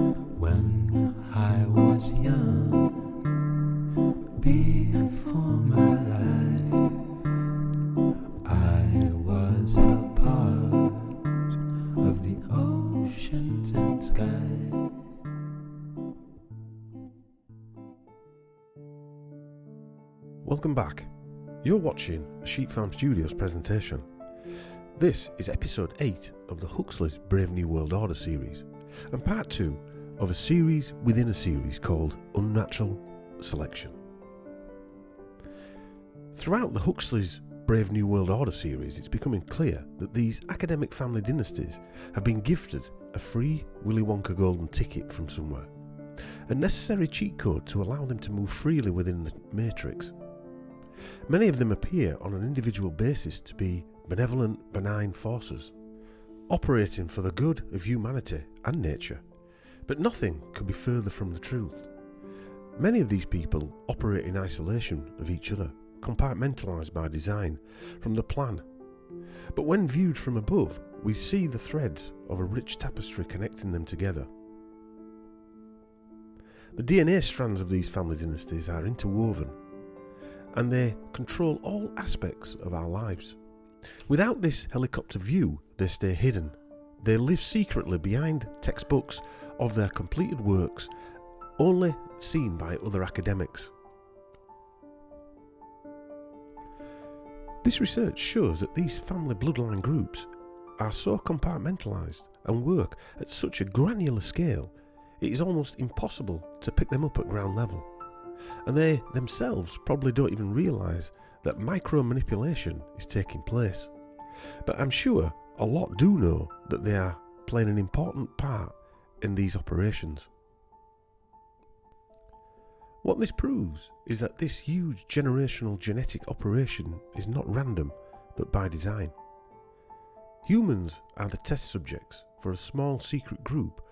When I was young, before my life, I was a part of the oceans and sky. Welcome back. You're watching a Sheep Farm Studios presentation. This is episode 8 of the Huxley's Brave New World Order series, and part 2 of a series within a series called UnNatural Selection. Throughout the Huxley's Brave New World Order series, it's becoming clear that these academic family dynasties have been gifted a free Willy Wonka golden ticket from somewhere, a necessary cheat code to allow them to move freely within the matrix. Many of them appear on an individual basis to be benevolent, benign forces, operating for the good of humanity and nature, but nothing could be further from the truth. Many of these people operate in isolation of each other, compartmentalised by design from the plan. But when viewed from above, we see the threads of a rich tapestry connecting them together. The DNA strands of these family dynasties are interwoven, and they control all aspects of our lives. Without this helicopter view, they stay hidden. They live secretly behind textbooks of their completed works, only seen by other academics. This research shows that these family bloodline groups are so compartmentalised and work at such a granular scale, it is almost impossible to pick them up at ground level. And they themselves probably don't even realise that micro-manipulation is taking place. But I'm sure a lot do know that they are playing an important part in these operations. What this proves is that this huge generational genetic operation is not random, but by design. Humans are the test subjects for a small secret group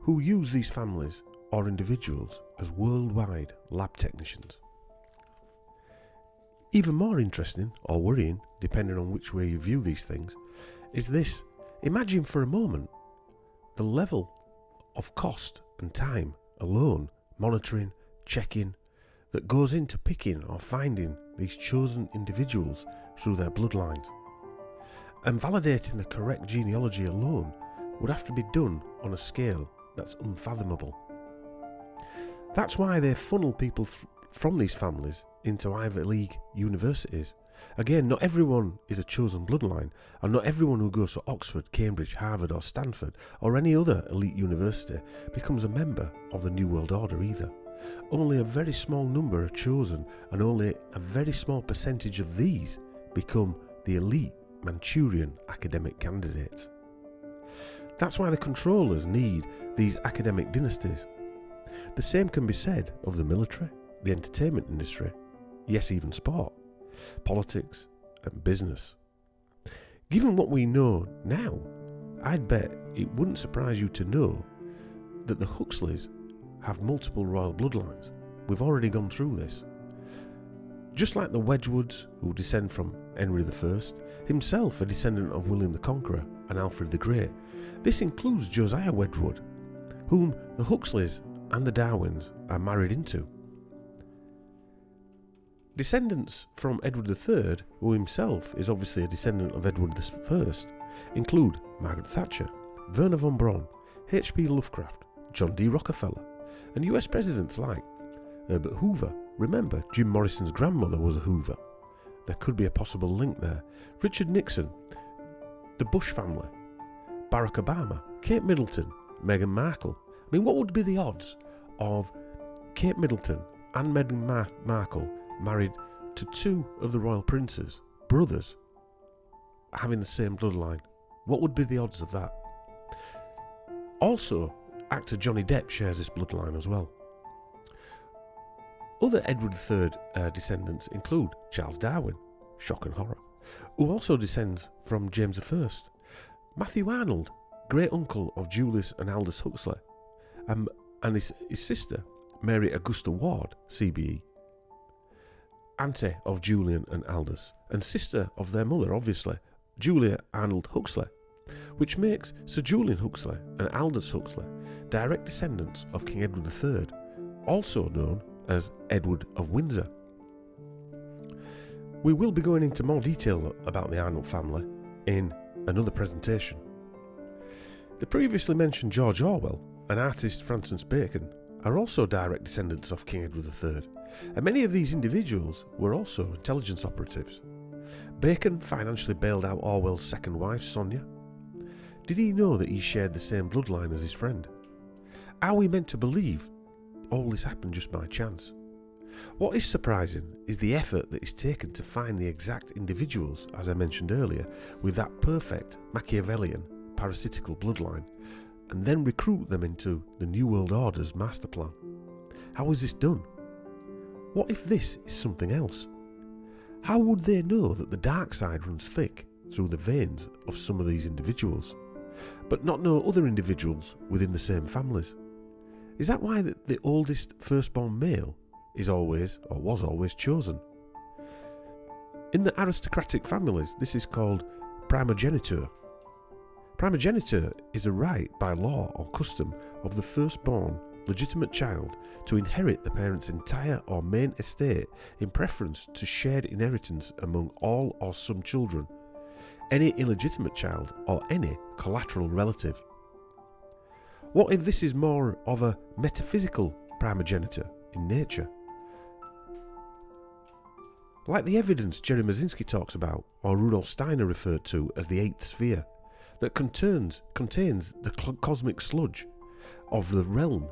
who use these families or individuals as worldwide lab technicians. Even more interesting, or worrying, depending on which way you view these things, is this. Imagine for a moment the level of cost and time alone, monitoring, checking, that goes into picking or finding these chosen individuals through their bloodlines. And validating the correct genealogy alone would have to be done on a scale that's unfathomable. That's why they funnel people from these families into Ivy League universities. Again, not everyone is a chosen bloodline, and not everyone who goes to Oxford, Cambridge, Harvard or Stanford or any other elite university becomes a member of the New World Order either. Only a very small number are chosen, and only a very small percentage of these become the elite Manchurian academic candidates. That's why the controllers need these academic dynasties. The same can be said of the military, the entertainment industry, yes, even sport, politics and business. Given what we know now, I'd bet it wouldn't surprise you to know that the Huxleys have multiple royal bloodlines. We've already gone through this. Just like the Wedgwoods, who descend from Henry I, himself a descendant of William the Conqueror and Alfred the Great, this includes Josiah Wedgwood, whom the Huxleys and the Darwins are married into. Descendants from Edward III, who himself is obviously a descendant of Edward I, include Margaret Thatcher, Werner von Braun, H.P. Lovecraft, John D. Rockefeller, and US presidents like Herbert Hoover. Remember, Jim Morrison's grandmother was a Hoover. There could be a possible link there. Richard Nixon, the Bush family, Barack Obama, Kate Middleton, Meghan Markle. I mean, what would be the odds of Kate Middleton and Meghan Markle married to two of the royal princes, brothers, having the same bloodline? What would be the odds of that? Also, actor Johnny Depp shares this bloodline as well. Other Edward III descendants include Charles Darwin, shock and horror, who also descends from James I, Matthew Arnold, great uncle of Julius and Aldous Huxley, and his sister Mary Augusta Ward, CBE, auntie of Julian and Aldous, and sister of their mother, obviously, Julia Arnold Huxley. which makes Sir Julian Huxley and Aldous Huxley direct descendants of King Edward III, also known as Edward of Windsor. We will be going into more detail about the Arnold family in another presentation. The previously mentioned George Orwell and artist Francis Bacon are also direct descendants of King Edward III, and many of these individuals were also intelligence operatives. Bacon financially bailed out Orwell's second wife, Sonia. Did he know that he shared the same bloodline as his friend? Are we meant to believe all this happened just by chance? What is surprising is the effort that is taken to find the exact individuals, as I mentioned earlier, with that perfect Machiavellian parasitical bloodline, and then recruit them into the New World Order's master plan. How is this done? What if this is something else? How would they know that the dark side runs thick through the veins of some of these individuals, but not know other individuals within the same families? Is that why the oldest firstborn male is always, or was always, chosen? In the aristocratic families, this is called primogeniture. Primogeniture is a right by law or custom of the firstborn legitimate child to inherit the parent's entire or main estate in preference to shared inheritance among all or some children, any illegitimate child or any collateral relative. What if this is more of a metaphysical primogeniture in nature? Like the evidence Jerry Mazinski talks about, or Rudolf Steiner referred to as the eighth sphere, that contains the cosmic sludge of the realm.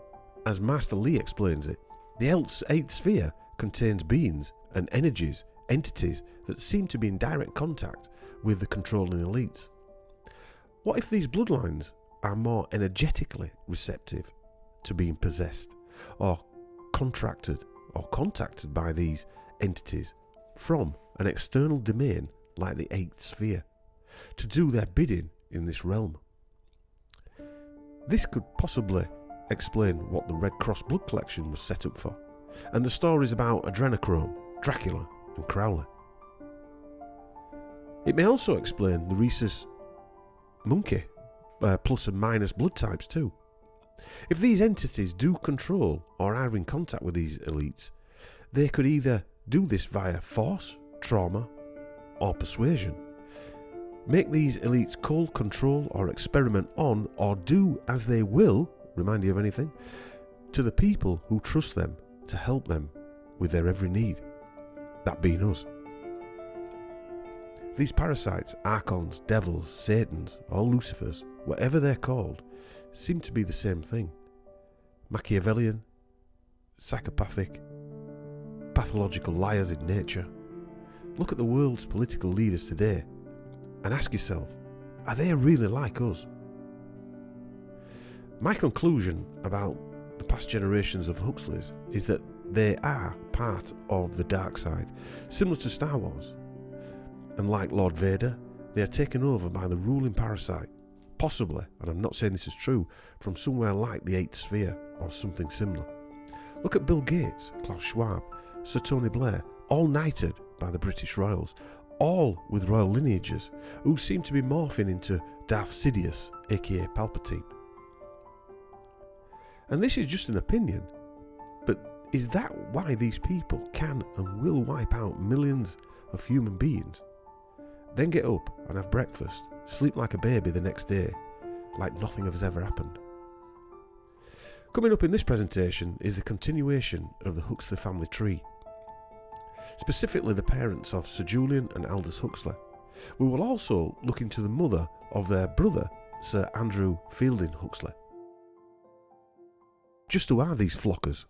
As Master Lee explains it, the eighth sphere contains beings and energies, entities that seem to be in direct contact with the controlling elites. What if these bloodlines are more energetically receptive to being possessed or contracted or contacted by these entities from an external domain like the eighth sphere to do their bidding in this realm? This could possibly explain what the Red Cross blood collection was set up for, and the stories about adrenochrome, Dracula and Crowley. It may also explain the rhesus monkey plus and minus blood types too. If these entities do control or are in contact with these elites, they could either do this via force, trauma or persuasion. Make these elites cold control or experiment on or do as they will, remind you of anything, to the people who trust them to help them with their every need, that being us. These parasites, archons, devils, satans or lucifers, whatever they're called, seem to be the same thing. Machiavellian, psychopathic, pathological liars in nature. Look at the world's political leaders today and ask yourself, are they really like us? My conclusion about the past generations of Huxleys is that they are part of the dark side, similar to Star Wars. And like Lord Vader, they are taken over by the ruling parasite, possibly, and I'm not saying this is true, from somewhere like the eighth sphere or something similar. Look at Bill Gates, Klaus Schwab, Sir Tony Blair, all knighted by the British royals, all with royal lineages, who seem to be morphing into Darth Sidious, aka Palpatine. And this is just an opinion, but is that why these people can and will wipe out millions of human beings, then get up and have breakfast, sleep like a baby the next day, like nothing has ever happened? Coming up in this presentation is the continuation of the Huxley family tree, specifically the parents of Sir Julian and Aldous Huxley. We will also look into the mother of their brother, Sir Andrew Fielding Huxley. Just who are these flockers?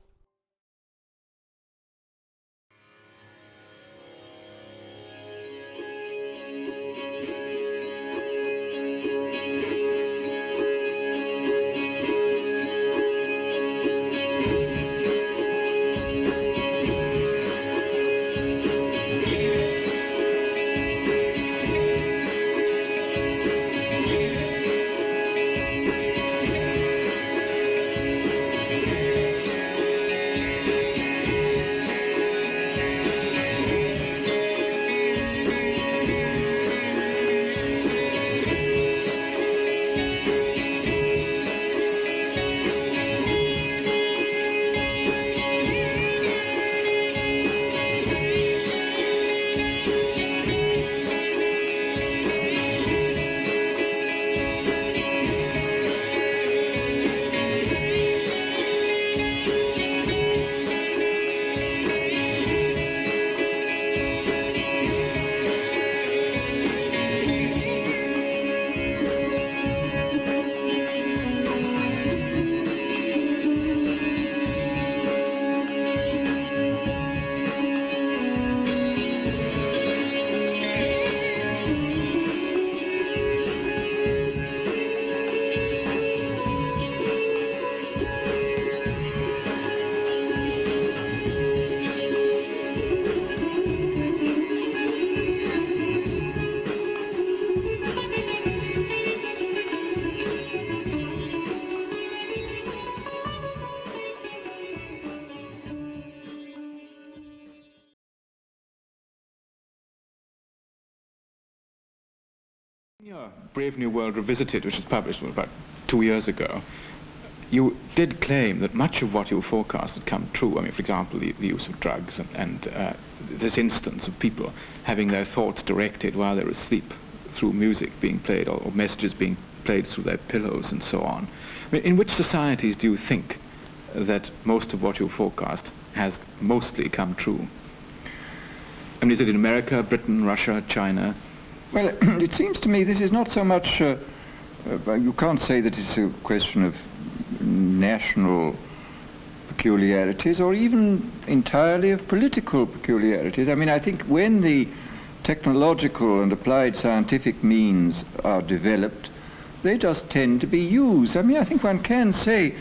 Your Brave New World Revisited, which was published about 2 years ago, you did claim that much of what you forecast had come true. I mean, for example, the use of drugs and this instance of people having their thoughts directed while they're asleep through music being played or messages being played through their pillows and so on. I mean, in which societies do you think that most of what you forecast has mostly come true? I mean, is it in America, Britain, Russia, China? Well, it seems to me this is not so much, you can't say that it's a question of national peculiarities or even entirely of political peculiarities. I mean, I think when the technological and applied scientific means are developed, they just tend to be used. I mean, I think one can say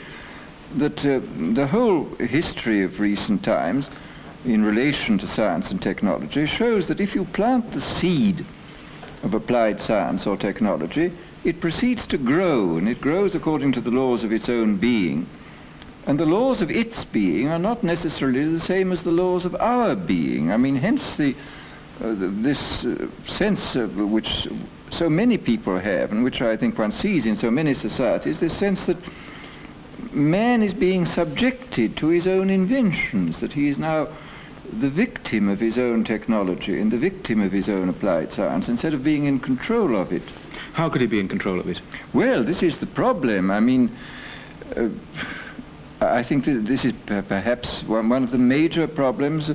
that the whole history of recent times in relation to science and technology shows that if you plant the seed of applied science or technology, it proceeds to grow, and it grows according to the laws of its own being. And the laws of its being are not necessarily the same as the laws of our being. I mean, hence this sense which so many people have, and which I think one sees in so many societies, this sense that man is being subjected to his own inventions, that he is now the victim of his own technology and the victim of his own applied science instead of being in control of it. How could he be in control of it? Well, this is the problem. I mean, I think that this is perhaps one of the major problems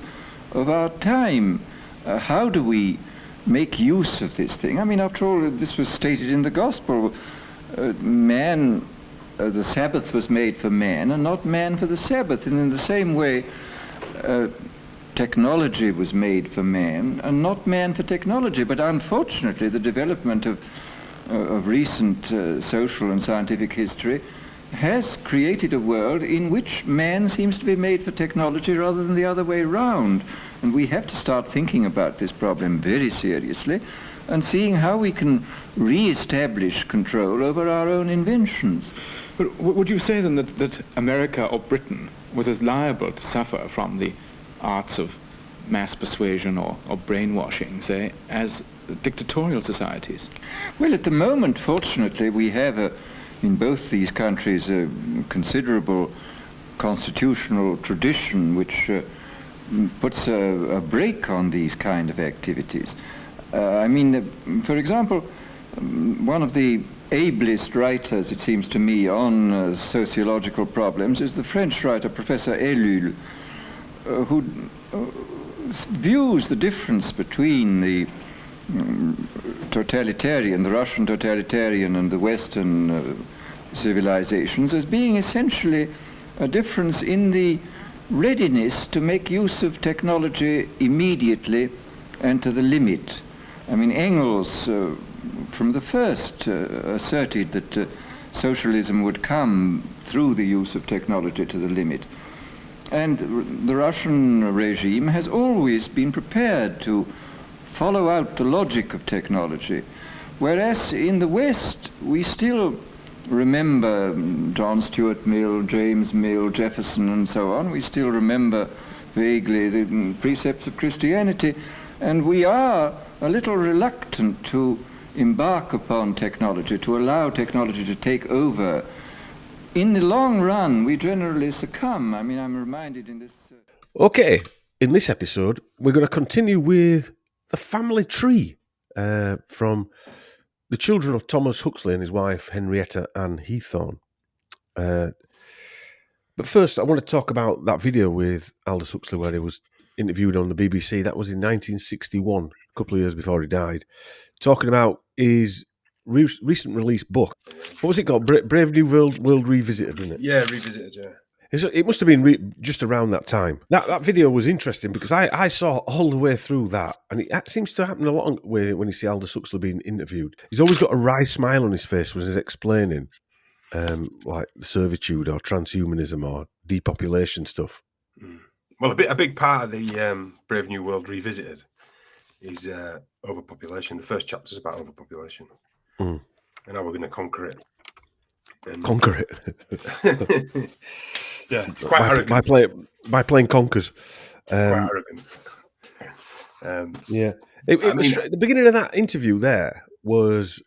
of our time. How do we make use of this thing? I mean, after all, this was stated in the Gospel. Man, the Sabbath was made for man and not man for the Sabbath. And in the same way, technology was made for man and not man for technology. But unfortunately, the development of recent social and scientific history has created a world in which man seems to be made for technology rather than the other way round. And we have to start thinking about this problem very seriously and seeing how we can re-establish control over our own inventions. But would you say then that America or Britain was as liable to suffer from the arts of mass persuasion or brainwashing, say, as dictatorial societies? Well, at the moment, fortunately, we have in both these countries a considerable constitutional tradition which puts a brake on these kind of activities. I mean, for example, one of the ablest writers, it seems to me, on sociological problems is the French writer Professor Ellul, who views the difference between the totalitarian, the Russian totalitarian and the Western civilizations as being essentially a difference in the readiness to make use of technology immediately and to the limit. I mean, Engels from the first asserted that socialism would come through the use of technology to the limit. And the Russian regime has always been prepared to follow out the logic of technology, whereas in the West we still remember John Stuart Mill, James Mill, Jefferson and so on. We still remember vaguely the precepts of Christianity, and we are a little reluctant to embark upon technology, to allow technology to take over. In the long run, we generally succumb. I mean, I'm reminded in this... Okay, in this episode, we're going to continue with the family tree from the children of Thomas Huxley and his wife, Henrietta Heathorn. But first, I want to talk about that video with Aldous Huxley where he was interviewed on the BBC. That was in 1961, a couple of years before he died, talking about his recent released book. What was it called? Brave New World Revisited, wasn't it? Yeah, Revisited, yeah. It must have been just around that time. That video was interesting because I saw all the way through that, and it seems to happen a lot when you see Aldous Huxley being interviewed. He's always got a wry smile on his face when he's explaining like servitude or transhumanism or depopulation stuff. Well, a big part of the Brave New World Revisited is overpopulation. The first chapter is about overpopulation and how we're going to conquer it. Conquer it. Yeah, it's quite arrogant. By playing conkers. Quite arrogant. Yeah. It was, the beginning of that interview there was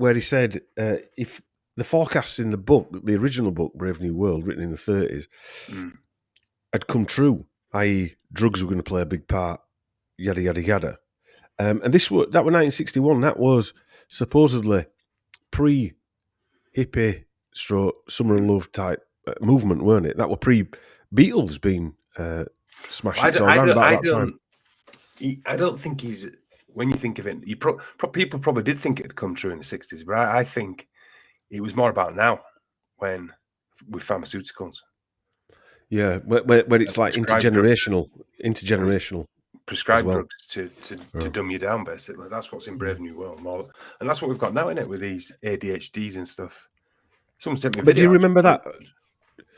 where he said if the forecasts in the book, the original book, Brave New World, written in the 30s, had come true, i.e. drugs were going to play a big part, yada, yada, yada. And that was 1961. That was supposedly pre-hippie, summer of love type movement, weren't it? That were pre-Beatles being smashing. So around about that time. I don't think he's. When you think of it, people probably did think it had come true in the 60s, but I think it was more about now, with pharmaceuticals. Yeah, where it's like intergenerational. Prescribed well. drugs to dumb you down, basically. That's what's in Brave New World, and that's what we've got now, isn't it, with these ADHDs and stuff. Someone sent me a video. But do you remember that?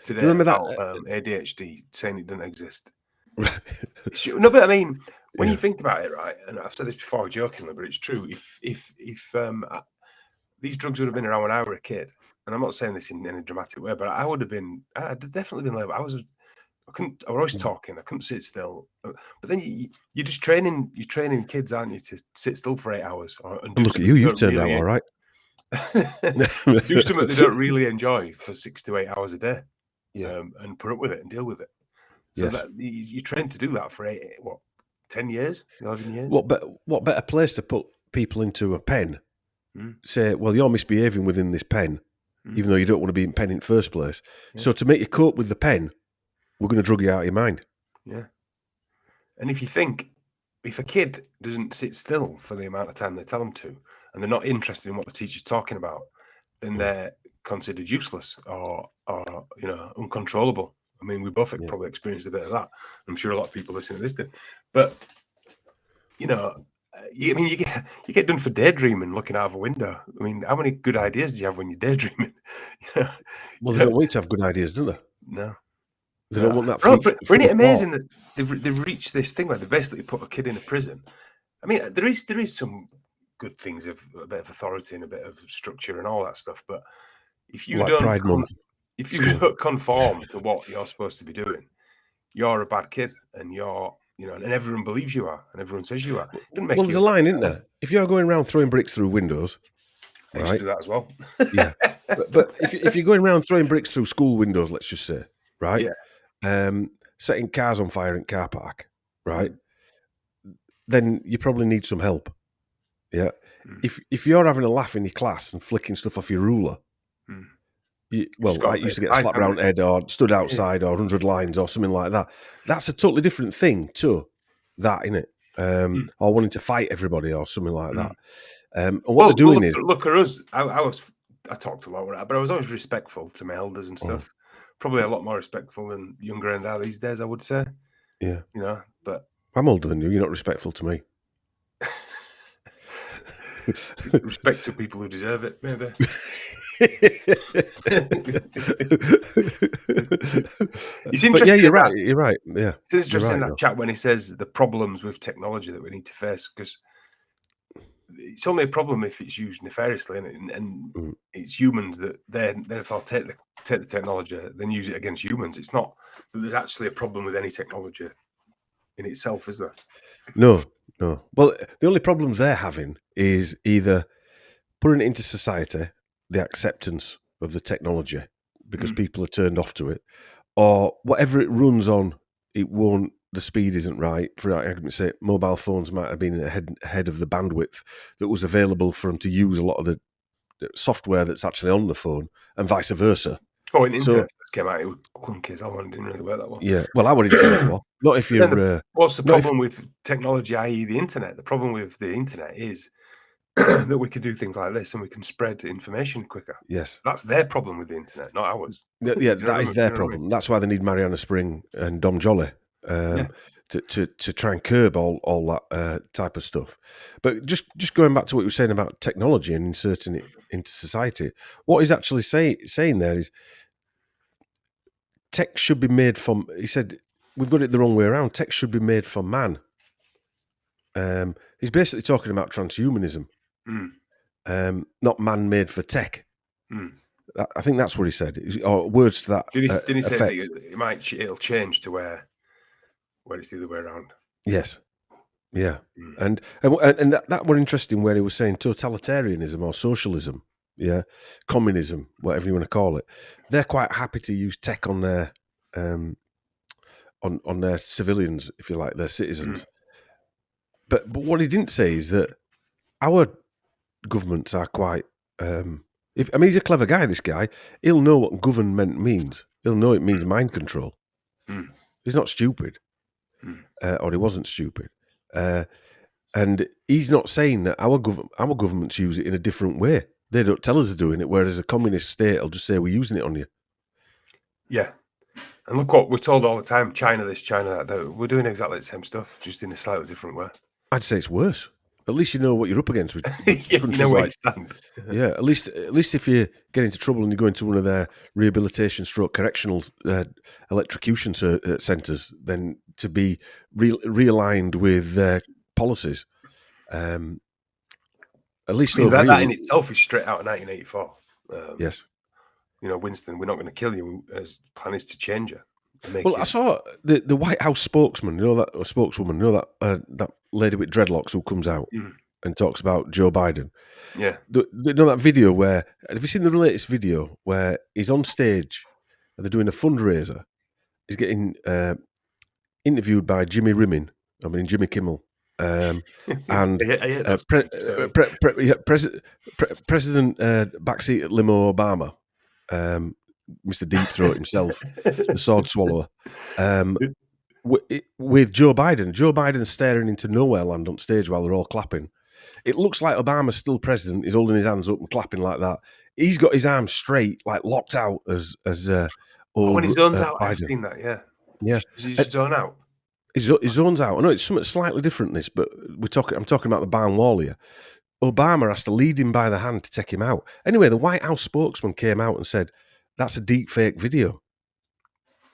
Today, do you remember about, that? ADHD, saying it doesn't exist. No, but I mean, when you think about it, right, and I've said this before jokingly, but it's true. If these drugs would have been around when I were a kid, and I'm not saying this in a dramatic way, but I'd definitely been labeled. I was always talking. I couldn't sit still. But then you're just training. You're training kids, aren't you, to sit still for 8 hours? And look at you. You've turned out all right. Do something they don't really enjoy for 6 to 8 hours a day, and put up with it and deal with it. So that you train to do that for 10 years, 11 years. What better place to put people into a pen? Say, well, you're misbehaving within this pen, even though you don't want to be in pen in the first place. Yeah. So to make you cope with the pen, we're going to drug you out of your mind. Yeah. And if you think, if a kid doesn't sit still for the amount of time they tell them to, and they're not interested in what the teacher's talking about, then they're considered useless or uncontrollable. I mean, we both probably experienced a bit of that. I'm sure a lot of people listening to this did. But, you get done for daydreaming, looking out of a window. I mean, how many good ideas do you have when you're daydreaming? Well, they don't want you to have good ideas, do they? No. They don't want that. Isn't it amazing that they've reached this thing where they basically put a kid in a prison? I mean, there is some good things of a bit of authority and a bit of structure and all that stuff. But if you don't conform to what you're supposed to be doing, you're a bad kid, and and everyone believes you are, and everyone says you are. Well, there's a line, isn't there? If you're going around throwing bricks through windows, I used to do that as well. Yeah, but if you're going around throwing bricks through school windows, let's just say, right? Yeah. Setting cars on fire in car park, right? Then you probably need some help. Yeah. If you're having a laugh in your class and flicking stuff off your ruler, I used to get slapped around the head or stood outside or 100 lines or something like that. That's a totally different thing to that, isn't it? Or wanting to fight everybody or something like that. And what they're doing is... Look at us. I talked a lot, but I was always respectful to my elders and stuff. Probably a lot more respectful than younger and now these days, I would say. Yeah. But... I'm older than you. You're not respectful to me. Respect to people who deserve it, maybe. It's interesting. Yeah, you're right. Yeah, it's interesting that chat when he says the problems with technology that we need to face, because it's only a problem if it's used nefariously, and it's humans that therefore take the technology, then use it against humans. It's not that there's actually a problem with any technology in itself, is there? No. Well, the only problems they're having is either putting it into society, the acceptance of the technology, because people are turned off to it, or whatever it runs on, the speed isn't right. For argument's sake, mobile phones might have been ahead of the bandwidth that was available for them to use a lot of the software that's actually on the phone, and vice versa. Oh, and internet came out, it was clunky as hell, and didn't really work that well. Yeah, well, our internet was. Not if you're... What's the problem with technology, i.e. the internet? The problem with the internet is that we can do things like this and we can spread information quicker. Yes. That's their problem with the internet, not ours. Yeah, that is their problem. That's why they need Mariana Spring and Dom Jolly to try and curb all that type of stuff. But just going back to what you were saying about technology and inserting it into society, what he's actually saying there is tech should be made from... He said, we've got it the wrong way around. Tech should be made for man. He's basically talking about transhumanism. Not man made for tech. I think that's what he said, or words to that. Did he say that it'll change to where it's the other way around? Yes. Yeah, Mm. and that were interesting where he was saying totalitarianism or socialism, yeah, communism, whatever you want to call it. They're quite happy to use tech on their on their civilians, if you like, their citizens. But what he didn't say is that our governments are quite. He's a clever guy. This guy, he'll know what government means. He'll know it means mind control. Mm. He's not stupid, Mm. or he wasn't stupid. And he's not saying that our governments use it in a different way. They don't tell us they're doing it, whereas a communist state will just say we're using it on you. Yeah. And look what we're told all the time, China this, China that. We're doing exactly the same stuff, just in a slightly different way. I'd say it's worse. At least you know what you're up against with Yeah, countries you know where like... you stand. Yeah, at least if you get into trouble and you go into one of their rehabilitation stroke correctional electrocution centres, then to be realigned with their policies. At least I mean, over that here... in itself is straight out of 1984. Yes. You know, Winston, we're not going to kill you. As plan is to change you. Well, I saw the White House spokesman, spokeswoman, that lady with dreadlocks who comes out and talks about Joe Biden. Yeah. That video where... Have you seen the latest video where he's on stage and they're doing a fundraiser? He's getting interviewed by Jimmy Kimmel, and President backseat limo Obama, Mr. Deep Throat himself, the sword swallower, with Joe Biden. Joe Biden's staring into nowhere land on stage while they're all clapping. It looks like Obama's still president. He's holding his hands up and clapping like that. He's got his arms straight, like locked out as when he zones out, Biden. I've seen that. Yeah. Yeah. Does he zone out? His zones out. I know it's something slightly different. This, but I'm talking about the barn wall here. Obama has to lead him by the hand to take him out. Anyway, the White House spokesman came out and said that's a deep fake video.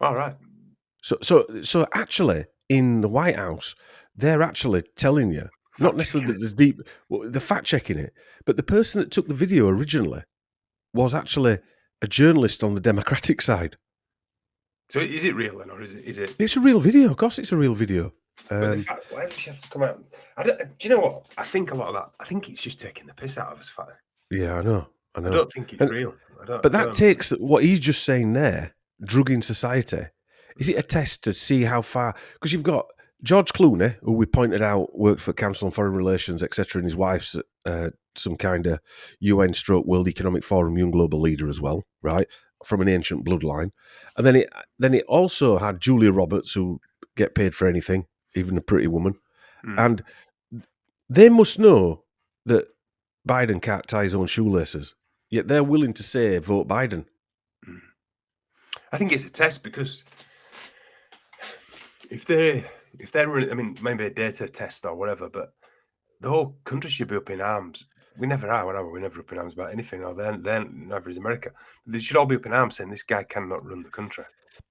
All right. So actually, in the White House, they're actually telling you, not necessarily that there's they're fact checking it, but the person that took the video originally was actually a journalist on the Democratic side. So is it real then, or is it? It's a real video. Of course, it's a real video. But the fact, why does she have to come out? Do you know what? I think a lot of that. I think it's just taking the piss out of us. Yeah, I know. I don't think it's real. But that takes what he's just saying there, drugging society. Is it a test to see how far? Because you've got George Clooney, who we pointed out worked for Council on Foreign Relations, etc., and his wife's some kind of UN / World Economic Forum young global leader as well, right? From an ancient bloodline. And then it also had Julia Roberts, who get paid for anything, even a pretty woman. And they must know that Biden can't tie his own shoelaces, yet they're willing to say, vote Biden. I think it's a test because if they're running, I mean, maybe a data test or whatever, but the whole country should be up in arms. We never are, whatever. We're never up in arms about anything, or then never is America. They should all be up in arms saying this guy cannot run the country.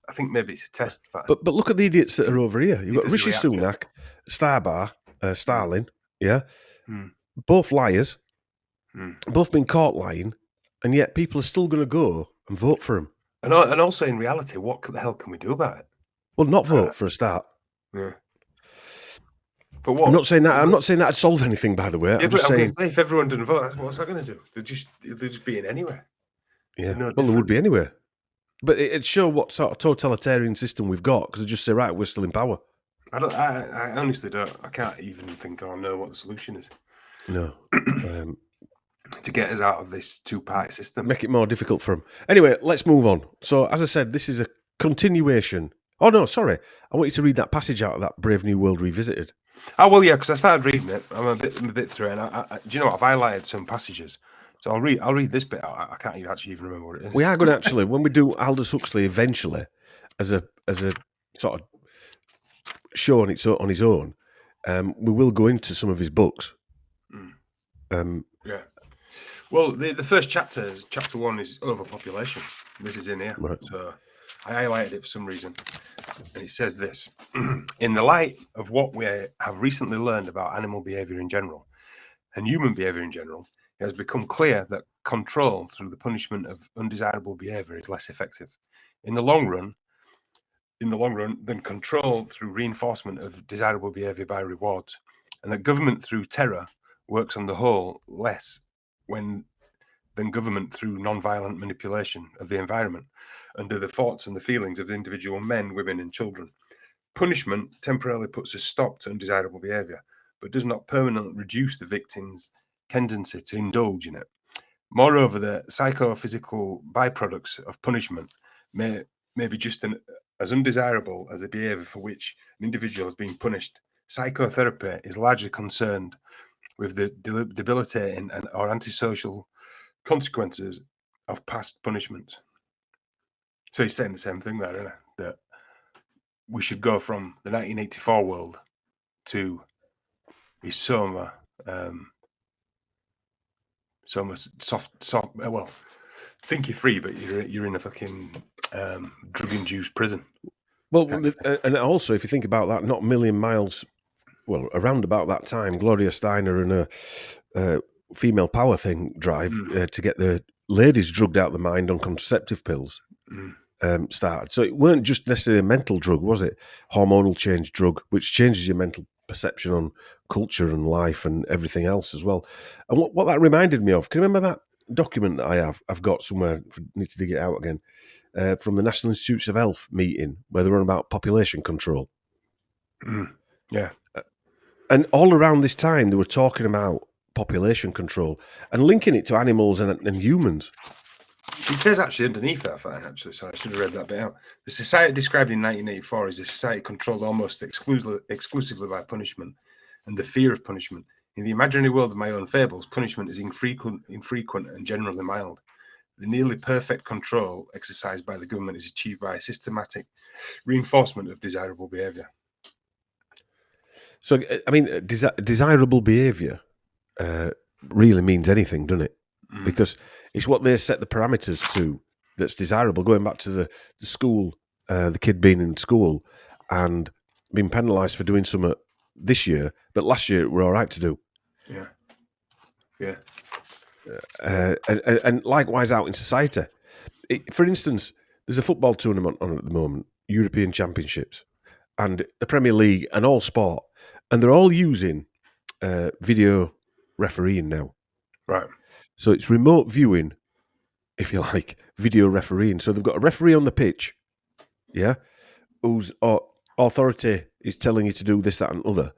I think maybe it's a test. But look at the idiots that are over here. You've got Rishi Sunak, Starlin, yeah? Both liars, both been caught lying, and yet people are still going to go and vote for him. And also, in reality, what the hell can we do about it? Well, not vote for a start. Yeah. But what? I'm not saying that'd solve anything, by the way. Yeah, I'm just saying, if everyone didn't vote, what's that going to do? They'd just be in anywhere. Yeah. Well, there would be anywhere. But it'd show what sort of totalitarian system we've got, because they just say, right, we're still in power. I honestly don't. I can't even think or know what the solution is. No. To get us out of this two-party system. Make it more difficult for them. Anyway, let's move on. So, as I said, this is a continuation. Oh, no, sorry. I want you to read that passage out of that Brave New World Revisited. Oh, well, yeah, because I started reading it. I'm a bit through it. And do you know what? I've highlighted some passages. So I'll read this bit out. I can't even remember what it is. We are going to actually, when we do Aldous Huxley eventually, as a sort of show on his own, we will go into some of his books. Yeah. Well, the first chapter, chapter 1, is overpopulation. This is in here. Right. So I highlighted it for some reason. And it says this: in the light of what we have recently learned about animal behavior in general and human behavior in general, it has become clear that control through the punishment of undesirable behavior is less effective in the long run than control through reinforcement of desirable behavior by rewards. and that government through terror works on the whole less than government through non-violent manipulation of the environment under the thoughts and the feelings of the individual men, women, and children. Punishment temporarily puts a stop to undesirable behaviour, but does not permanently reduce the victim's tendency to indulge in it. Moreover, the psychophysical byproducts of punishment may be just as undesirable as the behaviour for which an individual is being punished. Psychotherapy is largely concerned with the debilitating or antisocial consequences of past punishments. So he's saying the same thing there, isn't he? That we should go from the 1984 world to his Soma soft. Well, think you're free, but you're in a fucking drug-induced prison. Well, and also if you think about that, not a million miles, well, around about that time, Gloria Steiner and a female power thing drive to get the ladies drugged out of the mind on contraceptive pills started. So it weren't just necessarily a mental drug, was it? Hormonal change drug, which changes your mental perception on culture and life and everything else as well. And what that reminded me of, can you remember that document that I've got somewhere, need to dig it out again, from the National Institutes of Health meeting where they were on about population control. Yeah. And all around this time, they were talking about population control and linking it to animals and humans. It says actually underneath that fact, so I should have read that bit out. The society described in 1984 is a society controlled almost exclusively by punishment and the fear of punishment. In the imaginary world of my own fables, punishment is infrequent and generally mild. The nearly perfect control exercised by the government is achieved by a systematic reinforcement of desirable behaviour. So, I mean, desirable behaviour really means anything, doesn't it? Because it's what they set the parameters to that's desirable. Going back to the school, the kid being in school and being penalised for doing something this year, but last year we're all right to do. Yeah. And likewise out in society. For instance, there's a football tournament on at the moment, European Championships, and the Premier League and all sport, and they're all using video refereeing now. Right. So it's remote viewing, if you like, video refereeing. So they've got a referee on the pitch, yeah, whose authority is telling you to do this, that, and other.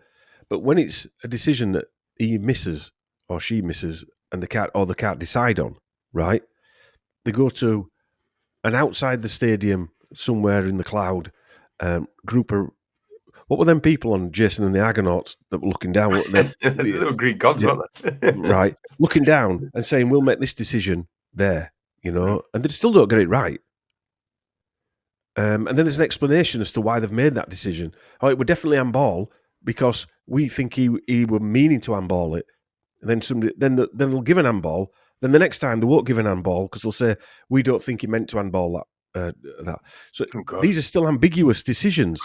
But when it's a decision that he misses or she misses and they can't decide on, right, they go to an outside the stadium, somewhere in the cloud, group of, what were them people on Jason and the Argonauts that were looking down? They were Greek gods, weren't they? Right. Looking down and saying, we'll make this decision there, you know, and they still don't get it right. And then there's an explanation as to why they've made that decision. Oh, it were definitely handball because we think he were meaning to handball it. And then they'll give an handball. Then the next time they won't give an handball because they'll say, we don't think he meant to handball that. So these are still ambiguous decisions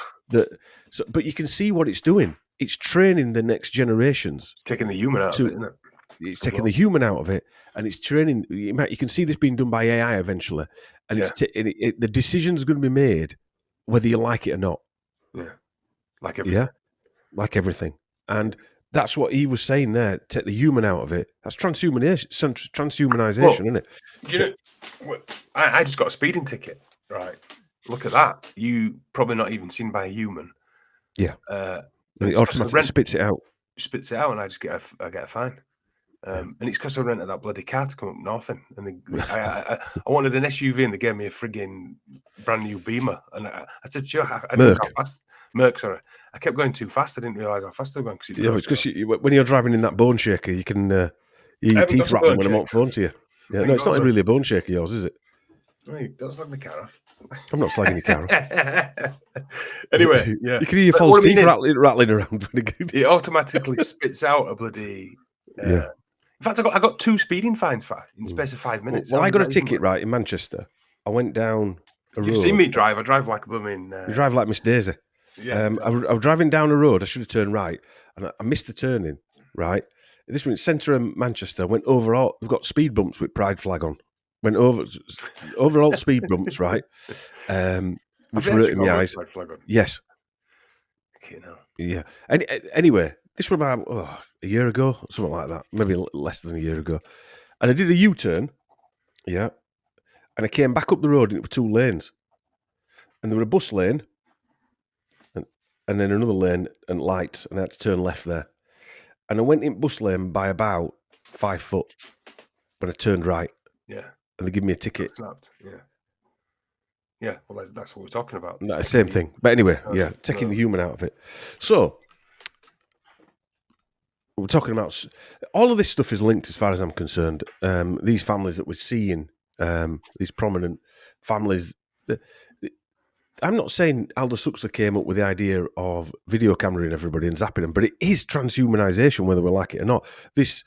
but you can see what it's doing. It's training the next generations, taking the human out of it, isn't it? It's taking the human out of it, and it's training. You can see this being done by AI eventually, and the decision's going to be made whether you like it or not. Yeah, like everything. Yeah, like everything, and that's what he was saying there. Take the human out of it. That's transhumanization, isn't it? Do you know, I just got a speeding ticket. Right, look at that. You probably not even seen by a human. Yeah, and it automatically spits it out. Spits it out, and I just get a fine. And it's because I rented that bloody car to come up north in. And I wanted an SUV, and they gave me a frigging brand new Beamer. And I said, "Sure." I didn't know how fast. Merc, sorry. I kept going too fast. I didn't realise how fast they were going. Yeah, it's because when you're driving in that bone shaker, you can your teeth rattling when I'm on phone to you. Yeah, no, it's not really a bone shaker, yours, is it? Right, don't slag the car off. I'm not slagging your car off. Anyway, yeah. You can hear your false teeth rattling around. It automatically spits out a bloody... yeah. In fact, I got 2 speeding fines in the space of 5 minutes. Well, I got a ticket, right, in Manchester. I went down a road. You've seen me drive. I drive like a blooming... You drive like Miss Daisy. Yeah, I was driving down a road. I should have turned right, and I missed the turning. Right, this went centre of Manchester. Went over all. They've got speed bumps with pride flag on. Went over all speed bumps, right? Which were hurting my eyes. Flag on? Yes. Okay, no. Yeah. Anyway, This was about a year ago, something like that, maybe less than a year ago. And I did a U-turn, yeah, and I came back up the road and it were 2 lanes. And there were a bus lane and then another lane and lights, and I had to turn left there. And I went in bus lane by about 5 foot when I turned right. Yeah. And they give me a ticket. Snapped. Yeah. Yeah, well, that's what we're talking about. No, same thing. But anyway, taking the human out of it. So, we're talking about... all of this stuff is linked as far as I'm concerned. These families that we're seeing, these prominent families... I'm not saying Aldous Huxley came up with the idea of video cameraing everybody and zapping them, but it is transhumanization, whether we like it or not. This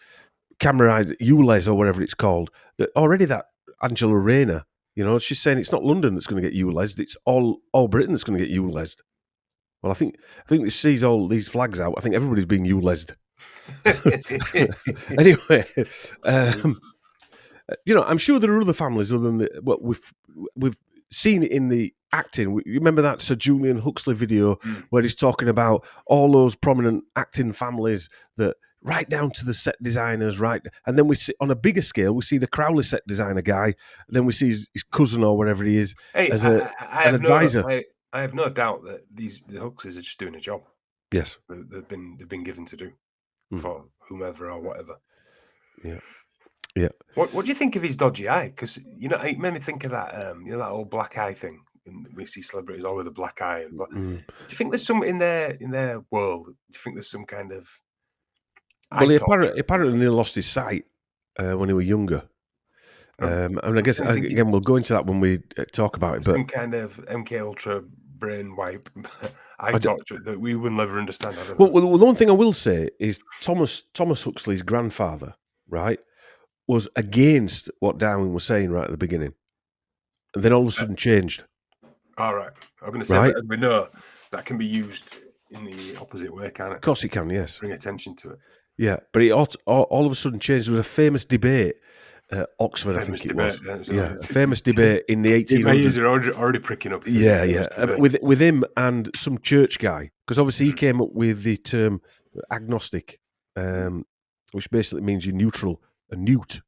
camera, ULEZ or whatever it's called, that Angela Rayner, she's saying it's not London that's going to get ULEZ'd, it's all Britain that's going to get ULEZ'd. Well, I think this sees all these flags out. I think everybody's being ULEZ'd. Anyway, I'm sure there are other families other than what we've seen it in the acting. You remember that Sir Julian Huxley video where he's talking about all those prominent acting families, that right down to the set designers, right? And then we see on a bigger scale, we see the Crowley set designer guy, and then we see his cousin or whatever he is as an advisor. I have no doubt that the Huxleys are just doing a job. Yes, they've been given to do for whomever or whatever. Yeah. Yeah. What do you think of his dodgy eye? Because it made me think of that that old black eye thing. And we see celebrities all with a black eye. And do you think there's some in their world? Do you think there's some kind of... Well, he apparently lost his sight when he was younger. I guess again we'll go into that when we talk about it. But some kind of MK Ultra brain wipe eye torture that we will never understand. Well, the one thing I will say is Thomas Huxley's grandfather, right, was against what Darwin was saying right at the beginning, and then all of a sudden changed. All right, I'm going to say that, as we know, that can be used in the opposite way, can't it? Of course it can, yes. Bring attention to it. Yeah, but it all of a sudden changed. There was a famous debate at Oxford, I think it was. Yeah, a famous debate in the 1800s. You're already pricking up. With him and some church guy, because obviously he came up with the term agnostic, which basically means you're neutral, a newt,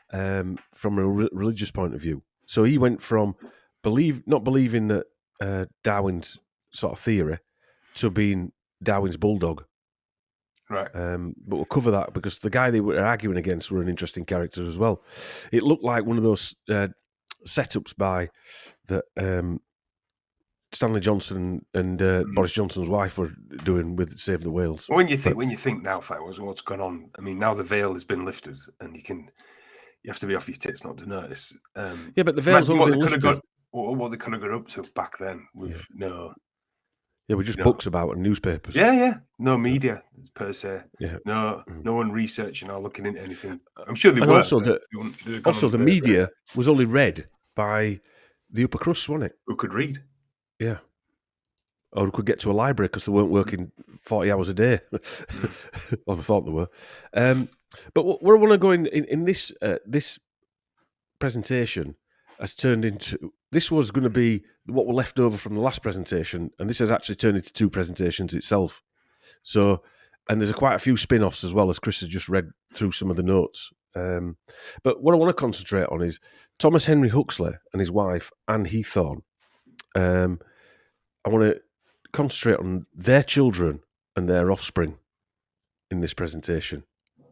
from a religious point of view. So he went from not believing that Darwin's sort of theory to being Darwin's Bulldog. Right. But we'll cover that because the guy they were arguing against were an interesting character as well. It looked like one of those setups by that Stanley Johnson and Boris Johnson's wife were doing with Save the Whales. When you think now, what's going on? I mean, now the veil has been lifted, and you have to be off your tits not to notice. But the veil's only been lifted. What they could have got up to back then with with just books about and newspapers. No media per se. No one researching or looking into anything. I'm sure they and were. Also, the media was only read by the upper crust, wasn't it? Who could read? Yeah. Or who could get to a library because they weren't working 40 hours a day. Or they thought they were. But where I want to go in this presentation has turned into... This was going to be what were left over from the last presentation, and this has actually turned into 2 presentations itself. So, and there's quite a few spin-offs as well, as Chris has just read through some of the notes. But what I want to concentrate on is Thomas Henry Huxley and his wife, Anne Heathorn. I want to concentrate on their children and their offspring in this presentation,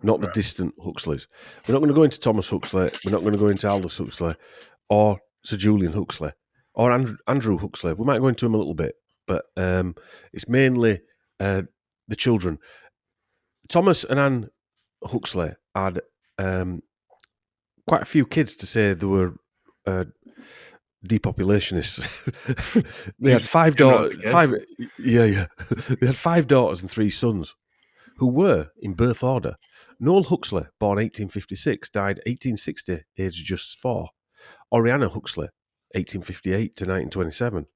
not the distant Huxleys. We're not going to go into Thomas Huxley. We're not going to go into Aldous Huxley or Sir Julian Huxley or Andrew Huxley. We might go into him a little bit, but it's mainly the children. Thomas and Anne Huxley had quite a few kids, to say they were depopulationists. They had 5 daughters. They had 5 daughters and 3 sons, who were in birth order: Noel Huxley, born 1856, died 1860, aged just 4. Oriana Huxley, 1858 to 1927.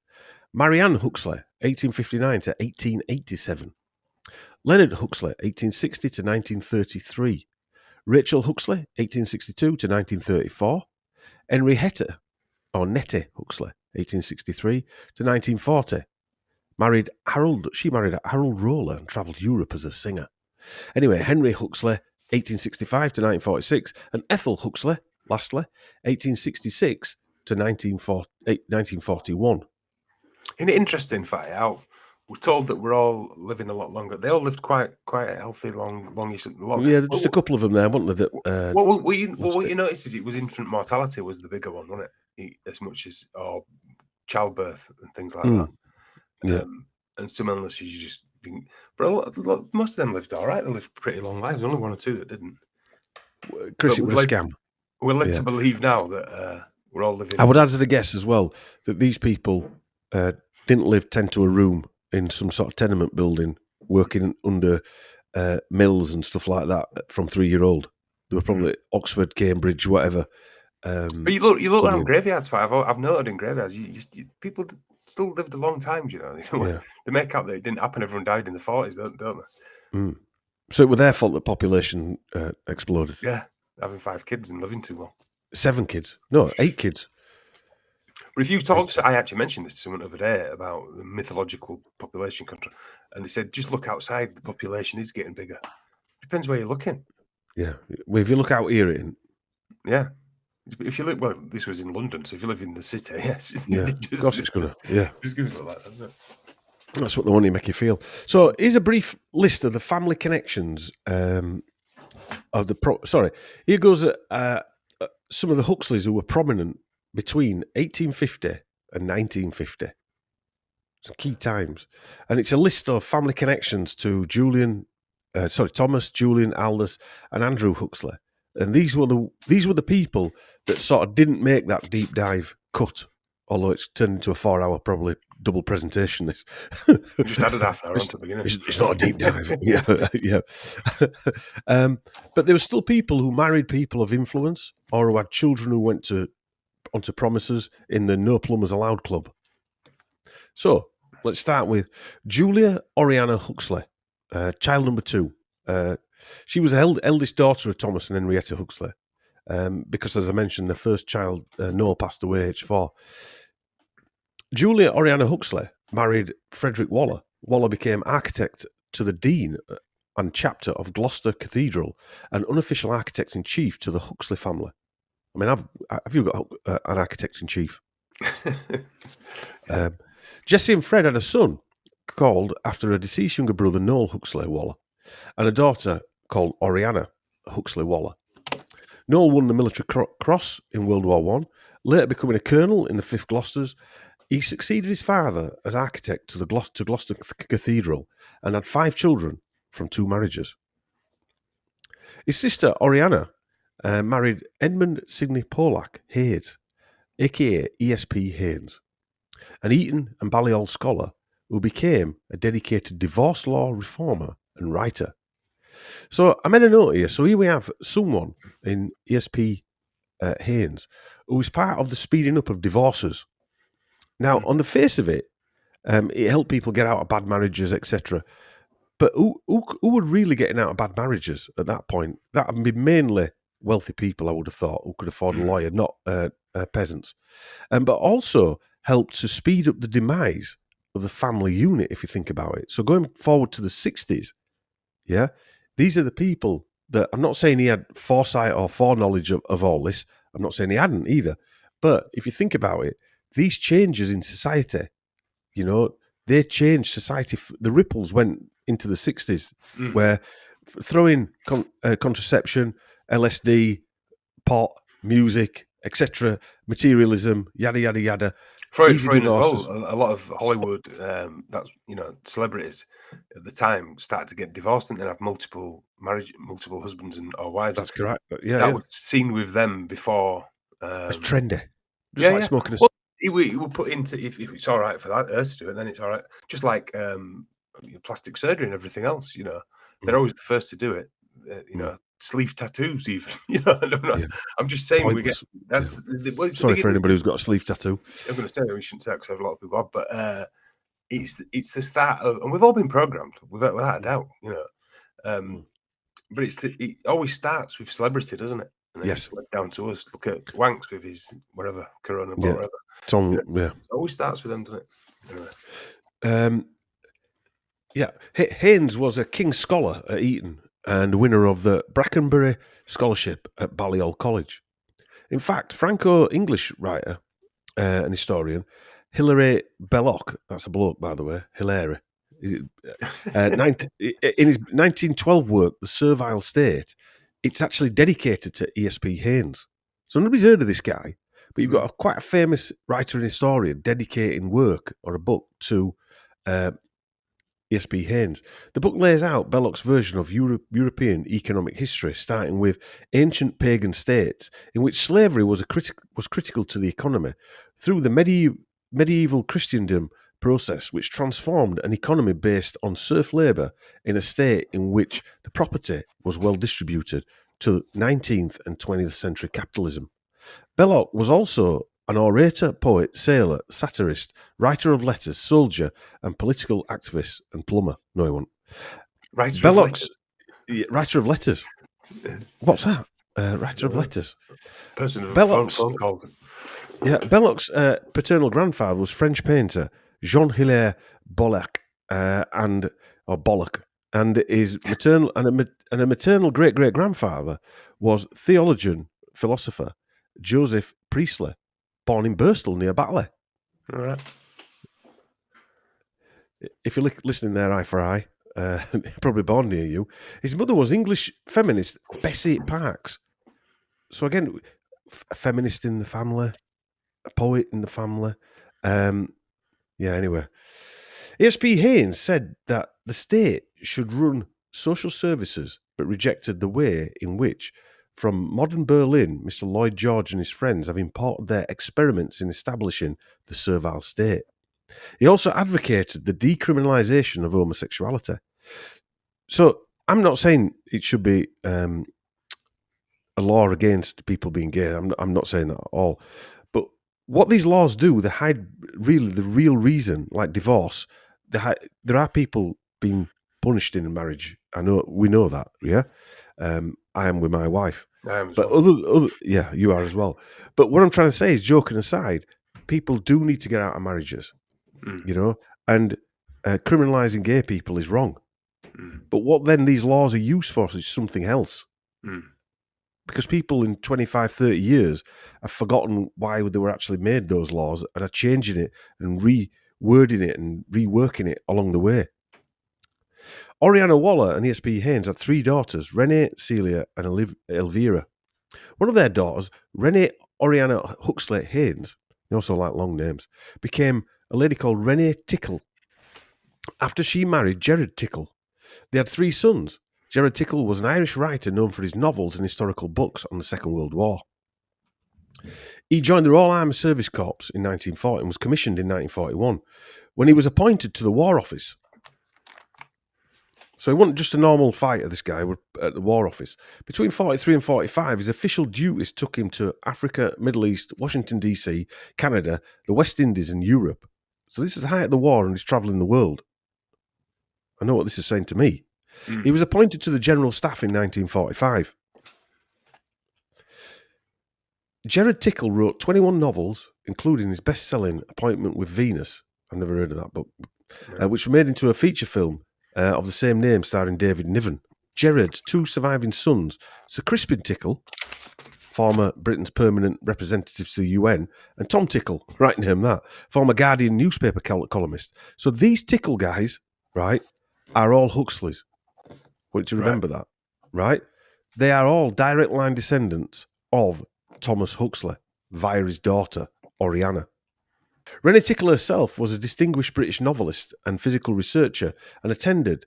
Marianne Huxley, 1859 to 1887. Leonard Huxley, 1860 to 1933. Rachel Huxley, 1862 to 1934. Henrietta, or Nettie Huxley, 1863 to 1940. She married Harold Roller and travelled Europe as a singer. Anyway, Henry Huxley, 1865 to 1946, and Ethel Huxley, lastly, 1866 to 1941. Isn't it interesting, fact, how we're told that we're all living a lot longer. They all lived quite a healthy, longish. Yeah, just a couple of them there, weren't there? That, what you noticed is it was infant mortality was the bigger one, wasn't it? As much as childbirth and things like that. Yeah. And some illnesses you just think. But most of them lived all right. They lived pretty long lives. Only one or two that didn't. Chris, it was a scam. We're led to believe now that we're all living. I would hazard a guess as well that these people didn't live 10 to a room in some sort of tenement building, working under mills and stuff like that from 3-year-old. They were probably Oxford, Cambridge, whatever. But you look around graveyards. I've noted in graveyards, people still lived a long time. You know, they make out that it didn't happen. Everyone died in the 40s, don't they? Mm. So it was their fault that population exploded. Yeah, having 5 kids and living too long. 7 kids? No, 8 kids. But if you talk, I actually mentioned this to someone the other day about the mythological population control, and they said, just look outside, the population is getting bigger. Depends where you're looking. Yeah. Well, if you look out here, yeah. If you look, well, this was in London, so if you live in the city, yes. Yeah, of course it's going to, yeah. Just give it like that, doesn't it? That's what they want to make you feel. So here's a brief list of the family connections of the... Here goes some of the Huxleys who were prominent between 1850 and 1950. Some key times. And it's a list of family connections to Thomas, Julian, Aldous, and Andrew Huxley. And these were the people that sort of didn't make that deep dive cut, although it's turned into a 4-hour probably double presentation. This just added half an hour on to the beginning. It's not a deep dive, yeah. But there were still people who married people of influence or who had children who went onto promises in the No Plumbers Allowed club. So let's start with Julia Oriana Huxley, child number 2. She was the eldest daughter of Thomas and Henrietta Huxley, because, as I mentioned, the first child, Noel, passed away aged 4. Julia Oriana Huxley married Frederick Waller. Waller became architect to the dean and chapter of Gloucester Cathedral and unofficial architect-in-chief to the Huxley family. I mean, have you got an architect-in-chief? Jessie and Fred had a son called after a deceased younger brother, Noel Huxley Waller, and a daughter called Oriana Huxley Waller. Noel won the Military Cross in World War I, later becoming a colonel in the 5th Gloucesters. He succeeded his father as architect to Gloucester Cathedral and had 5 children from 2 marriages. His sister Oriana married Edmund Sidney Pollack Hayes, a.k.a. ESP Haynes, an Eton and Balliol scholar who became a dedicated divorce law reformer and writer. So I made a note here. So here we have someone in ESP Haynes who is part of the speeding up of divorces. Now, on the face of it, it helped people get out of bad marriages, etc. But who were really getting out of bad marriages at that point? That would be mainly wealthy people, I would have thought, who could afford a lawyer, not peasants. But also helped to speed up the demise of the family unit, if you think about it. So going forward to the 60s, yeah, these are the people that, I'm not saying he had foresight or foreknowledge of all this. I'm not saying he hadn't either. But if you think about it, these changes in society, you know, they changed society. The ripples went into the 60s, where throwing contraception, LSD, pot, music, etc., materialism, yada, yada, yada. Freud as well, a lot of Hollywood, that's, you know, celebrities at the time started to get divorced and then have multiple husbands or wives. That's correct. Yeah, that was seen with them before. It's trendy. Just like smoking a cigarette. He would put into, if it's all right for her to do it, then it's all right. Just like plastic surgery and everything else, you know, they're always the first to do it. You know, sleeve tattoos, even. You know, I don't know. Yeah. I'm just saying Pointless. Sorry for anybody who's got a sleeve tattoo. I'm going to say we shouldn't say because I have a lot of people have, but it's the start of, and we've all been programmed without a doubt, you know. But it always starts with celebrity, doesn't it? And then yes. It went down to us. Look at Wanks with his whatever Corona, yeah. whatever. Tom, It always starts with them, doesn't it? Anyway. Haynes was a King's Scholar at Eton and winner of the Brackenbury Scholarship at Balliol College. In fact, Franco-English writer and historian Hilaire Belloc, that's a bloke, by the way, Hilaire, in his 1912 work, The Servile State, it's actually dedicated to E.S.P. Haynes. So nobody's heard of this guy, but you've got quite a famous writer and historian dedicating work or a book to E.S.P. Haynes. The book lays out Belloc's version of European economic history, starting with ancient pagan states in which slavery was critical to the economy, through the medieval Christendom process, which transformed an economy based on serf labour in a state in which the property was well distributed, to 19th and 20th century capitalism. Belloc was also an orator, poet, sailor, satirist, writer of letters, soldier, and political activist and plumber. No, he wasn't. Writer of letters. What's that? Writer of letters. Person of Belloc's phone call. Yeah, Belloc's paternal grandfather was French painter Jean-Hilaire Bolloc, and his maternal and a maternal great grandfather was theologian philosopher Joseph Priestley, born in Birstall near Batley. All right. If you're listening there, eye for eye, probably born near you. His mother was English feminist Bessie Parks. So again, a feminist in the family, a poet in the family. Anyway. E.S.P. Haynes said that the state should run social services, but rejected the way in which, from modern Berlin, Mr. Lloyd George and his friends have imported their experiments in establishing the servile state. He also advocated the decriminalisation of homosexuality. So I'm not saying it should be a law against people being gay. I'm not saying that at all. But what these laws do, they hide really the real reason, like divorce. There are people being punished in a marriage. We know that, yeah. I am with my wife. I am as But well. you are as well. But what I'm trying to say is, joking aside, people do need to get out of marriages, you know, and criminalising gay people is wrong. But what then these laws are used for is something else. Because people in 25, 30 years have forgotten why they were actually made, those laws, and are changing it and rewording it and reworking it along the way. Oriana Waller and E.S.P. Haynes had 3 daughters, Renee, Celia, and Elvira. One of their daughters, Renee Oriana Huxley Haynes, they also like long names, became a lady called Renee Tickle after she married Gerard Tickle. They had 3 sons. Gerard Tickle was an Irish writer known for his novels and historical books on the Second World War. He joined the Royal Army Service Corps in 1940 and was commissioned in 1941 when he was appointed to the War Office. So he wasn't just a normal fighter, this guy, at the War Office. Between 43 and 45, his official duties took him to Africa, Middle East, Washington, D.C., Canada, the West Indies, and Europe. So this is the height of the war, and he's travelling the world. I know what this is saying to me. He was appointed to the General Staff in 1945. Gerard Tickle wrote 21 novels, including his best-selling Appointment with Venus. I've never heard of that book. Which were made into a feature film of the same name, starring David Niven. Gerard's 2 surviving sons, Sir Crispin Tickle, former Britain's permanent representative to the UN, and Tom Tickle, right name that, former Guardian newspaper columnist. So these Tickle guys, right, are all Huxleys. Want you to remember that, right? They are all direct line descendants of Thomas Huxley via his daughter, Oriana. Renée Tickle herself was a distinguished British novelist and physical researcher and attended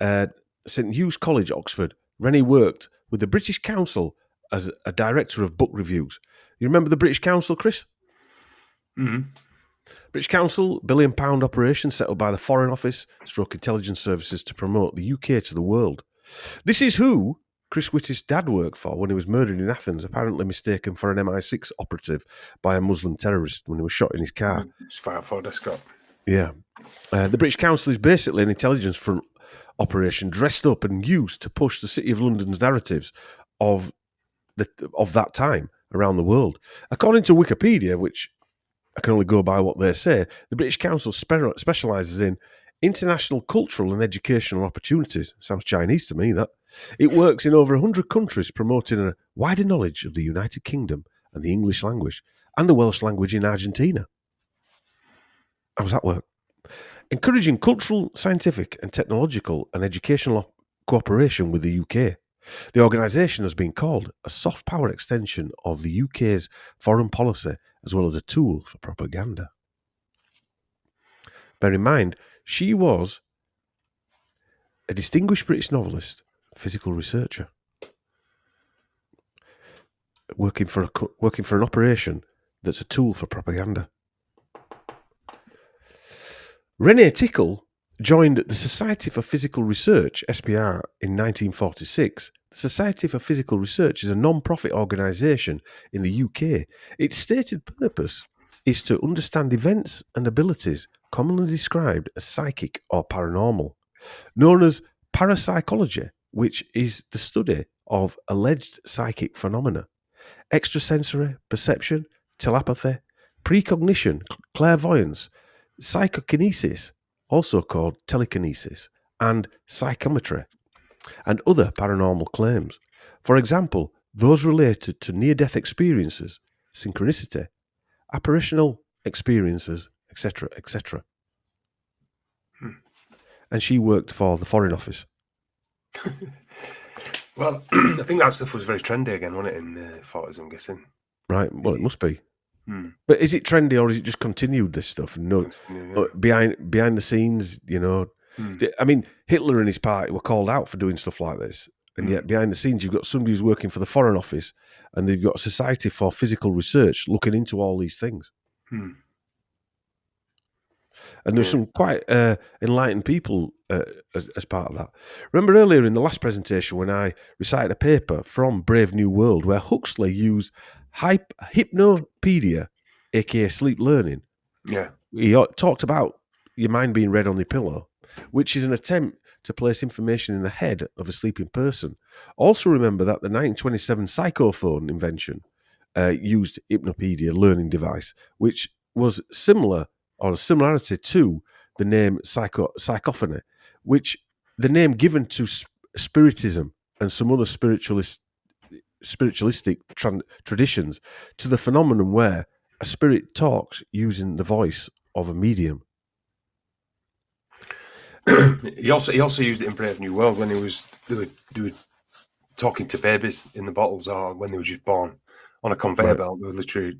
St Hugh's College, Oxford. Renée worked with the British Council as a director of book reviews. You remember the British Council, Chris? Mm-hmm. British Council, £1 billion operation set up by the Foreign Office, stroke intelligence services to promote the UK to the world. This is who Chris Whitty's dad worked for when he was murdered in Athens, apparently mistaken for an MI6 operative by a Muslim terrorist when he was shot in his car. It's fire for Descott. Yeah. The British Council is basically an intelligence front operation dressed up and used to push the City of London's narratives of that time around the world. According to Wikipedia, which I can only go by what they say, the British Council specialises in international cultural and educational opportunities. Sounds Chinese to me, that. It works in over 100 countries, promoting a wider knowledge of the United Kingdom and the English language and the Welsh language in Argentina. How does that work? Encouraging cultural, scientific and technological and educational cooperation with the UK. The organisation has been called a soft power extension of the UK's foreign policy as well as a tool for propaganda. Bear in mind, she was a distinguished British novelist, physical researcher, working for an operation that's a tool for propaganda. René Tickle joined the Society for Physical Research, SPR, in 1946. The Society for Physical Research is a non-profit organisation in the UK. Its stated purpose is to understand events and abilities commonly described as psychic or paranormal, known as parapsychology, which is the study of alleged psychic phenomena, extrasensory perception, telepathy, precognition, clairvoyance, psychokinesis, also called telekinesis, and psychometry, and other paranormal claims. For example, those related to near-death experiences, synchronicity, apparitional experiences, etc., etc. And she worked for the Foreign Office. Well, I think that stuff was very trendy again, wasn't it, in the 40s, I'm guessing. Right, well, it must be. But is it trendy or is it just continued, this stuff? No, behind the scenes, you know. I mean, Hitler and his party were called out for doing stuff like this. And yet behind the scenes, you've got somebody who's working for the Foreign Office and they've got a Society for Physical Research looking into all these things. And there's some quite enlightened people as part of that. Remember earlier in the last presentation when I recited a paper from Brave New World where Huxley used hypnopedia, aka sleep learning. Yeah. He talked about your mind being read on the pillow, which is an attempt to place information in the head of a sleeping person. Also remember that the 1927 psychophone invention used hypnopedia learning device, which was similar or a similarity to the name psychophony, which the name given to spiritism and some other spiritualistic traditions to the phenomenon where a spirit talks using the voice of a medium. He also used it in Brave New World when they were talking to babies in the bottles or when they were just born on a conveyor belt. They were literally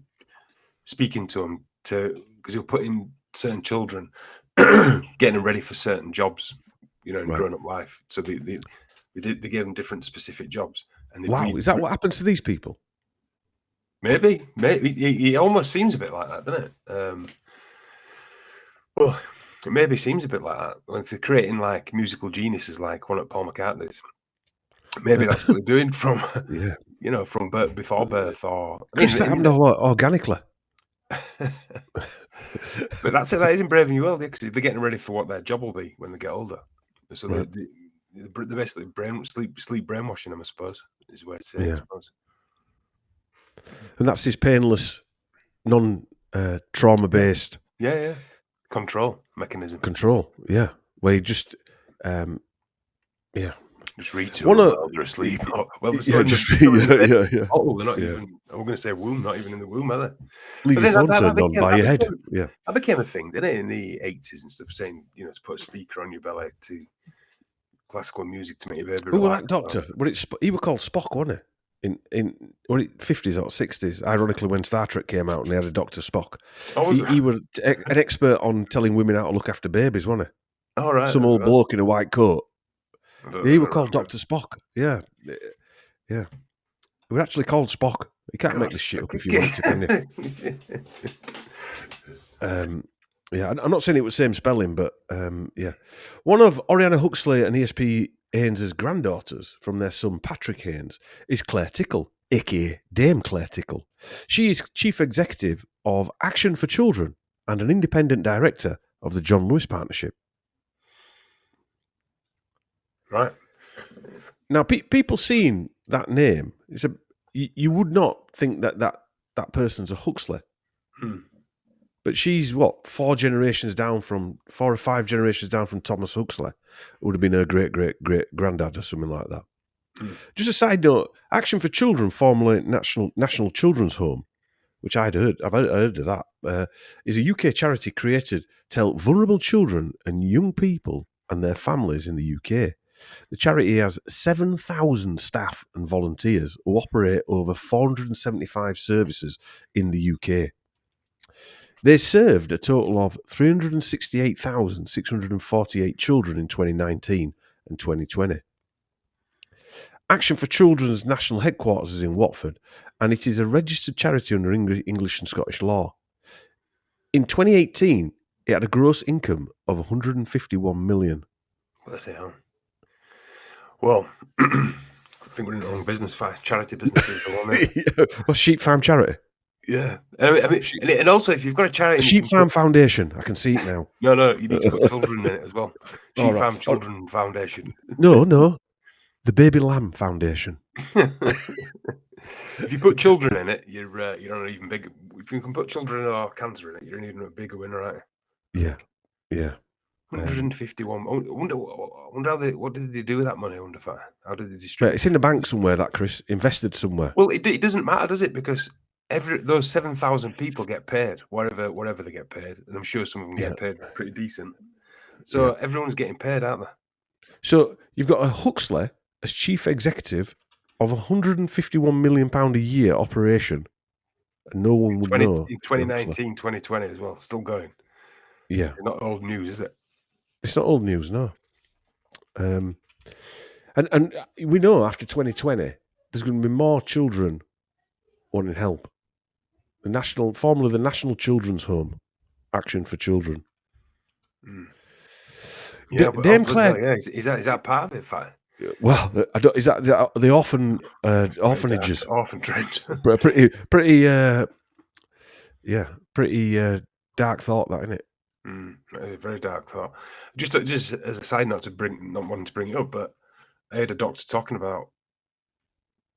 speaking to them because they were putting certain children, getting them ready for certain jobs, you know, in grown up life. So they gave them different specific jobs. And is that what happens to these people? Maybe. It almost seems a bit like that, doesn't it? Well, it maybe seems a bit like that. Like they're creating like musical geniuses, like one at Paul McCartney's. Maybe that's what they're doing from, you know, from before birth, or I guess that happened organically. But that's it. That is in Brave New World, because they're getting ready for what their job will be when they get older. So they're basically sleep brainwashing them, I suppose, is where it's I suppose. And that's his painless, trauma based. Control mechanism. Where you just, just read to them while they're asleep. Well, they're they're not even. I'm going to say womb, not even in the womb, are they? Leave your phone turned on by your head. That became a thing, didn't it, in the 80s and stuff, saying, you know, to put a speaker on your belly to classical music to make your baby. Who was that doctor? He was called Spock, wasn't he? In 50s or 60s, ironically, when Star Trek came out and they had a Dr. Spock. He was an expert on telling women how to look after babies, wasn't he? All right. Some old bloke in a white coat. He was called Dr. Spock. Yeah. He was actually called Spock. You can't make this shit up if you want to, can you? I'm not saying it was the same spelling, but one of Oriana Huxley and ESP Haynes' granddaughters from their son Patrick Haynes is Claire Tickle, aka Dame Claire Tickle. She is chief executive of Action for Children and an independent director of the John Lewis Partnership. Right. Now, people seeing that name, you would not think that person's a Huxley. But she's, 4 or 5 generations down from Thomas Huxley, who would have been her great-great-great-granddad or something like that. Just a side note, Action for Children, formerly National Children's Home, which I've heard of that, is a UK charity created to help vulnerable children and young people and their families in the UK. The charity has 7,000 staff and volunteers who operate over 475 services in the UK. They served a total of 368,648 children in 2019 and 2020. Action for Children's national headquarters is in Watford, and it is a registered charity under English and Scottish law. In 2018, it had a gross income of 151 million. Bloody hell. Well, I think we're in the wrong business. Charity business is the one. Well, Sheep Farm Charity. Yeah. I mean, and also, if you've got a charity... Sheep Farm Foundation. I can see it now. No, you need to put children in it as well. Sheep Farm Children Foundation. No. The Baby Lamb Foundation. If you put children in it, you're on an even bigger... If you can put children or cancer in it, you're an even bigger winner, aren't you? Yeah. 151. I wonder what did they do with that money? How did they distribute it? It's in the bank somewhere, that, Chris. Invested somewhere. Well, it doesn't matter, does it? Because those 7,000 people get paid, whatever they get paid. And I'm sure some of them get paid pretty decent. So everyone's getting paid, aren't they? So you've got a Huxley as chief executive of a £151 million a year operation. And no one would know. In 2019, 2020 as well. Still going. Yeah. It's not old news, is it? It's not old news, no. And we know after 2020, there's going to be more children wanting help. Formerly the National Children's Home, Action for Children. Yeah, Dame Claire. Is that part of it, Fine? Well, is that the orphanages? Orphanage. Pretty dark thought, that, isn't it? A very dark thought. Just as a side note, not wanting to bring it up, but I heard a doctor talking about,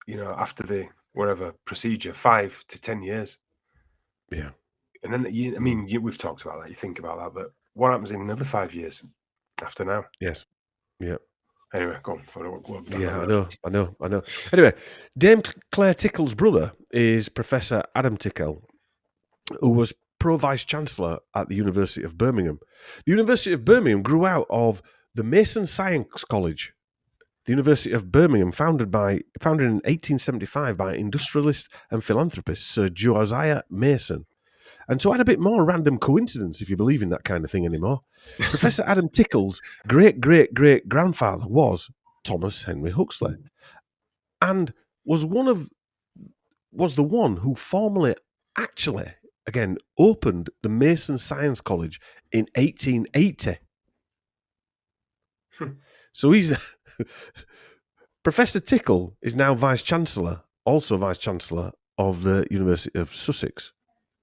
after the whatever procedure, 5 to 10 years. Yeah. And then we've talked about that. You think about that, but what happens in another 5 years after now? Yes. Yeah. Anyway, go on. Yeah, I know. Anyway, Dame Claire Tickle's brother is Professor Adam Tickle, who was Pro-Vice-Chancellor at the University of Birmingham. The University of Birmingham grew out of the Mason Science College. The University of Birmingham, founded in 1875 by industrialist and philanthropist Sir Josiah Mason. And to add a bit more random coincidence, if you believe in that kind of thing anymore, Professor Adam Tickle's great-great-great-grandfather was Thomas Henry Huxley, and was the one who formally, actually, again, opened the Mason Science College in 1880. So he's... Professor Tickle is now Vice-Chancellor of the University of Sussex.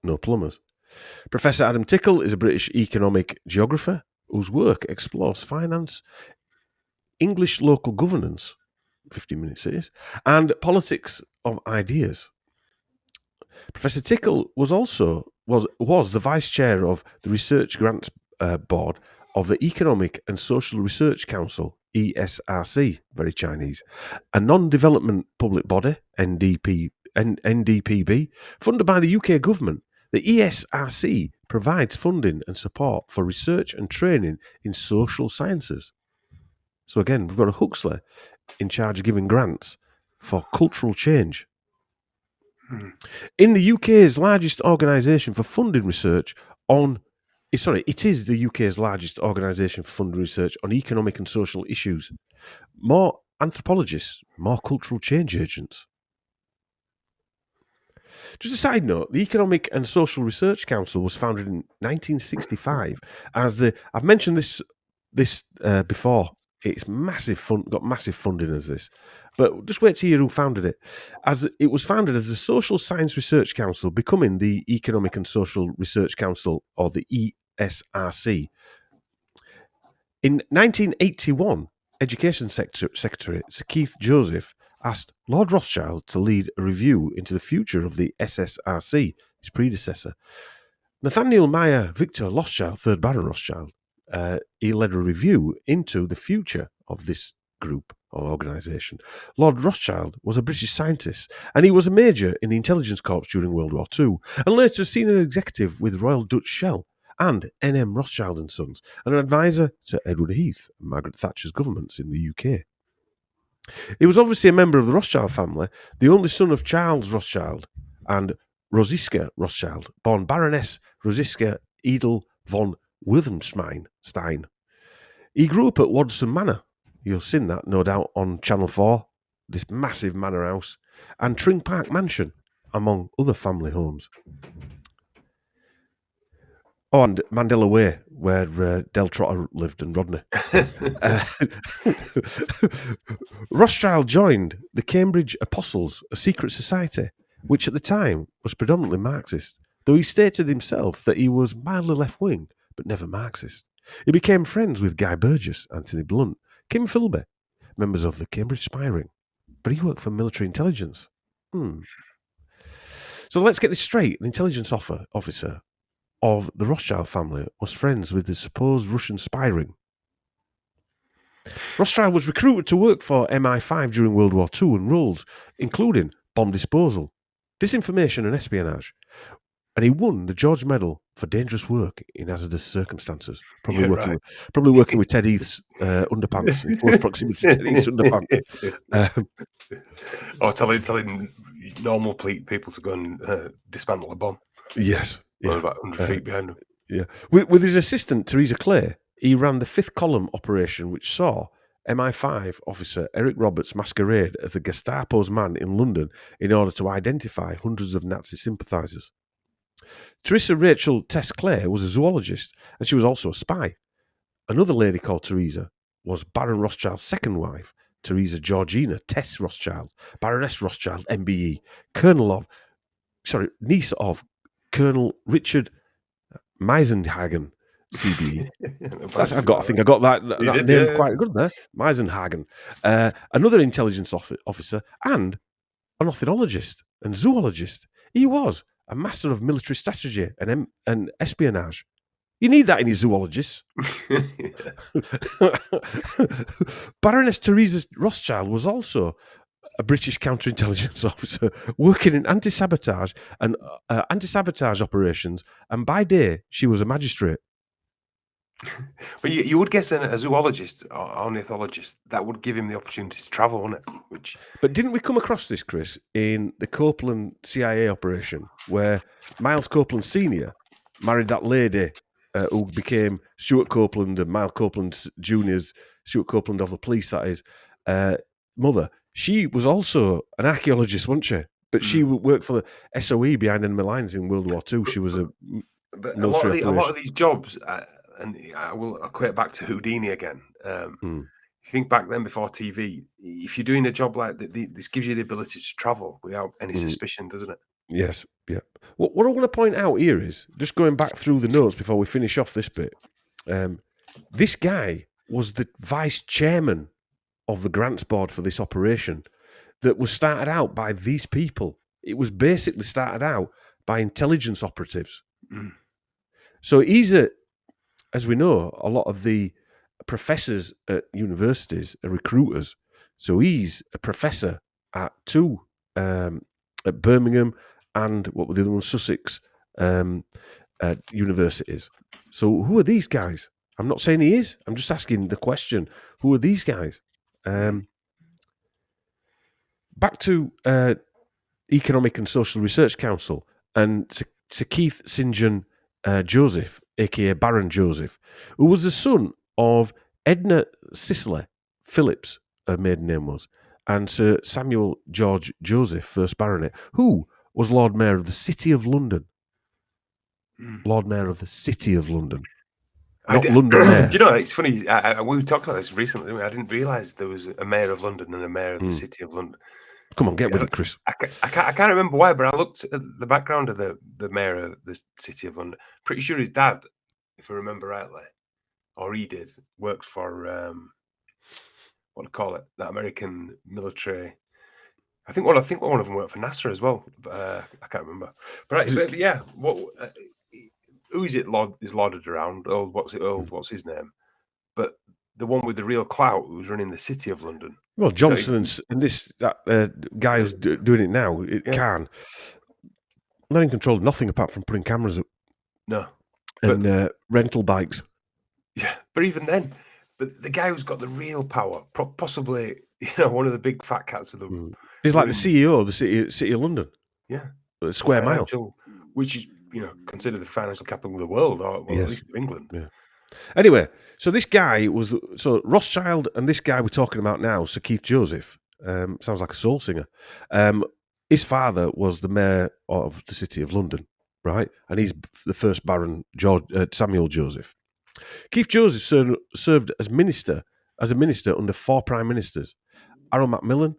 No plumbers. Professor Adam Tickle is a British economic geographer whose work explores finance, English local governance, 15-minute cities, and politics of ideas. Professor Tickle was the vice chair of the Research Grants Board of the Economic and Social Research Council, ESRC, very Chinese, a non-development public body, NDPB, funded by the UK government. The ESRC provides funding and support for research and training in social sciences. So again, we've got a Huxley in charge of giving grants for cultural change. In the UK's largest organisation for funding research it is the UK's largest organisation for funding research on economic and social issues. More anthropologists, more cultural change agents. Just a side note, the Economic and Social Research Council was founded in 1965 I've mentioned this before. It's got massive funding as this. But just wait to hear who founded it. As it was founded as the Social Science Research Council, becoming the Economic and Social Research Council, or the ESRC. In 1981, Education Secretary Sir Keith Joseph asked Lord Rothschild to lead a review into the future of the SSRC, his predecessor. Nathaniel Meyer Victor Rothschild, 3rd Baron Rothschild, he led a review into the future of this group or organisation. Lord Rothschild was a British scientist, and he was a major in the intelligence corps during World War II, and later a senior executive with Royal Dutch Shell and N.M. Rothschild and Sons, and an advisor to Edward Heath and Margaret Thatcher's governments in the UK. He was obviously a member of the Rothschild family, the only son of Charles Rothschild and Rosiska Rothschild, born Baroness Rosiska Edel von Wilhelmstein. He grew up at Wadson Manor. You'll seen that, no doubt, on Channel 4, this massive manor house, and Tring Park Mansion, among other family homes. Oh, and Mandela Way, where Del Trotter lived and Rodney. Rothschild joined the Cambridge Apostles, a secret society, which at the time was predominantly Marxist, though he stated himself that he was mildly left-wing, but never Marxist. He became friends with Guy Burgess, Anthony Blunt, Kim Philby, members of the Cambridge Spy Ring, but he worked for military intelligence. So let's get this straight. An intelligence officer of the Rothschild family was friends with the supposed Russian spy ring. Rothschild was recruited to work for MI5 during World War II in roles including bomb disposal, disinformation and espionage, and he won the George Medal for dangerous work in hazardous circumstances. Probably working with Ted Heath's underpants, in close proximity to Ted Heath's underpants. Or telling normal people to go and dismantle a bomb. Yes. Yeah. About 100 feet behind him. Yeah. With his assistant, Theresa Clay, he ran the 5th Column operation, which saw MI5 officer Eric Roberts masquerade as the Gestapo's man in London in order to identify hundreds of Nazi sympathisers. Theresa Rachel Tess Clay was a zoologist, and she was also a spy. Another lady called Theresa was Baron Rothschild's second wife, Theresa Georgina Tess Rothschild, Baroness Rothschild, MBE, niece of Colonel Richard Meisenhagen, CBE. I think I got that name quite good there. Meisenhagen. Another intelligence officer and an ornithologist and zoologist. He was a master of military strategy and espionage. You need that in your zoologists. Baroness Theresa Rothschild was also a British counterintelligence officer working in anti-sabotage operations, and by day she was a magistrate. But you would guess a zoologist or ornithologist, that would give him the opportunity to travel, wouldn't it? But didn't we come across this, Chris, in the Copeland CIA operation, where Miles Copeland Sr. married that lady who became Stuart Copeland and Miles Copeland Jr.'s, Stuart Copeland of the police, that is, mother. She was also an archaeologist, wasn't she? But she worked for the SOE behind enemy lines in World War II. She was a military a lot of these jobs, and I will equate back to Houdini again. If you think back then before TV, if you're doing a job like this gives you the ability to travel without any suspicion, doesn't it? Yes, yeah. What I want to point out here is, just going back through the notes before we finish off this bit, this guy was the vice chairman of the grants board for this operation that was started out by these people. It was basically started out by intelligence operatives. So he's as we know, a lot of the professors at universities are recruiters. So he's a professor at two, at Birmingham and what were the other ones, Sussex universities. So who are these guys? I'm not saying he is. I'm just asking the question. Who are these guys? Back to Economic and Social Research Council and Sir Keith St. John Joseph, a.k.a. Baron Joseph, who was the son of Edna Cicely Phillips, her maiden name was, and Sir Samuel George Joseph, 1st Baronet, who was Lord Mayor of the City of London. Lord Mayor of the City of London. Not London Mayor. Do you know, it's funny, we talked about this recently, didn't we? I didn't realise there was a Mayor of London and a Mayor of the City of London. Come on, get with it, Chris. I can't remember why, but I looked at the background of the Mayor of the City of London. Pretty sure his dad, if I remember rightly, or he did, worked for, what do you call it, that American military. I think one of them worked for NASA as well, but I can't remember. But yeah, who is it? Is lauded around. What's his name? But the one with the real clout, who's running the city of London. Well, Johnson and this guy who's doing it now, Khan, they're in control of nothing apart from putting cameras up. No. And rental bikes. Yeah, but even then, the guy who's got the real power, possibly, one of the big fat cats of the... He's like the CEO of the city of London. Yeah. The square mile. Which is, considered the financial capital of the world, or at least of England. Yeah. Anyway, so this guy was... So Rothschild and this guy we're talking about now, Sir Keith Joseph, sounds like a soul singer. His father was the mayor of the city of London, right? And he's the first Baron Samuel Joseph. Keith Joseph served as a minister under 4 prime ministers: Harold Macmillan,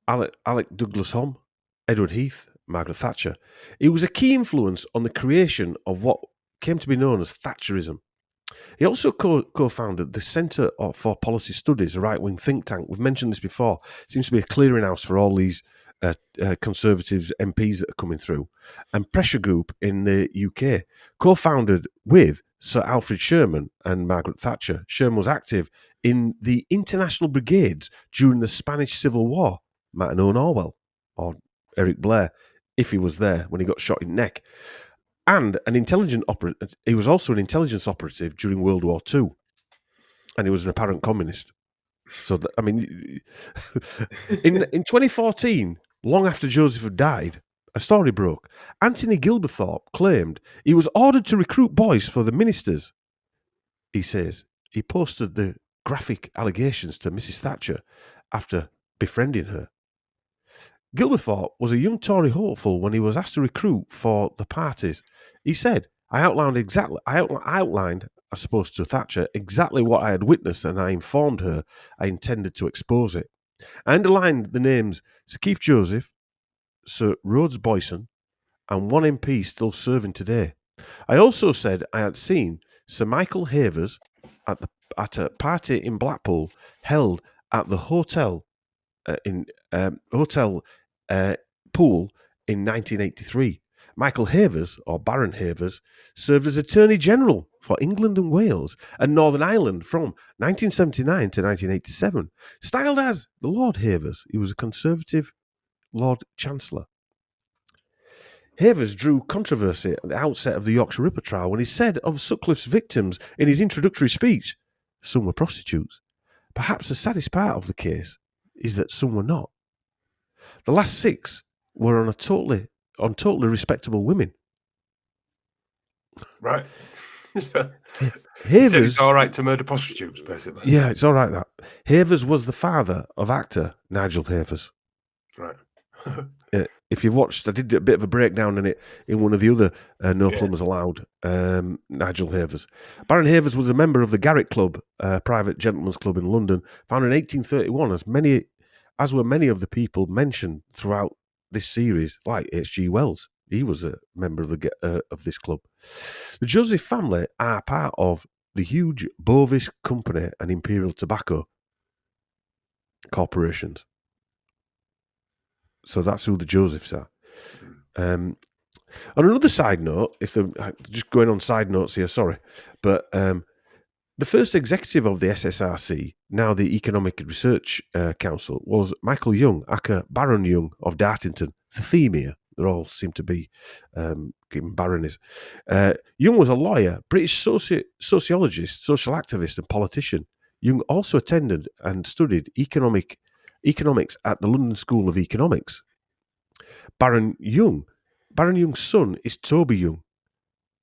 Alec Douglas Home, Edward Heath, Margaret Thatcher. He was a key influence on the creation of what came to be known as Thatcherism. He also co-founded the Centre for Policy Studies, a right-wing think tank. We've mentioned this before. It seems to be a clearinghouse for all these Conservative MPs that are coming through. And Pressure Group in the UK, co-founded with Sir Alfred Sherman and Margaret Thatcher. Sherman was active in the international brigades during the Spanish Civil War. Might have known Orwell or Eric Blair if he was there when he got shot in the neck. And he was also an intelligence operative during World War II. And he was an apparent communist. So, in 2014, long after Joseph had died, a story broke. Anthony Gilberthorpe claimed he was ordered to recruit boys for the ministers. He says he posted the graphic allegations to Mrs. Thatcher after befriending her. Gilberthorpe was a young Tory hopeful when he was asked to recruit for the parties. He said, I outlined, I suppose, to Thatcher exactly what I had witnessed, and I informed her I intended to expose it. I underlined the names Sir Keith Joseph, Sir Rhodes Boyson, and 1 MP still serving today. I also said I had seen Sir Michael Havers at a party in Blackpool held at the hotel Pool in 1983. Michael Havers, or Baron Havers, served as Attorney General for England and Wales and Northern Ireland from 1979 to 1987. Styled as the Lord Havers, he was a Conservative Lord Chancellor. Havers drew controversy at the outset of the Yorkshire Ripper trial when he said of Sutcliffe's victims in his introductory speech, some were prostitutes. Perhaps the saddest part of the case is that some were not. The last 6 were on totally respectable women. Right. Havers, it's all right to murder prostitutes, basically. Yeah, it's all right that. Havers was the father of actor Nigel Havers. Right. If you've watched, I did a bit of a breakdown in it in one of the other No Plumbers Allowed, Nigel Havers. Baron Havers was a member of the Garrick Club, private gentleman's club in London, founded in 1831, as were many of the people mentioned throughout this series, like H.G. Wells. He was a member of this club. The Joseph family are part of the huge Bovis Company and Imperial Tobacco corporations. So that's who the Josephs are. On another side note, just going on side notes here, sorry, but the first executive of the SSRC, now the Economic Research Council, was Michael Young, aka Baron Young of Dartington. The theme here, they all seem to be giving baronies. Young was a lawyer, British sociologist, social activist and politician. Young also attended and studied economics at the London School of Economics. Baron Young's son is Toby Young,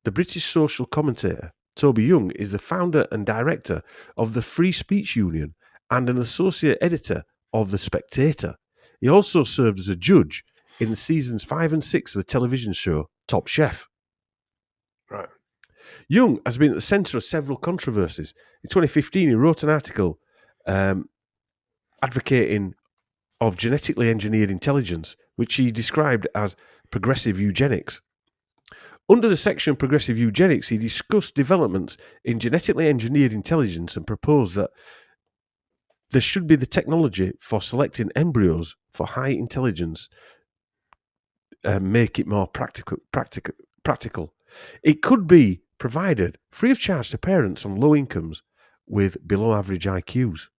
the British social commentator. Toby Young is the founder and director of the Free Speech Union and an associate editor of The Spectator. He also served as a judge in the seasons 5 and 6 of the television show Top Chef. Right. Young has been at the centre of several controversies. In 2015, he wrote an article advocating of genetically engineered intelligence, which he described as progressive eugenics. Under the section Progressive Eugenics, he discussed developments in genetically engineered intelligence and proposed that there should be the technology for selecting embryos for high intelligence and make it more practical. It could be provided free of charge to parents on low incomes with below average IQs.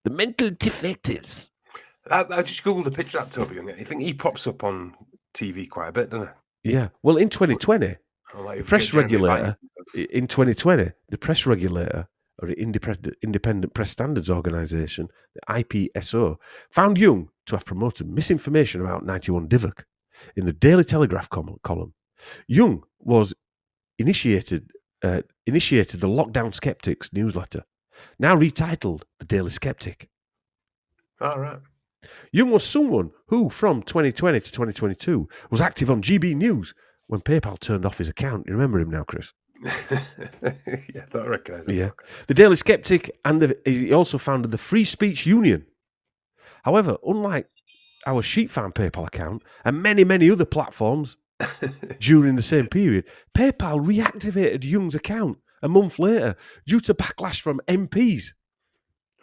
The mental defectives. I just googled a picture of that Toby Young. I think he pops up on TV quite a bit, doesn't he? Yeah. Well, in 2020, Like the press regulator, or the Independent Press Standards Organisation, the IPSO, found Young to have promoted misinformation about 91 Divok in the Daily Telegraph column. Young was initiated the Lockdown Skeptics newsletter, now retitled The Daily Skeptic. All right. Young was someone who, from 2020 to 2022, was active on GB News when PayPal turned off his account. You remember him now, Chris? Yeah, I recognise him. Yeah. The Daily Skeptic, and he also founded the Free Speech Union. However, unlike our Sheep Farm PayPal account and many, many other platforms during the same period, PayPal reactivated Young's account a month later due to backlash from MPs.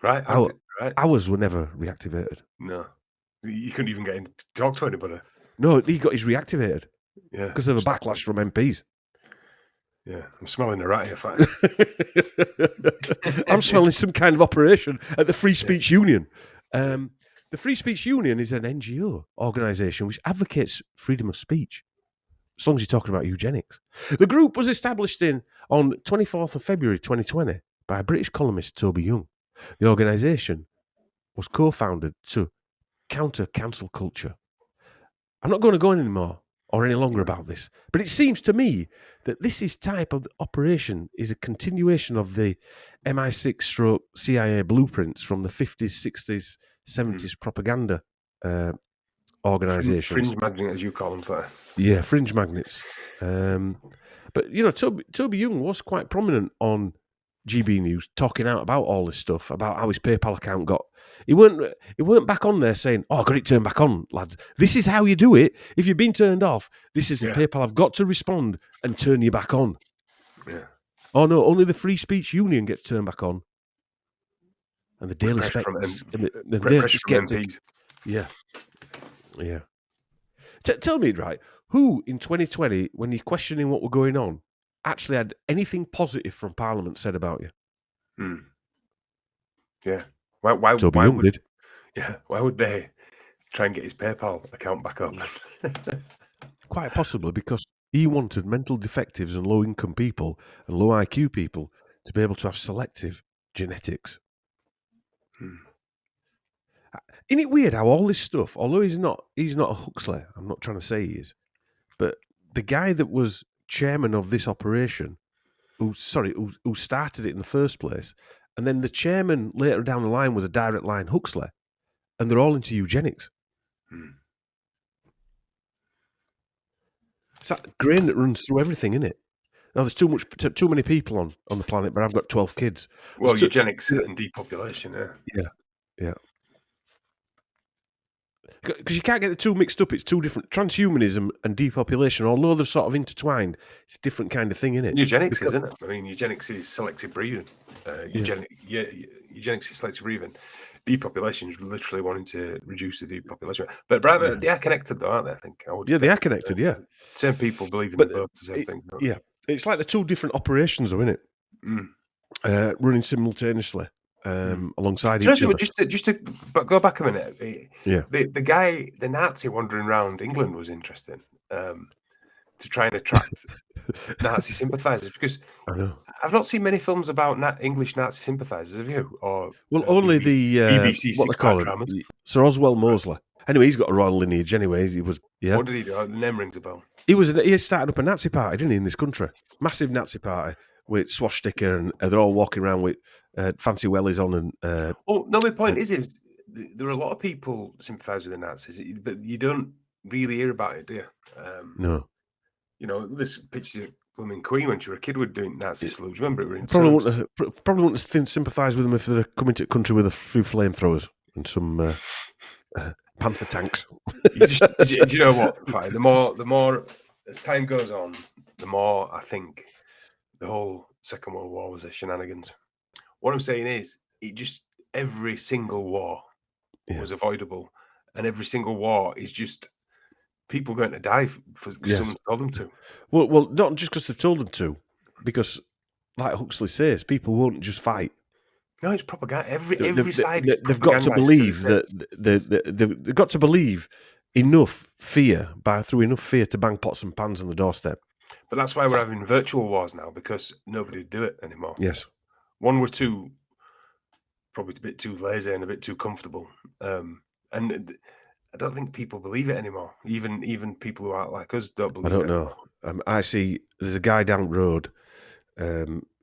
Right. Ours were never reactivated. No. You couldn't even get in to talk to anybody. No, he got his reactivated. Yeah. Because of a backlash from MPs. Yeah, I'm smelling a rat here, fine. I'm smelling some kind of operation at the Free Speech Union. The Free Speech Union is an NGO organisation which advocates freedom of speech, as long as you're talking about eugenics. The group was established on 24th of February 2020 by a British columnist, Toby Young. The organisation was co-founded to counter cancel culture. I'm not going to go on anymore or any longer about this, but it seems to me that this type of operation is a continuation of the MI6/CIA blueprints from the 50s, 60s, 70s propaganda organisations. Fringe magnet, as you call them, for. Yeah, fringe magnets. But, you know, Toby Young was quite prominent on GB News, talking out about all this stuff, about how his PayPal account got. He weren't back on there saying, "Oh, I got it turned back on, lads. This is how you do it. If you've been turned off, this is PayPal. I've got to respond and turn you back on." Yeah. Oh no, only the Free Speech Union gets turned back on, and the Daily Skeptic. Yeah. Tell me, right? Who in 2020, when you're questioning what were going on, actually had anything positive from Parliament said about you? Yeah. Why Toby Young did. Yeah. Why would they try and get his PayPal account back up? Quite possibly because he wanted mental defectives and low-income people and low IQ people to be able to have selective genetics. Isn't it weird how all this stuff, although he's not a Huxley, I'm not trying to say he is, but the guy that was chairman of this operation, who started it in the first place, and then the chairman later down the line was a direct line Huxley, and they're all into eugenics. It's that grain that runs through everything, isn't it? Now, there's too many people on the planet, but I've got 12 kids. Well, eugenics and depopulation, Yeah. Because you can't get the two mixed up. It's two different. Transhumanism and depopulation, although they're sort of intertwined, it's a different kind of thing, isn't it? Eugenics, isn't it? I mean, eugenics is selective breeding. Eugenics is selective breeding. Depopulation is literally wanting to reduce the depopulation. But they are connected, though, aren't they? I think. They are connected. Yeah. Same people believe in both the same thing. Yeah, it's like the two different operations, though, isn't it? Running simultaneously. Alongside each other. Just to go back a minute, the guy, the Nazi wandering around England was interesting to try and attract Nazi sympathisers, because I know I've not seen many films about English Nazi sympathisers. Have you? Or only the BBC what they call dramas. Sir Oswald Mosley. Anyway, he's got a royal lineage. Anyway, he was What did he do? The name rings a bell. He started up a Nazi party, didn't he, in this country? Massive Nazi party with swastika, and they're all walking around with fancy wellies on. And my point is there are a lot of people sympathise with the Nazis, but you don't really hear about it, do you? No. You know, there's pictures of blooming Queen when she was a kid would doing Nazi salutes. Remember, it were in probably wouldn't sympathise with them if they're coming to the country with a few flamethrowers and some Panther tanks. you know what? The more as time goes on, the more I think the whole Second World War was a shenanigans. What I'm saying is, every single war was avoidable, and every single war is just people going to die because someone told them to. Well, not just because they've told them to. because, like Huxley says, people won't just fight. No, it's propaganda. Every They've side is they've got to propagandized believe the that they've got to believe enough fear through enough fear to bang pots and pans on the doorstep. But that's why we're having virtual wars now, because nobody would do it anymore. Yes. One, we're probably a bit too lazy and a bit too comfortable. And I don't think people believe it anymore. Even people who aren't like us don't believe it. I don't know. I see there's a guy down the road,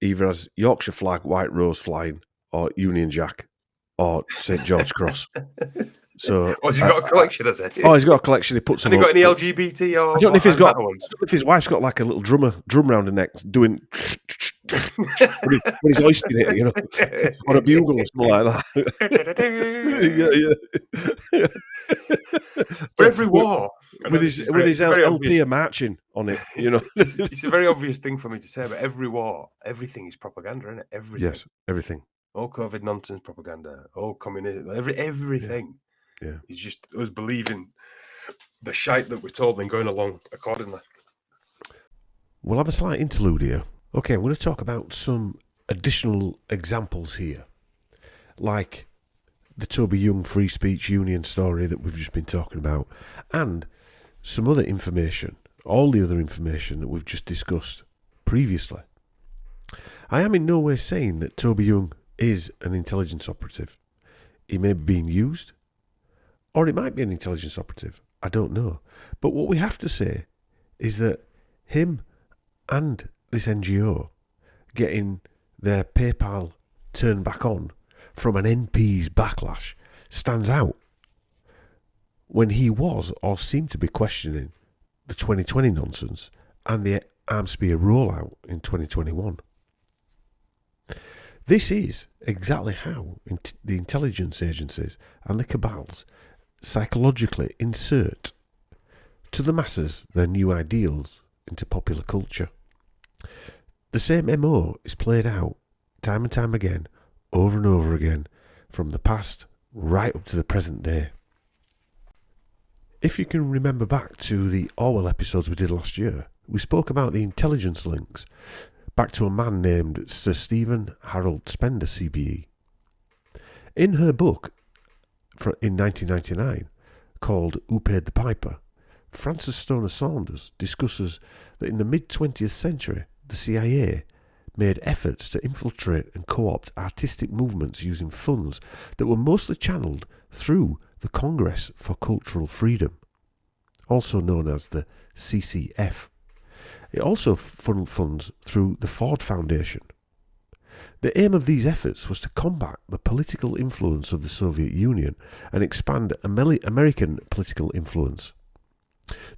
either has Yorkshire flag, white rose flying, or Union Jack, or St George Cross. So, has he got a collection? Has he? Oh, he's got a collection. He puts. Has he got any LGBT or? I don't know if he's got. I ones. don't know if his wife's got like a little drum round her neck doing when he's hoisting it, you know, or a bugle or something like that. But every war with his LP marching on it, you know. It's a very obvious thing for me to say, but every war, everything is propaganda, isn't it? Everything. Yes, everything. All COVID nonsense propaganda, all communism, everything. Yeah. It's just us believing the shite that we're told and going along accordingly. We'll have a slight interlude here. Okay, I'm going to talk about some additional examples here, like the Toby Young Free Speech Union story that we've just been talking about, and some other information, all the other information that we've just discussed previously. I am in no way saying that Toby Young is an intelligence operative. He may be being used, or it might be an intelligence operative. I don't know. But what we have to say is that him and this NGO getting their PayPal turned back on from an MP's backlash stands out when he was or seemed to be questioning the 2020 nonsense and the arms spear rollout in 2021. This is exactly how the intelligence agencies and the cabals psychologically insert to the masses their new ideals into popular culture. The same MO is played out time and time again, over and over again, from the past right up to the present day. If you can remember back to the Orwell episodes we did last year, we spoke about the intelligence links back to a man named Sir Stephen Harold Spender, CBE. In her book in 1999, called Who Paid the Piper, Frances Stoner Saunders discusses that in the mid-20th century, the CIA made efforts to infiltrate and co-opt artistic movements using funds that were mostly channeled through the Congress for Cultural Freedom, also known as the CCF. It also funneled funds through the Ford Foundation. The aim of these efforts was to combat the political influence of the Soviet Union and expand American political influence.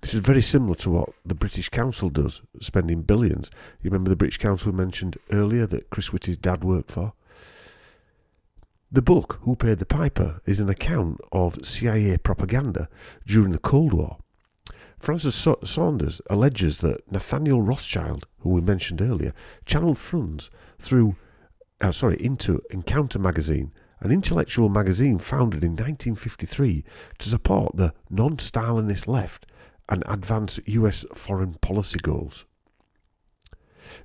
This is very similar to what the British Council does, spending billions. You remember the British Council mentioned earlier that Chris Whitty's dad worked for? The book, Who Paid the Piper, is an account of CIA propaganda during the Cold War. Frances Saunders alleges that Nathaniel Rothschild, who we mentioned earlier, channeled funds into Encounter magazine, an intellectual magazine founded in 1953 to support the non-Stalinist left and advance US foreign policy goals.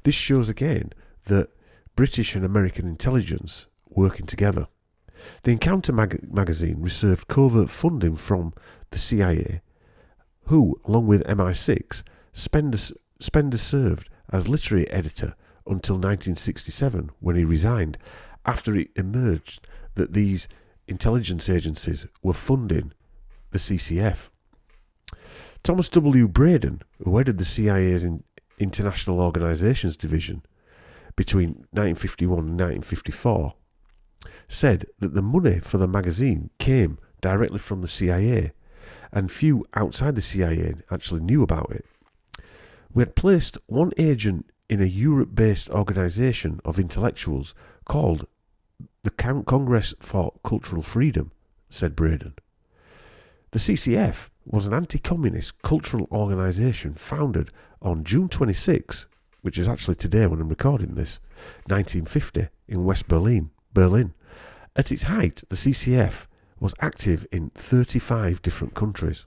This shows again that British and American intelligence working together. The Encounter magazine received covert funding from the CIA, who, along with MI6, Spender served as literary editor until 1967, when he resigned, after it emerged that these intelligence agencies were funding the CCF. Thomas W. Braden, who headed the CIA's International Organizations Division between 1951 and 1954, said that the money for the magazine came directly from the CIA, and few outside the CIA actually knew about it. We had placed one agent in a Europe-based organisation of intellectuals called the Congress for Cultural Freedom, said Braden. The CCF was an anti-communist cultural organisation founded on June 26, which is actually today when I'm recording this, 1950, in West Berlin. At its height, the CCF was active in 35 different countries.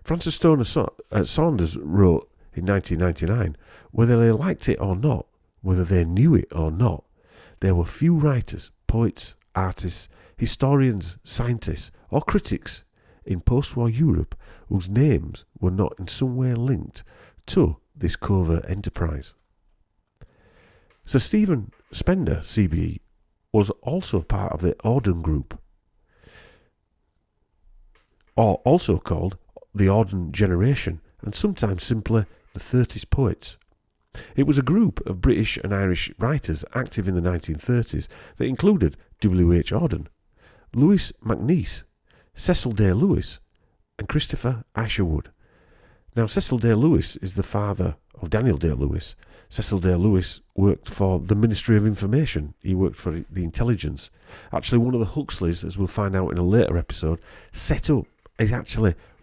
Frances Stoner Saunders wrote in 1999, whether they liked it or not, whether they knew it or not, there were few writers, poets, artists, historians, scientists, or critics in post-war Europe whose names were not in some way linked to this covert enterprise. Sir Stephen Spender, CBE, was also part of the Auden group, or also called the Auden generation, and sometimes simply the 30s poets. It was a group of British and Irish writers active in the 1930s that included W.H. Auden, Louis MacNeice, Cecil Day-Lewis, and Christopher Isherwood. Now, Cecil Day-Lewis is the father of Daniel Day-Lewis. Cecil Day-Lewis worked for the Ministry of Information. He worked for the intelligence. Actually, one of the Huxleys, as we'll find out in a later episode,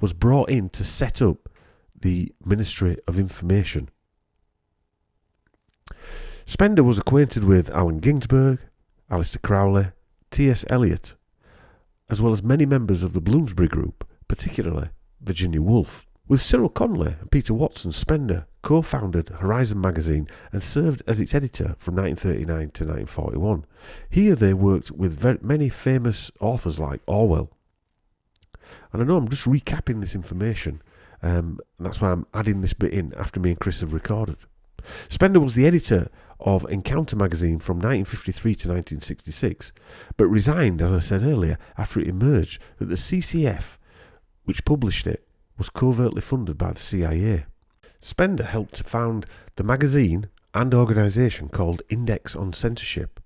was brought in to set up the Ministry of Information. Spender was acquainted with Allen Ginsberg, Aleister Crowley, T.S. Eliot, as well as many members of the Bloomsbury Group, particularly Virginia Woolf. With Cyril Connolly and Peter Watson, Spender co-founded Horizon magazine and served as its editor from 1939 to 1941. Here they worked with many famous authors like Orwell. And I know I'm just recapping this information, and that's why I'm adding this bit in after me and Chris have recorded. Spender was the editor of Encounter magazine from 1953 to 1966, but resigned, as I said earlier, after it emerged that the CCF, which published it, was covertly funded by the CIA. Spender helped to found the magazine and organisation called Index on Censorship,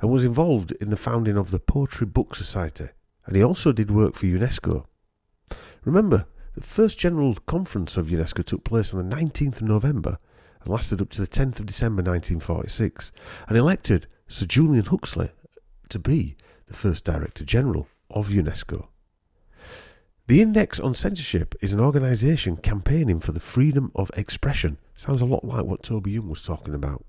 and was involved in the founding of the Poetry Book Society, and he also did work for UNESCO. Remember, the first General Conference of UNESCO took place on the 19th of November and lasted up to the 10th of December 1946, and elected Sir Julian Huxley to be the first Director General of UNESCO. The Index on Censorship is an organisation campaigning for the freedom of expression. Sounds a lot like what Toby Young was talking about.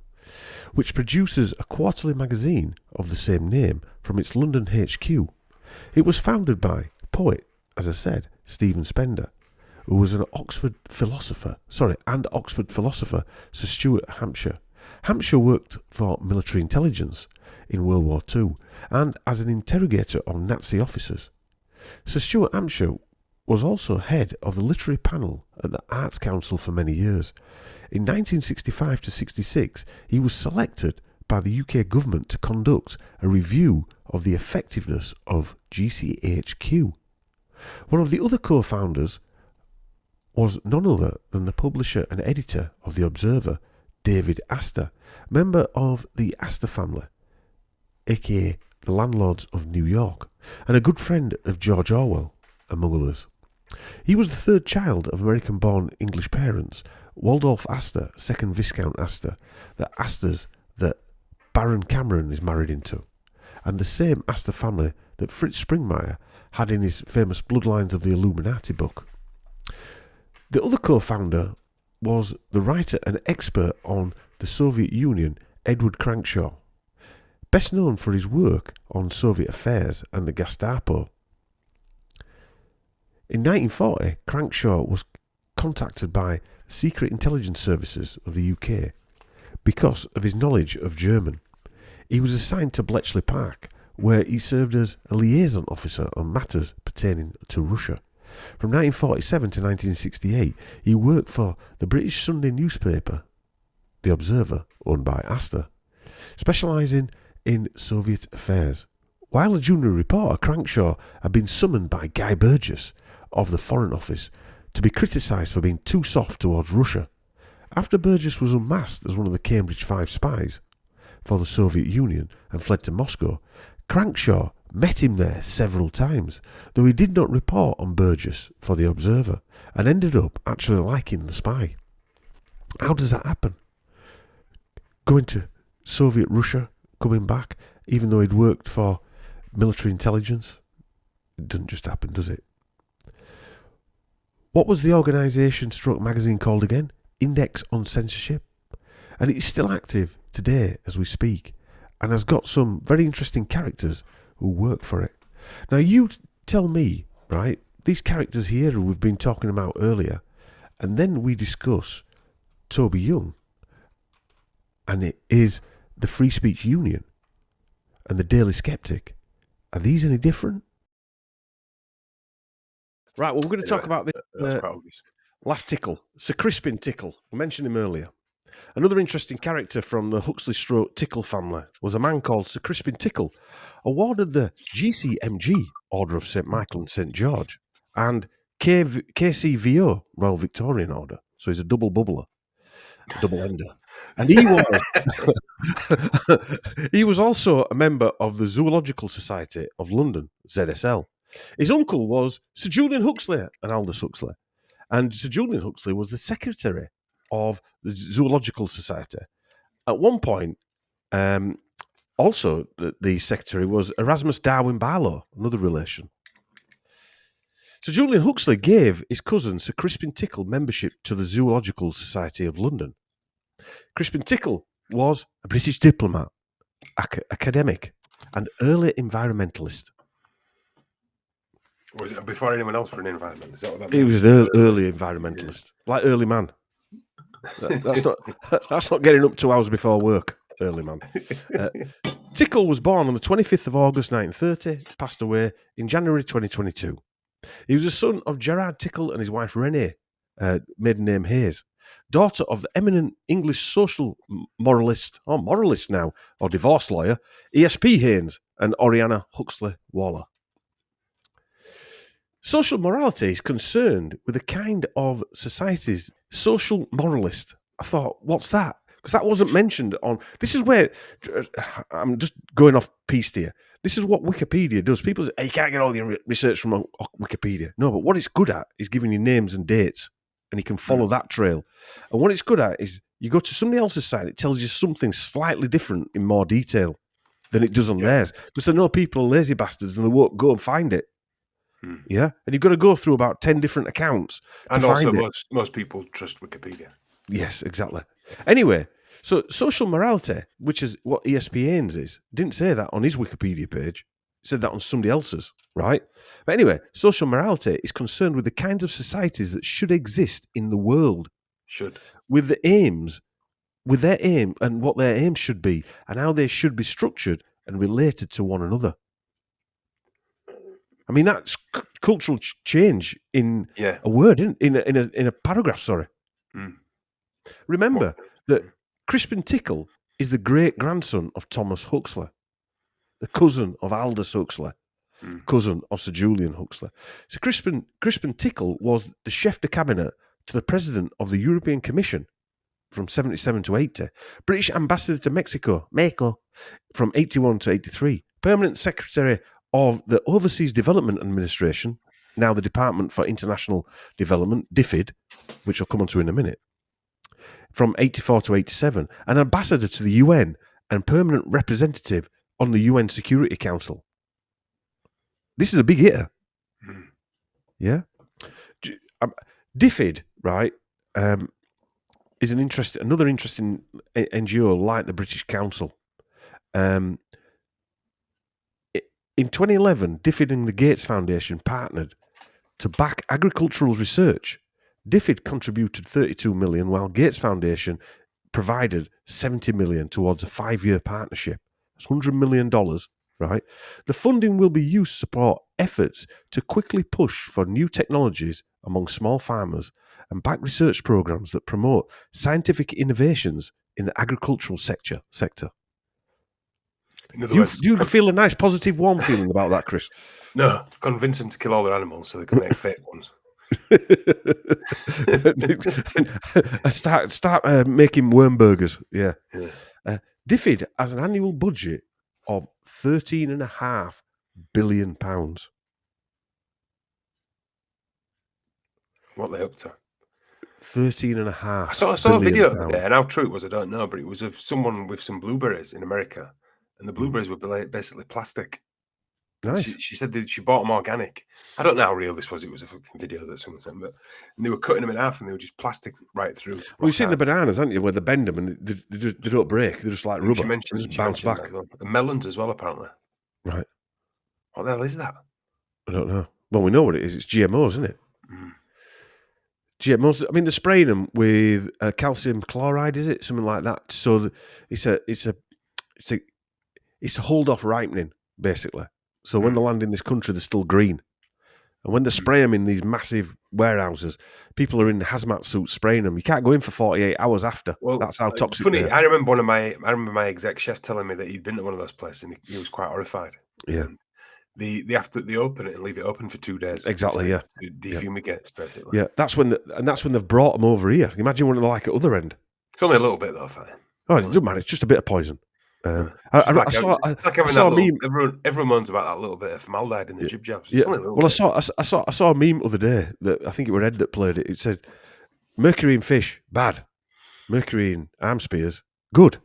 Which produces a quarterly magazine of the same name from its London HQ. It was founded by poet, as I said, Stephen Spender, who was an Oxford philosopher, Sir Stuart Hampshire. Hampshire worked for military intelligence in World War II and as an interrogator on Nazi officers. Sir Stuart Hampshire was also head of the literary panel at the Arts Council for many years. In 1965 to 66, he was selected by the UK government to conduct a review of the effectiveness of GCHQ. One of the other co-founders was none other than the publisher and editor of The Observer, David Astor, member of the Astor family, aka the landlords of New York, and a good friend of George Orwell, among others. He was the third child of American-born English parents, Waldorf Astor, 2nd Viscount Astor, the Astors that Baron Cameron is married into, and the same Astor family that Fritz Springmeier had in his famous Bloodlines of the Illuminati book. The other co-founder was the writer and expert on the Soviet Union, Edward Crankshaw, best known for his work on Soviet affairs and the Gestapo. In 1940, Crankshaw was contacted by secret intelligence services of the UK because of his knowledge of German. He was assigned to Bletchley Park, where he served as a liaison officer on matters pertaining to Russia. From 1947 to 1968, he worked for the British Sunday newspaper, The Observer, owned by Astor, specialising in Soviet affairs. While a junior reporter, Crankshaw had been summoned by Guy Burgess of the Foreign Office to be criticised for being too soft towards Russia. After Burgess was unmasked as one of the Cambridge Five spies for the Soviet Union and fled to Moscow, Crankshaw met him there several times, though he did not report on Burgess for The Observer and ended up actually liking the spy. How does that happen? Going to Soviet Russia, coming back, even though he'd worked for military intelligence? It doesn't just happen, does it? What was the organisation stroke magazine called again? Index on Censorship. And it is still active today as we speak, and has got some very interesting characters who work for it. Now you tell me, right, these characters here who we've been talking about earlier, and then we discuss Toby Young, and it is the Free Speech Union and the Daily Skeptic. Are these any different? Right, well, we're going to talk about this last tickle, Sir Crispin Tickle. We mentioned him earlier. Another interesting character from the Huxley stroke Tickle family was a man called Sir Crispin Tickle, awarded the GCMG Order of St. Michael and St. George and KCVO Royal Victorian Order. So he's a double bubbler, a double ender. And he was also a member of the Zoological Society of London, ZSL. His uncle was Sir Julian Huxley and Aldous Huxley. And Sir Julian Huxley was the secretary of the Zoological Society. At one point, also the secretary was Erasmus Darwin Barlow, another relation. Sir Julian Huxley gave his cousin Sir Crispin Tickle membership to the Zoological Society of London. Crispin Tickle was a British diplomat, academic, and early environmentalist. Was it before anyone else for an environment? Is that what that He means? was an early environmentalist, like early man. That's not getting up 2 hours before work, early man. Tickle was born on the 25th of August 1930, passed away in January 2022. He was a son of Gerard Tickle and his wife Renee, maiden name Hayes, daughter of the eminent English social moralist now, or divorce lawyer, E.S.P. Haynes and Oriana Huxley Waller. Social morality is concerned with a kind of society's social moralist. I thought, what's that? Because that wasn't mentioned on... This is where... I'm just going off piste here. This is what Wikipedia does. People say, hey, you can't get all your research from Wikipedia. No, but what it's good at is giving you names and dates, and you can follow that trail. And what it's good at is you go to somebody else's site, it tells you something slightly different in more detail than it does on theirs. Because they know people are lazy bastards and they won't go and find it. Yeah, and you've got to go through about 10 different accounts to find it. And most people trust Wikipedia. Yes, exactly. Anyway, so social morality, which is what ESP Haynes is, didn't say that on his Wikipedia page. He said that on somebody else's, right? But anyway, social morality is concerned with the kinds of societies that should exist in the world. With their aim and what their aims should be and how they should be structured and related to one another. I mean, that's cultural change in a word, in a paragraph, sorry. Remember that Crispin Tickle is the great-grandson of Thomas Huxley, the cousin of Aldous Huxley, cousin of Sir Julian Huxley. So Crispin Tickle was the chef de cabinet to the president of the European Commission from 77 to 80, British ambassador to Mexico, from 81 to 83, permanent secretary of the Overseas Development Administration, now the Department for International Development, DFID, which I'll come on to in a minute, from 84 to 87, an ambassador to the UN and permanent representative on the UN Security Council. This is a big hitter. Yeah? DFID, right, is another interesting NGO like the British Council. In 2011, DFID and the Gates Foundation partnered to back agricultural research. DFID contributed 32 million, while Gates Foundation provided 70 million towards a 5-year partnership. That's $100 million, right? The funding will be used to support efforts to quickly push for new technologies among small farmers and back research programs that promote scientific innovations in the agricultural sector. Do you feel a nice, positive, warm feeling about that, Chris? No, convince them to kill all their animals so they can make fake ones. start making worm burgers. Yeah. DFID has an annual budget of £13.5 billion. What are they up to? 13.5. I saw a video of it, and how true it was, I don't know, but it was of someone with some blueberries in America, and the blueberries were basically plastic. Nice. She said that she bought them organic. I don't know how real this was. It was a fucking video that someone sent, but they were cutting them in half, and they were just plastic right through. Well, you've seen the bananas, haven't you, where they bend them and they don't break. They're just like rubber. They just bounce back. Well. The melons as well, apparently. Right. What the hell is that? I don't know. Well, we know what it is. It's GMOs, isn't it? Yeah, they're spraying them with calcium chloride, is it? Something like that. So it's a hold off ripening, basically. So when they land in this country, they're still green. And when they spray them in these massive warehouses, people are in hazmat suits spraying them. You can't go in for 48 hours after. Well, that's how toxic funny. they are. I remember my exec chef telling me that he'd been to one of those places and he was quite horrified. Yeah. They open it and leave it open for 2 days. Exactly, yeah. To defumigate, basically. Yeah, that's when they've brought them over here. Imagine what they're like at the other end. It's only a little bit though, fine. Oh, it doesn't matter. It's just a bit of poison. I saw a meme. Everyone moans about that little bit of formaldehyde in the jib jabs. Yeah. Well, I saw a meme the other day that I think it was Ed that played it. It said, "Mercury in fish, bad. Mercury in arm spears, good.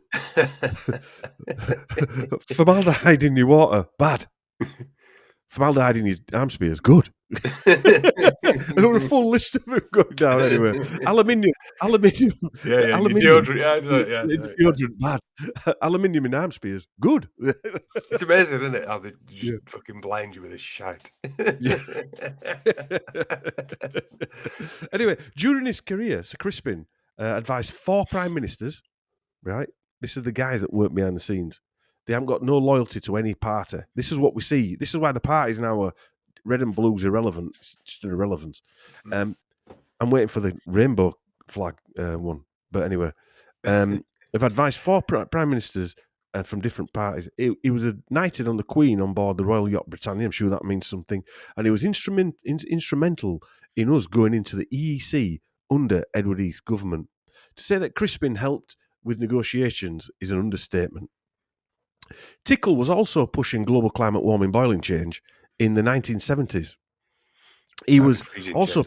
Formaldehyde in your water, bad. Formaldehyde in your arm spears, good." I don't have a full list of them going down anyway. Aluminium. Yeah, aluminium. Deodorant, bad. Aluminium in arm spears, good. It's amazing, isn't it? How they just fucking blind you with this shite. Anyway, during his career, Sir Crispin advised 4 prime ministers, right? This is the guys that work behind the scenes. They haven't got no loyalty to any party. This is what we see. This is why the parties now are red and blue's irrelevant. It's just an irrelevance. I'm waiting for the rainbow flag one. But anyway, they've advised 4 prime ministers from different parties. He was knighted on the Queen on board the Royal Yacht Britannia. I'm sure that means something. And he was instrumental in us going into the EEC under Edward Heath's government. To say that Crispin helped with negotiations is an understatement. Tickle was also pushing global climate warming boiling change in the 1970s. He was also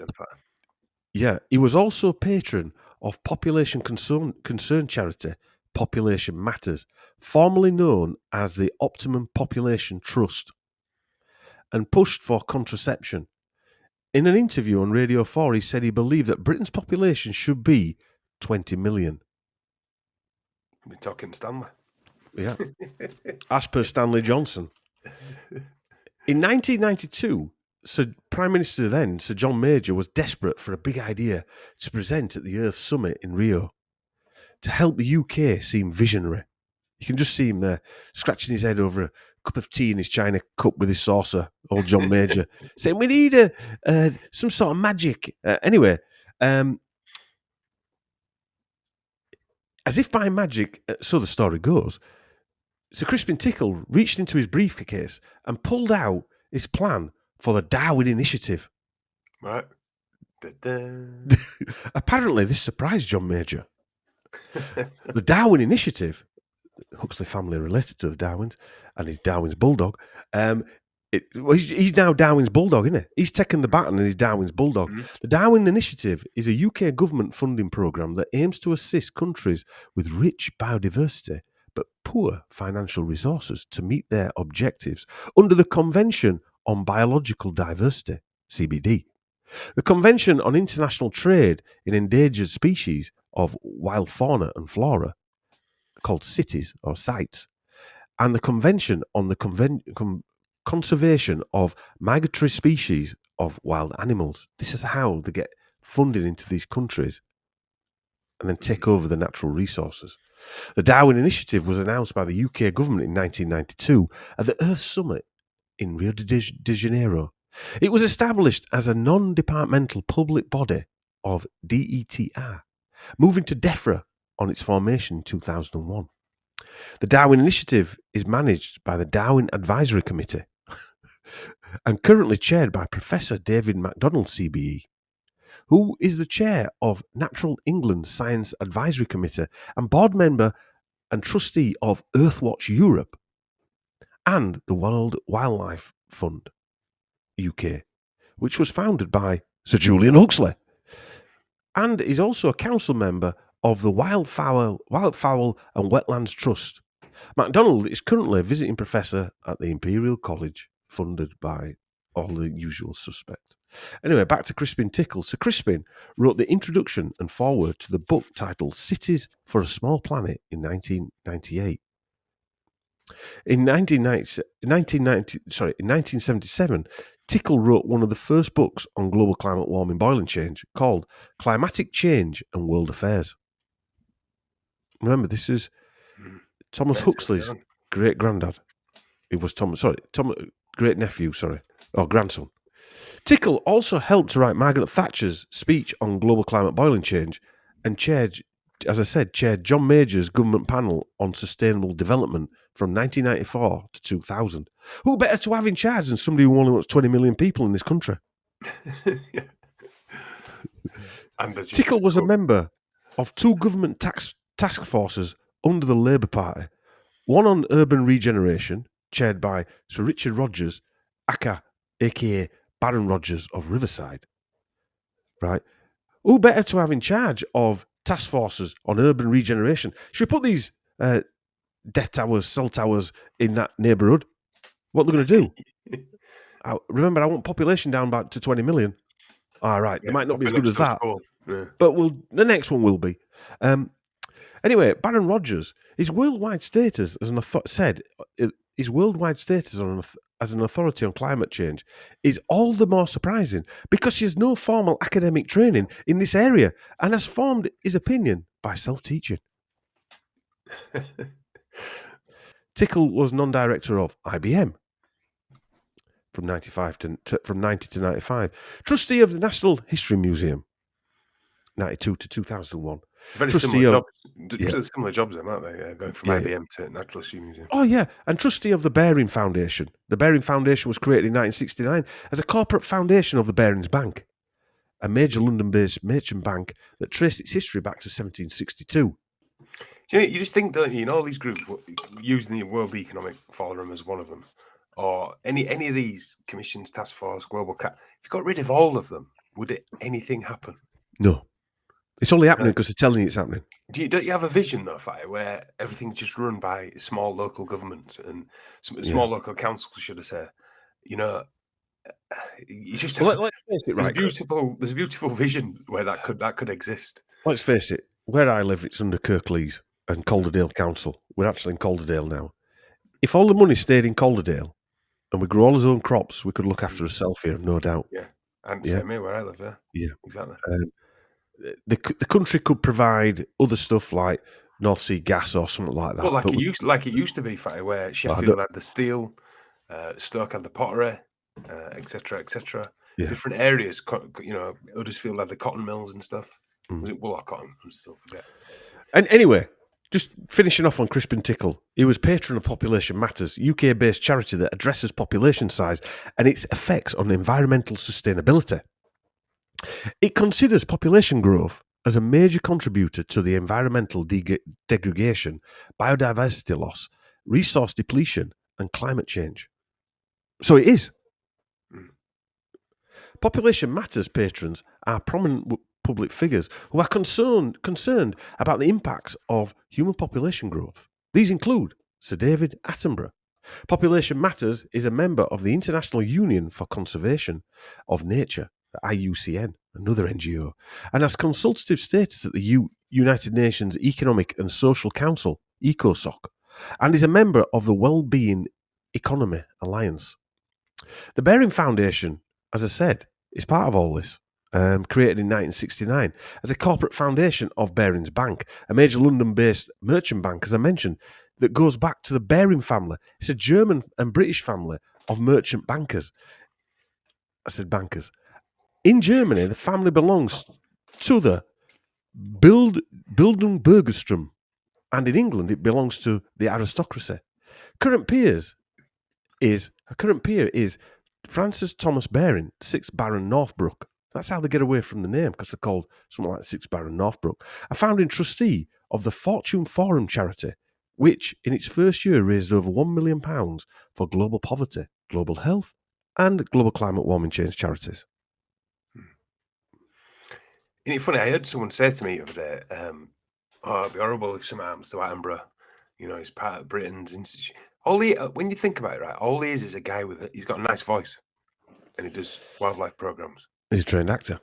patron of population concern charity Population Matters, formerly known as the Optimum Population Trust, and pushed for contraception. In an interview on Radio 4, he said he believed that Britain's population should be 20 million. We're talking Stanley. Yeah. As per Stanley Johnson. In 1992, Prime Minister then, Sir John Major, was desperate for a big idea to present at the Earth Summit in Rio to help the UK seem visionary. You can just see him there, scratching his head over a cup of tea in his china cup with his saucer, old John Major, saying, "We need some sort of magic." Anyway, as if by magic, so the story goes, Sir Crispin Tickle reached into his briefcase and pulled out his plan for the Darwin Initiative. Right. Apparently, this surprised John Major. The Darwin Initiative, Huxley family related to the Darwins, and he's Darwin's Bulldog. He's now Darwin's Bulldog, isn't he? He's taken the baton and he's Darwin's Bulldog. Mm-hmm. The Darwin Initiative is a UK government funding programme that aims to assist countries with rich biodiversity but poor financial resources to meet their objectives under the Convention on Biological Diversity, CBD. The Convention on International Trade in Endangered Species of Wild Fauna and Flora, called CITES or CITES, and the Convention on the Conservation of Migratory Species of Wild Animals. This is how they get funding into these countries and then take over the natural resources. The Darwin Initiative was announced by the UK government in 1992 at the Earth Summit in Rio de Janeiro. It was established as a non-departmental public body of DETR, moving to DEFRA on its formation in 2001. The Darwin Initiative is managed by the Darwin Advisory Committee and currently chaired by Professor David MacDonald, CBE, who is the chair of Natural England Science Advisory Committee and board member and trustee of Earthwatch Europe and the World Wildlife Fund UK, which was founded by Sir Julian Huxley, and is also a council member of the Wildfowl and Wetlands Trust. MacDonald is currently a visiting professor at the Imperial College, funded by all the usual suspects. Anyway, back to Crispin Tickle. Sir Crispin wrote the introduction and foreword to the book titled Cities for a Small Planet in 1998. In 1977, Tickle wrote one of the first books on global climate warming boiling change called Climatic Change and World Affairs. Remember, this is Thomas Huxley's great granddad. It was great nephew, or grandson. Tickle also helped to write Margaret Thatcher's speech on global climate boiling change and chaired John Major's government panel on sustainable development from 1994 to 2000. Who better to have in charge than somebody who only wants 20 million people in this country? Tickle was a member of two government task forces under the Labour Party, one on urban regeneration, chaired by Sir Richard Rogers, aka Baron Rogers of Riverside. Right? Who better to have in charge of task forces on urban regeneration? Should we put these death towers, cell towers in that neighbourhood? What they're going to do? Remember, I want population down back to 20 million. All right, they might not be as good as that, but the next one will be. Anyway, Baron Rogers, his worldwide status as an authority on climate change is all the more surprising because he has no formal academic training in this area and has formed his opinion by self-teaching. Tickle was non-director of IBM from 90 to 95, trustee of the National History Museum, 92 to 2001. Very similar jobs, then, aren't they? Going from IBM to Natural History Museum. Oh, yeah. And trustee of the Baring Foundation. The Baring Foundation was created in 1969 as a corporate foundation of the Barings Bank, a major London-based merchant bank that traced its history back to 1762. You just think, don't you, in all these groups, using the World Economic Forum as one of them, or any of these commissions, task force, global cap, if you got rid of all of them, would anything happen? No. It's only happening because they're telling you it's happening. Don't you have a vision, though, Fire, where everything's just run by small local governments and small local councils, should I say? You know, you just have, let's face it, right? There's a beautiful vision where that could exist. Let's face it. Where I live, it's under Kirklees and Calderdale Council. We're actually in Calderdale now. If all the money stayed in Calderdale and we grew all our own crops, we could look after ourselves here, no doubt. Yeah, and same here where I live. Yeah, exactly. The country could provide other stuff like North Sea gas or something like that. Well, like it used to be, Fatty, where Sheffield had the steel, Stoke had the pottery, etc., etc. Yeah. Different areas, Huddersfield had the cotton mills and stuff. Was it Bulldog cotton? I still forget. And anyway, just finishing off on Crispin Tickle, he was patron of Population Matters, UK-based charity that addresses population size and its effects on environmental sustainability. It considers population growth as a major contributor to the environmental degradation, biodiversity loss, resource depletion, and climate change. So it is. Population Matters patrons are prominent public figures who are concerned about the impacts of human population growth. These include Sir David Attenborough. Population Matters is a member of the International Union for Conservation of Nature, the IUCN, another NGO, and has consultative status at the United Nations Economic and Social Council, ECOSOC, and is a member of the Wellbeing Economy Alliance. The Baring Foundation, as I said, is part of all this, created in 1969 as a corporate foundation of Barings Bank, a major London-based merchant bank, as I mentioned, that goes back to the Baring family. It's a German and British family of merchant bankers. I said bankers. In Germany, the family belongs to the Bildenbergerstrom, and in England, it belongs to the aristocracy. Current peer is Francis Thomas Baring, 6th Baron Northbrook. That's how they get away from the name, because they're called something like 6th Baron Northbrook, a founding trustee of the Fortune Forum charity, which in its first year raised over £1 million for global poverty, global health, and global climate warming change charities. Isn't it funny? I heard someone say to me the other day, it'd be horrible if something happens to Attenborough. He's part of Britain's institute. When you think about it, right, all he is a guy he's got a nice voice, and he does wildlife programs. He's a trained actor.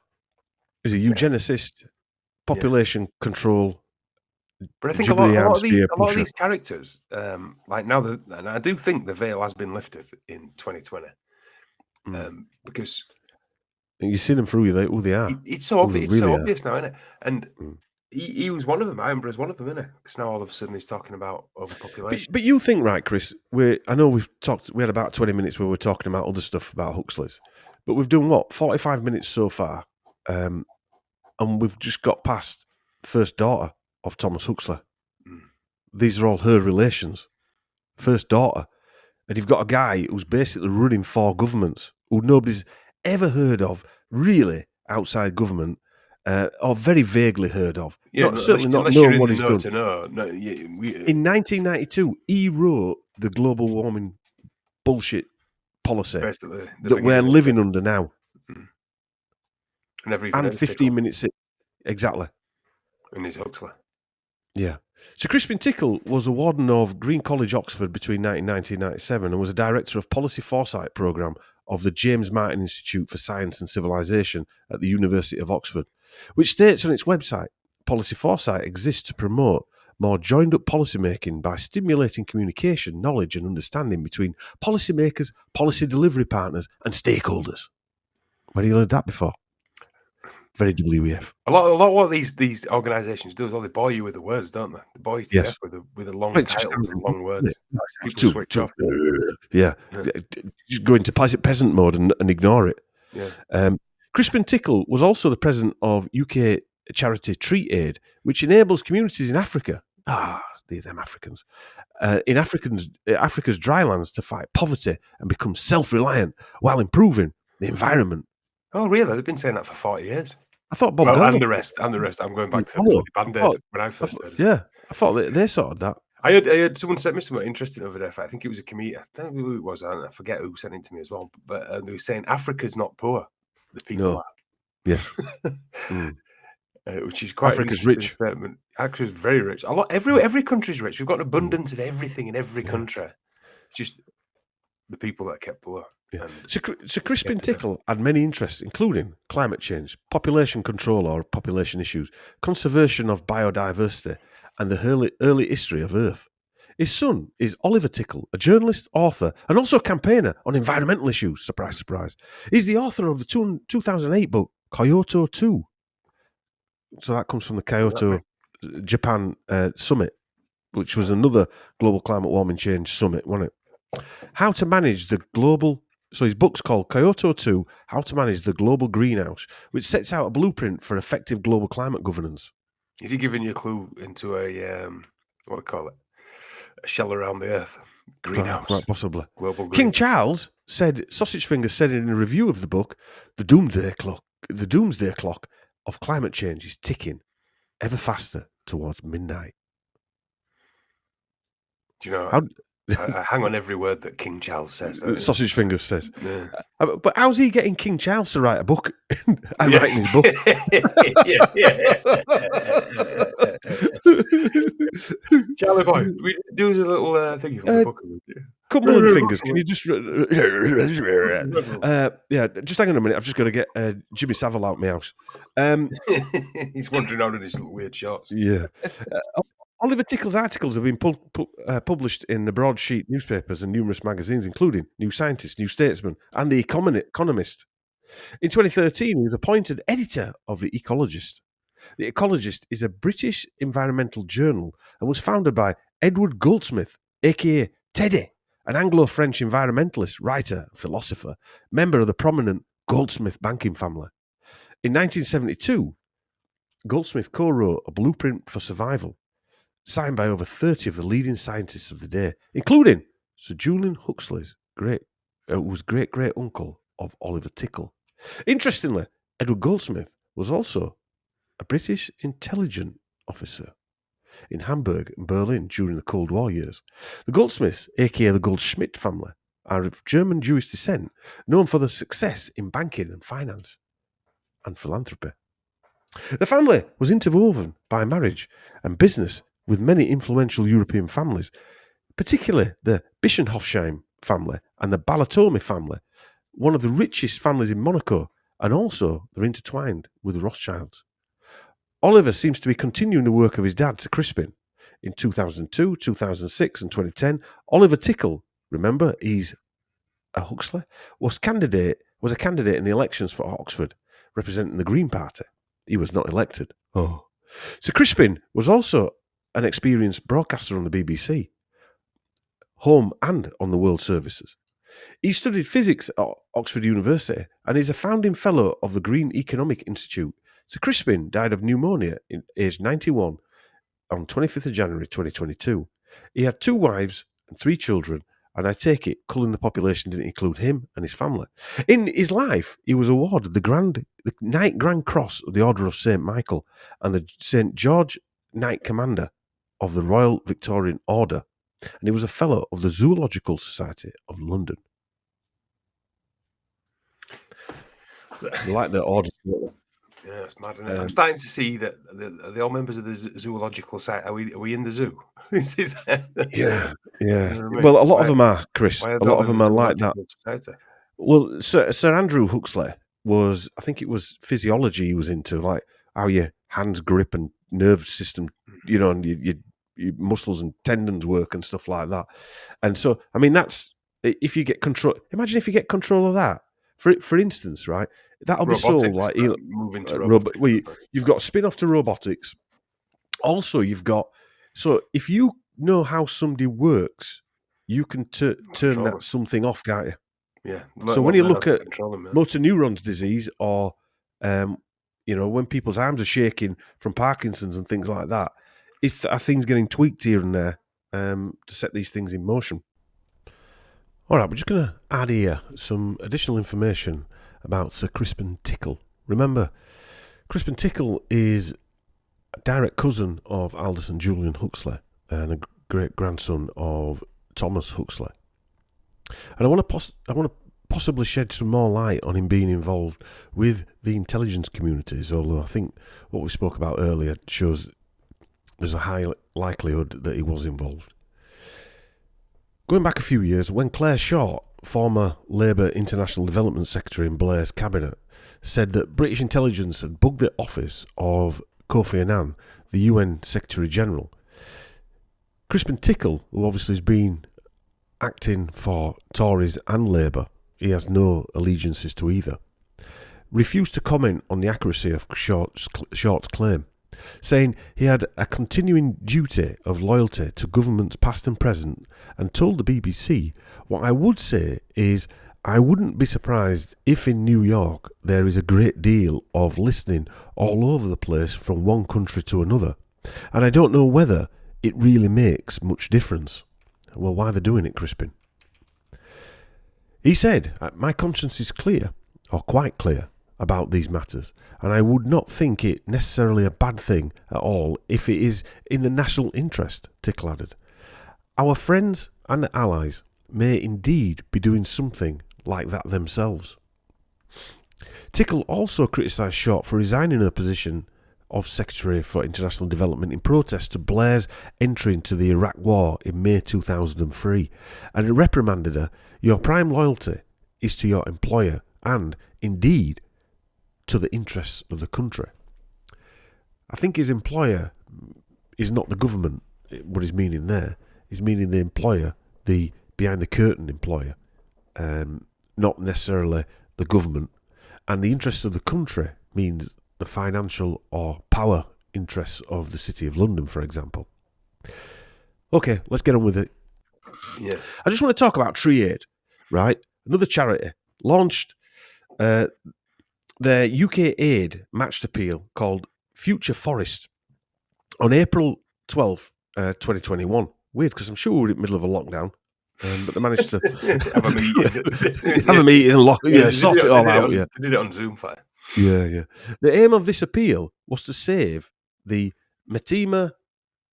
He's a eugenicist, population control But I think Ghibli a arm lot spear of pusher. these characters, like now, and I do think the veil has been lifted in 2020, because And you see them for who they are. it's so Who they obvious. It's so really are. obvious now, isn't it? And Mm. he was one of them. I remember as one of them, innit? Because now all of a sudden he's talking about overpopulation. But you think, right, Chris? I know we had about 20 minutes where we're talking about other stuff about Huxley's, but we've done what 45 minutes so far, and we've just got past first daughter of Thomas Huxley. These are all her relations. First daughter, and you've got a guy who's basically running 4 governments who nobody's ever heard of, really, outside government, or very vaguely heard of. Certainly not knowing what he's done. In 1992, he wrote the global warming bullshit policy that we're living under now. And 15 minutes in. Exactly. And he's Huxley. Yeah. So Crispin Tickle was a warden of Green College, Oxford between 1990 and 1997 and was a director of Policy Foresight Programme of the James Martin Institute for Science and Civilization at the University of Oxford, which states on its website, Policy Foresight exists to promote more joined-up policymaking by stimulating communication, knowledge and understanding between policymakers, policy delivery partners and stakeholders. Where have you heard that before? Very WEF. A lot of what these organisations do is they bore you with the words, don't they? They bore you to death with the long titles and long words. People switch off. Yeah. Just go into peasant mode and ignore it. Yeah. Crispin Tickle was also the president of UK charity Treat Aid, which enables communities in Africa, them Africans, in Africa's drylands to fight poverty and become self-reliant while improving the environment. Oh, really? They've been saying that for 40 years. I thought Bob Geldof. And the rest. I'm going back to Band-Aid when I first heard it. Yeah, I thought they sorted that. I heard someone sent me something interesting over there. I think it was a comedian. I don't know who it was. I forget who sent it to me as well. But they were saying Africa's not poor. The people are. Yes. Which is quite Africa's an rich. Statement. Africa's very rich. Every country's rich. We've got an abundance of everything in every country. It's just the people that are kept poor. Yeah. So Crispin Tickle had many interests, including climate change, population control or population issues, conservation of biodiversity, and the early history of Earth. His son is Oliver Tickle, a journalist, author, and also a campaigner on environmental issues. Surprise, surprise. He's the author of the 2008 book, Kyoto 2. So that comes from the Kyoto, Japan summit, which was another global climate warming change summit, wasn't it? How to manage the global... So his book's called Kyoto 2, How to Manage the Global Greenhouse, which sets out a blueprint for effective global climate governance. Is he giving you a clue into a, what do I call it? A shell around the Earth? Greenhouse. Quite possibly. Global greenhouse. King Charles Sausage Fingers said in a review of the book, the doomsday clock of climate change is ticking ever faster towards midnight. Do you know... I hang on every word that King Charles says. Sausage Fingers says. Yeah. But how's he getting King Charles to write a book and writing his book? Charlie boy, we do a little thing from the book. Cumberland Fingers, can you just... just hang on a minute. I've just got to get Jimmy Savile out of my house. He's wandering out in his little weird shorts. Yeah. Oliver Tickle's articles have been published in the broadsheet newspapers and numerous magazines, including New Scientist, New Statesman, and The Economist. In 2013, he was appointed editor of The Ecologist. The Ecologist is a British environmental journal and was founded by Edward Goldsmith, a.k.a. Teddy, an Anglo-French environmentalist, writer, philosopher, member of the prominent Goldsmith banking family. In 1972, Goldsmith co-wrote A Blueprint for Survival, signed by over 30 of the leading scientists of the day, including Sir Julian Huxley's great-great-uncle of Oliver Tickle. Interestingly, Edward Goldsmith was also a British intelligence officer in Hamburg and Berlin during the Cold War years. The Goldsmiths, aka the Goldschmidt family, are of German Jewish descent, known for their success in banking and finance and philanthropy. The family was interwoven by marriage and business with many influential European families, particularly the Bisschenhofsheim family and the Balatomi family, one of the richest families in Monaco, and also they're intertwined with the Rothschilds. Oliver seems to be continuing the work of his dad, Sir Crispin. In 2002, 2006 and 2010, Oliver Tickle, remember, he's a Huxley, was a candidate in the elections for Oxford, representing the Green Party. He was not elected. Oh. Sir Crispin was also an experienced broadcaster on the BBC, home and on the World Services. He studied physics at Oxford University and is a founding fellow of the Green Economic Institute. Sir Crispin died of pneumonia at age 91 on 25th of January 2022. He had 2 wives and 3 children, and I take it culling the population didn't include him and his family. In his life, he was awarded the Knight Grand Cross of the Order of St. Michael and the St. George Knight Commander of the Royal Victorian Order, and he was a fellow of the Zoological Society of London. You like the order? Yeah, it's mad, isn't it? I'm starting to see that the all members of the Zoological Society. Are we in the zoo? Yeah. Well, a lot of them are, Chris. A lot of them are like that. Society? Well, Sir Andrew Huxley was, I think it was physiology he was into, like how your hands grip and nerve system, and your muscles and tendons work and stuff like that. And so, I mean, that's if you get control. Imagine if you get control of that. For instance, right? That'll be sold like moving to robotics. You've got a spin-off to robotics. Also, you've got if you know how somebody works, you can turn that something off, can't you? Yeah. So when you look at motor neurons disease, or when people's arms are shaking from Parkinson's and things like that, are things getting tweaked here and there to set these things in motion. All right, we're just going to add here some additional information about Sir Crispin Tickle. Remember, Crispin Tickle is a direct cousin of Aldous and Julian Huxley and a great-grandson of Thomas Huxley. And I want to possibly shed some more light on him being involved with the intelligence communities, although I think what we spoke about earlier shows there's a high likelihood that he was involved. Going back a few years, when Claire Short, former Labour International Development Secretary in Blair's cabinet, said that British intelligence had bugged the office of Kofi Annan, the UN Secretary-General, Crispin Tickle, who obviously has been acting for Tories and Labour, he has no allegiances to either, refused to comment on the accuracy of Short's claim, saying he had a continuing duty of loyalty to governments past and present, and told the BBC, "What I would say is I wouldn't be surprised if in New York there is a great deal of listening all over the place from one country to another, and I don't know whether it really makes much difference." Well, why are they doing it, Crispin? He said, "My conscience is clear, or quite clear, about these matters, and I would not think it necessarily a bad thing at all if it is in the national interest," Tickle added. "Our friends and allies may indeed be doing something like that themselves." Tickle also criticised Short for resigning her position of Secretary for International Development in protest to Blair's entry into the Iraq War in May 2003, and reprimanded her, "Your prime loyalty is to your employer and, indeed, to the interests of the country." I think his employer is not the government, what he's meaning there. He's meaning the employer, the behind-the-curtain employer, not necessarily the government. And the interests of the country means the financial or power interests of the City of London, for example. Okay, let's get on with it. Yeah. I just want to talk about Tree Aid, right? Another charity launched their UK aid matched appeal called Future Forest on April 12th, 2021. Weird, because I'm sure we're in the middle of a lockdown, but they managed to have a meeting. Have a meeting and sort it all out. They did it on Zoom fire. Yeah. The aim of this appeal was to save the Metima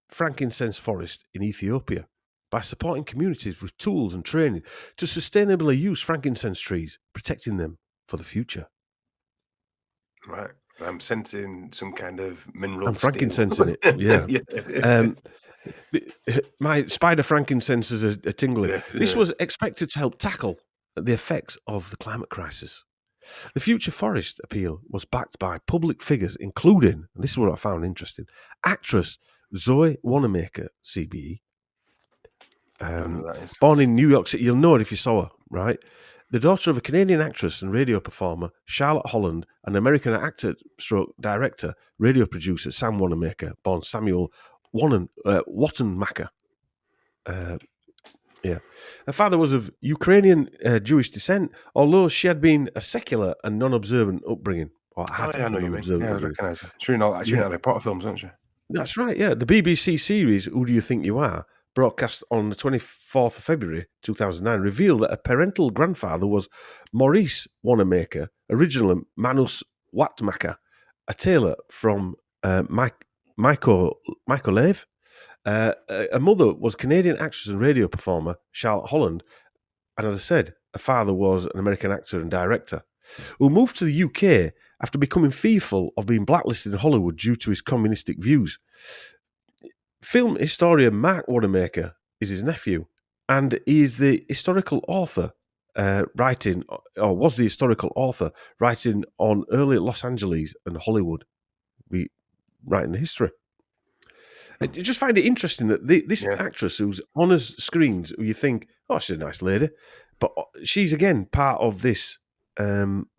frankincense forest in Ethiopia by supporting communities with tools and training to sustainably use frankincense trees, protecting them for the future. Right. I'm sensing some kind of mineral. I'm frankincense in it. Yeah. My spider frankincenses are tingling. Yeah. This was expected to help tackle the effects of the climate crisis. The Future Forest appeal was backed by public figures, including, and this is what I found interesting, actress Zoe Wanamaker, CBE. I don't know who that is. Born in New York City, you'll know it if you saw her, right? The daughter of a Canadian actress and radio performer, Charlotte Holland, and American actor stroke director, radio producer Sam Wanamaker, born Samuel Wattenmacher. Yeah. Her father was of Ukrainian Jewish descent, although she had been a secular and non-observant upbringing. Or had I know a you mean. non-observant Yeah, I upbringing. recognise her. She's in all the Harry Potter films, isn't she? That's right, yeah. The BBC series Who Do You Think You Are, broadcast on the 24th of February 2009, revealed that her parental grandfather was Maurice Wanamaker, originally Manus Watmaker, a tailor from Mykolaiv. Her mother was Canadian actress and radio performer Charlotte Holland, and as I said, her father was an American actor and director who moved to the UK after becoming fearful of being blacklisted in Hollywood due to his communistic views. Film historian Mark Wanamaker is his nephew, and he is the historical author was the historical author writing on early Los Angeles and Hollywood, writing the history. I just find it interesting that this actress who's on his screens, who you think, oh, she's a nice lady, but she's again part of this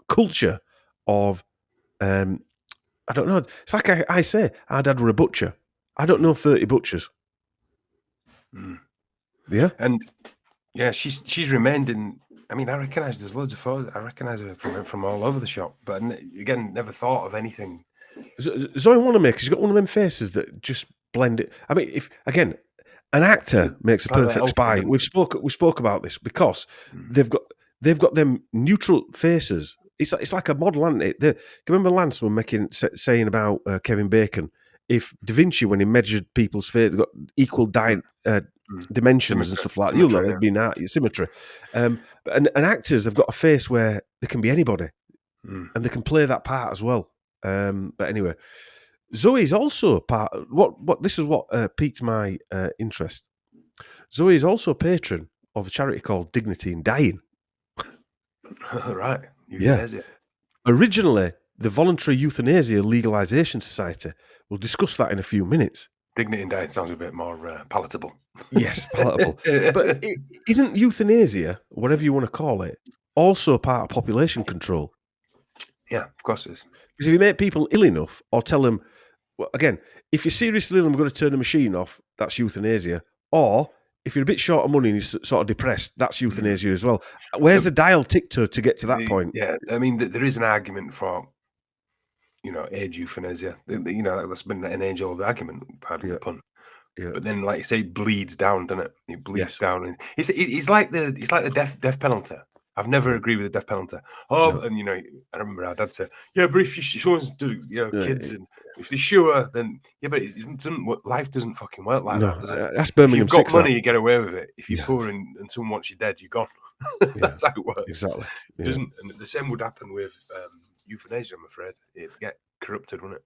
culture of, I don't know. It's like I say, our dad were a butcher. I don't know 30 butchers. Mm. Yeah, and she's remained in. I mean, I recognise there's loads of photos. I recognise her from all over the shop, but again, never thought of anything. Zoe Wanamaker, she's got one of them faces that just blend it. I mean, if again, an actor makes a perfect spy. We spoke about this because they've got them neutral faces. It's like a model, isn't it? Can you remember Lance was saying about Kevin Bacon? If Da Vinci, when he measured people's face, got equal dimensions and stuff like that, there'd be symmetry. And actors have got a face where they can be anybody, and they can play that part as well. But anyway, Zoe's also part. What this is what piqued my interest. Zoe is also a patron of a charity called Dignity in Dying. Right. Euthanasia. Yeah. Originally, the Voluntary Euthanasia Legalization Society. We'll discuss that in a few minutes. Dignity in Dying sounds a bit more palatable. Yes, palatable. But isn't euthanasia, whatever you want to call it, also part of population control? Yeah, of course it is. Because if you make people ill enough or tell them, well, again, if you're seriously ill and we're going to turn the machine off, that's euthanasia. Or if you're a bit short of money and you're sort of depressed, that's euthanasia as well. Where's the dial tick to get to that point? Yeah, I mean, there is an argument for, age euthanasia. That's been an age-old argument, pardon the pun. Yeah. But then, like you say, bleeds down, doesn't it? It bleeds down, and it's like the death penalty. I've never agreed with the death penalty. And I remember our dad said, "Yeah, but if someone's kids, and if they're sure, then but it doesn't. Life doesn't fucking work like that, does it? That's Birmingham. If you've got money, you get away with it. If you're poor and someone wants you dead, you're gone. That's how it works. Exactly. It doesn't, and the same would happen with euthanasia. I'm afraid it'd get corrupted, wouldn't it?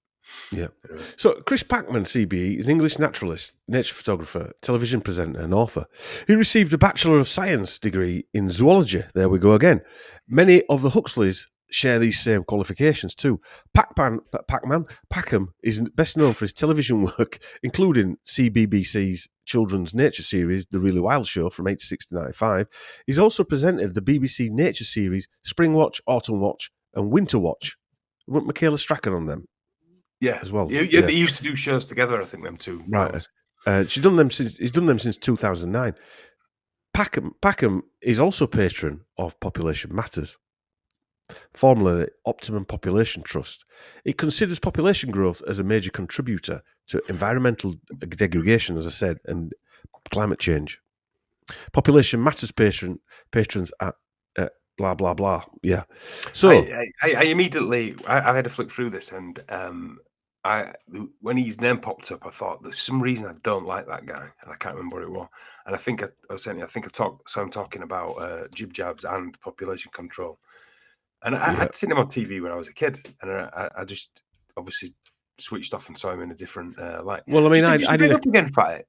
Yeah. So Chris Packman, CBE, is an English naturalist, nature photographer, television presenter and author. He received a Bachelor of Science degree in zoology. There we go again. Many of the Huxleys share these same qualifications too. Packham is best known for his television work, including CBBC's children's nature series, The Really Wild Show from 86 to 95. He's also presented the BBC nature series Spring Watch, Autumn Watch and Winter Watch. Wasn't Michaela Strachan on them? Yeah, as well. Yeah, they used to do shows together. I think them two. Right. He's done them since 2009. Packham is also patron of Population Matters, formerly the Optimum Population Trust. It considers population growth as a major contributor to environmental degradation, as I said, and climate change. Population Matters patrons at blah blah blah. Yeah. So I immediately I had to flick through this, and when his name popped up, I thought there's some reason I don't like that guy, and I can't remember what it was. And I think I saw him talking about jib jabs and population control. And I'd seen him on TV when I was a kid, and I just obviously switched off and saw him in a different light. Well, I mean, I did up again for it.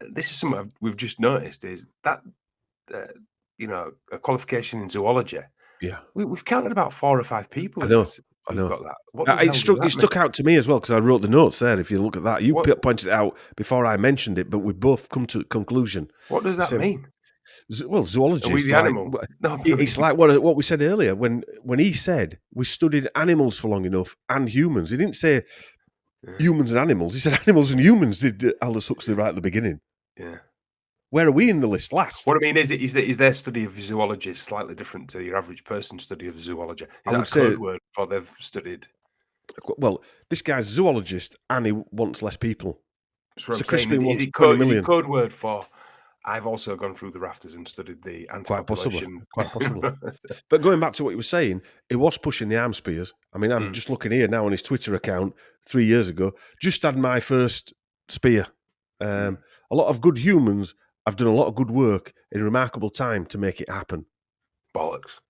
This is something we've just noticed is that a qualification in zoology Yeah. We've counted about 4 or 5 people I in know. this I who've know. got that. What does It stuck out to me as well because I wrote the notes there. If you look at that, you pointed it out before I mentioned it, but we both come to a conclusion. What does that mean? Well, Are we zoologists, the animal? No, it's like what we said earlier when he said we studied animals for long enough and humans. He didn't say humans and animals. He said animals and humans. Did Aldous Huxley right at the beginning? Yeah. Where are we in the list? Last. What I mean is their study of zoology slightly different to your average person's study of zoology? Is that a code word for they've studied? Well, this guy's a zoologist and he wants less people. That's what So I'm saying. Crispin wants Is it 20 million. code word for I've also gone through the rafters and studied the anti-population? Quite possibly. But going back to what you were saying, he was pushing the arm spears. I mean, I'm just looking here now on his Twitter account 3 years ago. Just had my first spear. A lot of good humans have done a lot of good work in remarkable time to make it happen. Bollocks.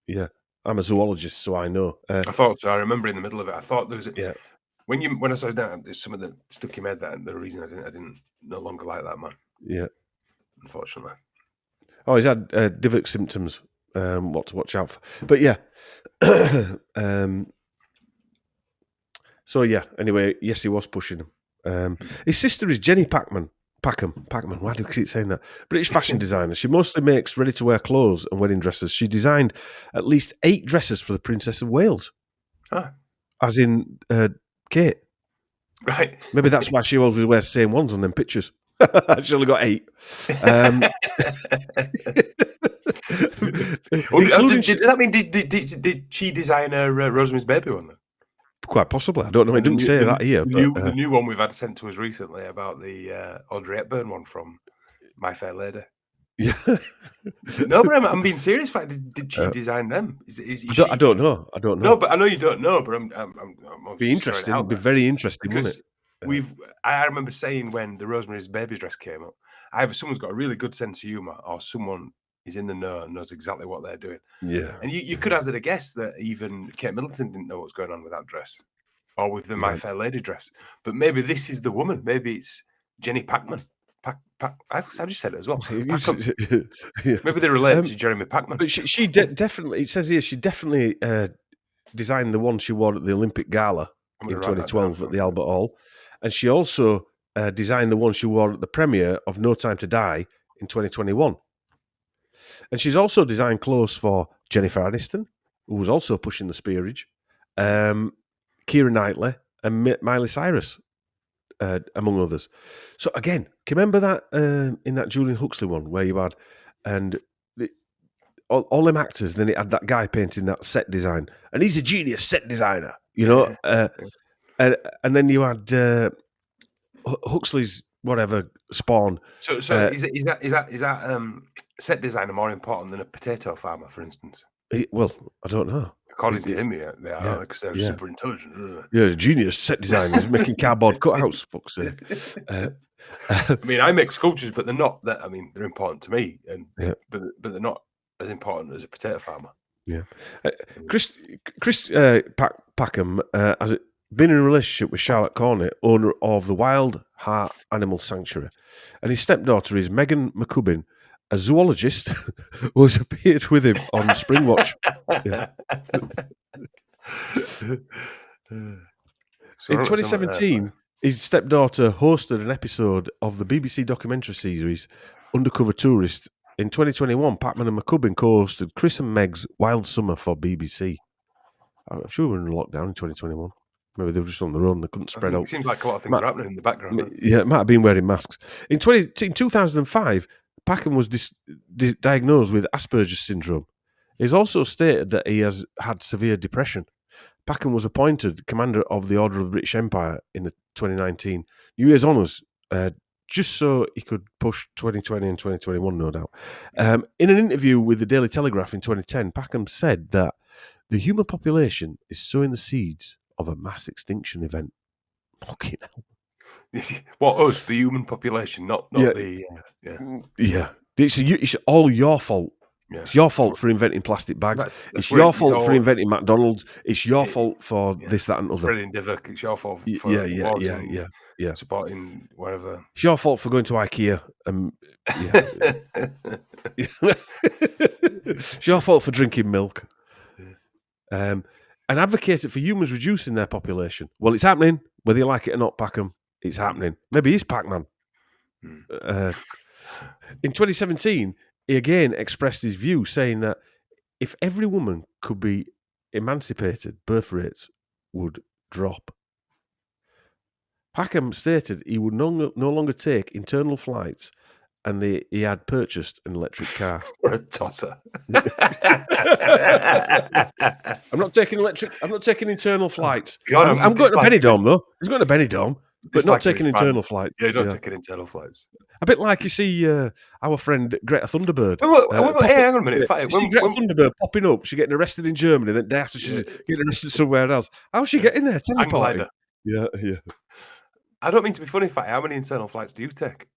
Yeah. I'm a zoologist, so I know. I thought so. I remember in the middle of it, I thought there was yeah. When I saw that, there's something that stuck in my head that the reason I didn't no longer like that man. Yeah. Unfortunately. Oh, he's had Divot symptoms. What to watch out for. But yeah. So yeah. Anyway, yes, he was pushing him. His sister is Jenny Packham. Why do you keep saying that? British fashion designer. She mostly makes ready-to-wear clothes and wedding dresses. She designed at least 8 dresses for the Princess of Wales. Ah. As in Kate. Right. Maybe that's why she always wears the same ones on them pictures. She only got 8. Does that mean did she design her Rosemary's Baby one then? Quite possibly. I don't know. It didn't say that here. The new one we've had sent to us recently about the Audrey Hepburn one from My Fair Lady. Yeah. No, but I'm being serious. Did she design them? I don't know. No, but I know you don't know. But I'm be interesting. It'd be very interesting, wouldn't it? I remember saying when the Rosemary's Baby dress came up, either someone's got a really good sense of humour or someone is in the know and knows exactly what they're doing. Yeah. And you could hazard a guess that even Kate Middleton didn't know what's going on with that dress or with the My Fair Lady dress. But maybe this is the woman. Maybe it's Jenny Packham. I just said it as well. Yeah. Maybe they're related to Jeremy Packman. But she definitely, it says here, she definitely designed the one she wore at the Olympic Gala in 2012 at the Albert Hall. And she also designed the one she wore at the premiere of No Time to Die in 2021. And she's also designed clothes for Jennifer Aniston, who was also pushing the spearage, Keira Knightley, and Miley Cyrus, among others. So again, can you remember that in that Julian Huxley one where you had all them actors, then it had that guy painting that set design, and he's a genius set designer, you know. And then you had Huxley's whatever Spawn. So is that set designer more important than a potato farmer, for instance? Well, I don't know. According to him, they are because they're super intelligent. Yeah, genius set designers making cardboard cutouts. Fuck's sake. I mean, I make sculptures, but they're not that. I mean, they're important to me, but they're not as important as a potato farmer. Yeah, Chris Packham has been in a relationship with Charlotte Cornet, owner of the Wild Heart Animal Sanctuary, and his stepdaughter is Megan McCubbin, a zoologist who has appeared with him on Springwatch. Yeah. In 2017, his stepdaughter hosted an episode of the BBC documentary series Undercover Tourist. In 2021, Packham and McCubbin co-hosted Chris and Meg's Wild Summer for BBC. I'm sure we were in lockdown in 2021. Maybe they were just on their own. They couldn't spread out. It seems like a lot of things are happening in the background. Yeah, it might have been wearing masks. In 2005, Packham was diagnosed with Asperger's syndrome. He's also stated that he has had severe depression. Packham was appointed Commander of the Order of the British Empire in the 2019 New Year's Honours, just so he could push 2020 and 2021, no doubt. In an interview with the Daily Telegraph in 2010, Packham said that the human population is sowing the seeds of a mass extinction event. Fucking hell. What, us, the human population, not the... Yeah. It's all your fault. Yeah. It's your fault for inventing plastic bags. It's your fault for inventing McDonald's. It's your fault for this, that, and other. Freddie Divok, it's your fault for yeah. supporting whatever. It's your fault for going to IKEA. It's your fault for drinking milk. And advocated for humans reducing their population. Well, it's happening, whether you like it or not, Packham. It's happening. Maybe he's Pac-Man. In 2017, he again expressed his view, saying that if every woman could be emancipated, birth rates would drop. Packham stated he would no longer take internal flights, and he had purchased an electric car. Or a tosser. I'm not taking internal flights. God, I'm going to Benidorm though. He's going to Benidorm, but not taking internal flights. Yeah, not taking internal flights. A bit like you see our friend Greta Thunberg. Hey, hang on a minute. You see Greta Thunberg popping up. She's getting arrested in Germany. Then day after she's getting arrested somewhere else. How's she getting there? Teleporting. Yeah. I don't mean to be funny, Fatty. How many internal flights do you take?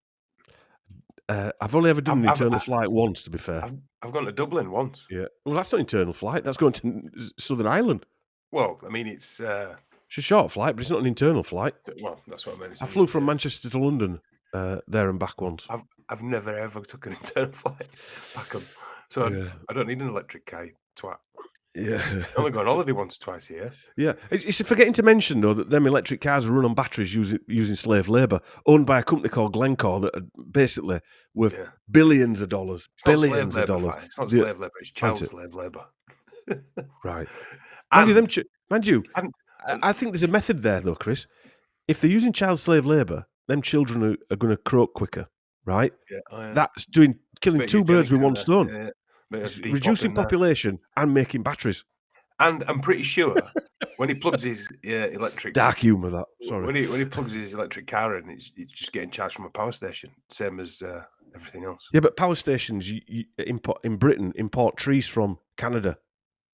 I've only ever done an internal flight once, to be fair. I've gone to Dublin once. Yeah. Well, that's not internal flight. That's going to Southern Ireland. Well, I mean, it's a short flight, but it's not an internal flight. Well, that's what I meant. I flew from Manchester to London there and back once. I've never ever took an internal flight back up. So I don't need an electric car, you twat. Yeah. I only go on holiday once or twice a year. Yeah. It's forgetting to mention, though, that them electric cars are run on batteries using slave labour, owned by a company called Glencore that are basically worth billions of dollars. Billions of dollars. It's not slave labour, it's child slave labour. Right. Mind you, I think there's a method there, though, Chris. If they're using child slave labour, them children are going to croak quicker, right? Yeah. That's killing two birds with one stone. Yeah. Reducing population and making batteries. And I'm pretty sure when he plugs his electric... Dark humour, that. Sorry. When he plugs his electric car in, it's just getting charged from a power station, same as everything else. Yeah, but power stations you in Britain import trees from Canada.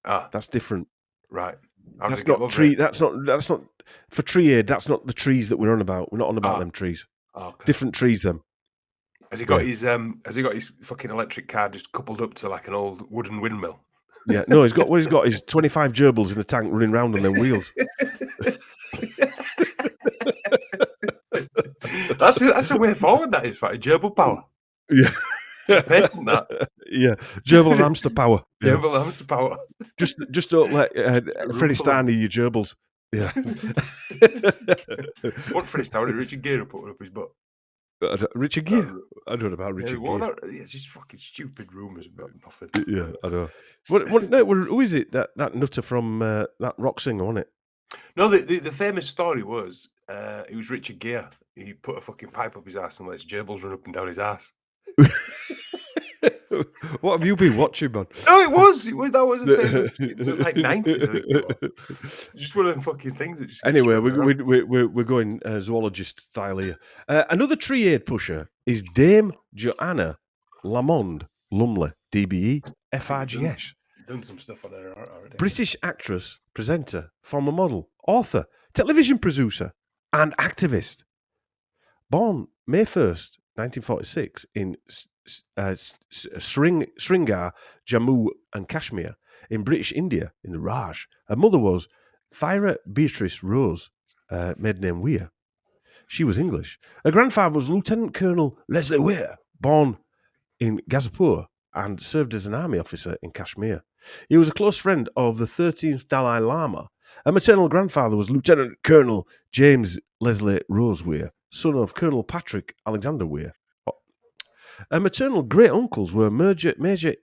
That's different. Right. That's not tree. That's not for tree aid. That's not the trees that we're on about. We're not on about them trees. Okay. Different trees, them. Has he got his fucking electric car just coupled up to like an old wooden windmill? Yeah, no, he's got his 25 gerbils in a tank running round on them wheels. That's a way forward. That is, Fatty. Gerbil power. Yeah. Patent that. Yeah, gerbil and hamster power. Yeah. Gerbil and hamster power. Just don't let Freddie Starr your gerbils. Yeah. What Freddie Starr? Richard Gere put up his butt. Richard Gere? I don't know about Richard Gere. It's just fucking stupid rumours about nothing. Yeah, I know. Who is it? That nutter from that rock singer, wasn't it? No, the famous story was it was Richard Gere. He put a fucking pipe up his ass and lets gerbils run up and down his ass. What have you been watching, man? No, it was. That was a thing. In the like 90s, I think it was. Just one of them fucking things that just... Anyway, we're going zoologist style here. Another tree aid pusher is Dame Joanna Lamond Lumley, DBE, FRGS. Done some stuff on her already. British actress, presenter, former model, author, television producer, and activist. Born May 1st, 1946 in Srinagar, Jammu and Kashmir in British India in the Raj. Her mother was Thyra Beatrice Rose, maiden name Weir. She was English. Her grandfather was Lieutenant Colonel Leslie Weir, born in Gazipur and served as an army officer in Kashmir. He was a close friend of the 13th Dalai Lama. Her maternal grandfather was Lieutenant Colonel James Leslie Rose Weir, son of Colonel Patrick Alexander Weir. Her maternal great-uncles were Major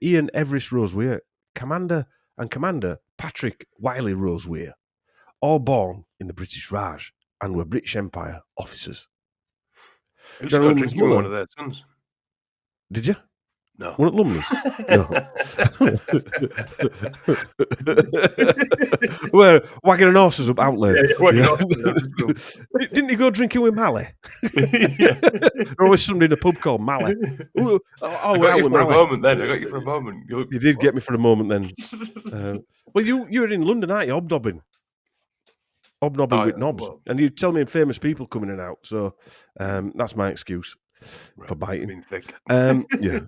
Ian Everest Rose Weir, Commander Patrick Wiley Rose Weir, all born in the British Raj and were British Empire officers. Who's got drinking one of their sons? Did you? No. One at Lumley's? No. We're wagging an horses up outlet. Didn't you go drinking with Mally? Yeah. There's always somebody in a pub called Mally. I got you for a moment then. You did get me for a moment then. Well, you're in London, aren't you? Hobnobbing with knobs. Well, and you tell me famous people coming in and out. So that's my excuse. Right, for biting. Been thick. Yeah.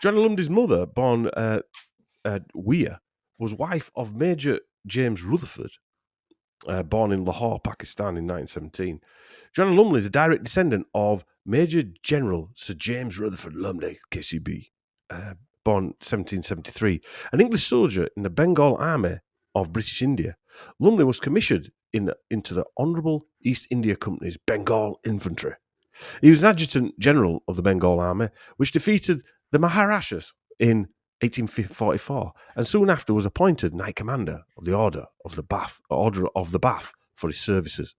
Joanna Lumley's mother, born Weir, was wife of Major James Rutherford, born in Lahore, Pakistan in 1917. Joanna Lumley is a direct descendant of Major General Sir James Rutherford Lumley, KCB. born 1773, an English soldier in the Bengal Army of British India. Lumley was commissioned into the Honourable East India Company's Bengal Infantry. He was an adjutant general of the Bengal Army, which defeated the Maharashas in 1844, and soon after was appointed Knight Commander of the Order of the Bath for his services.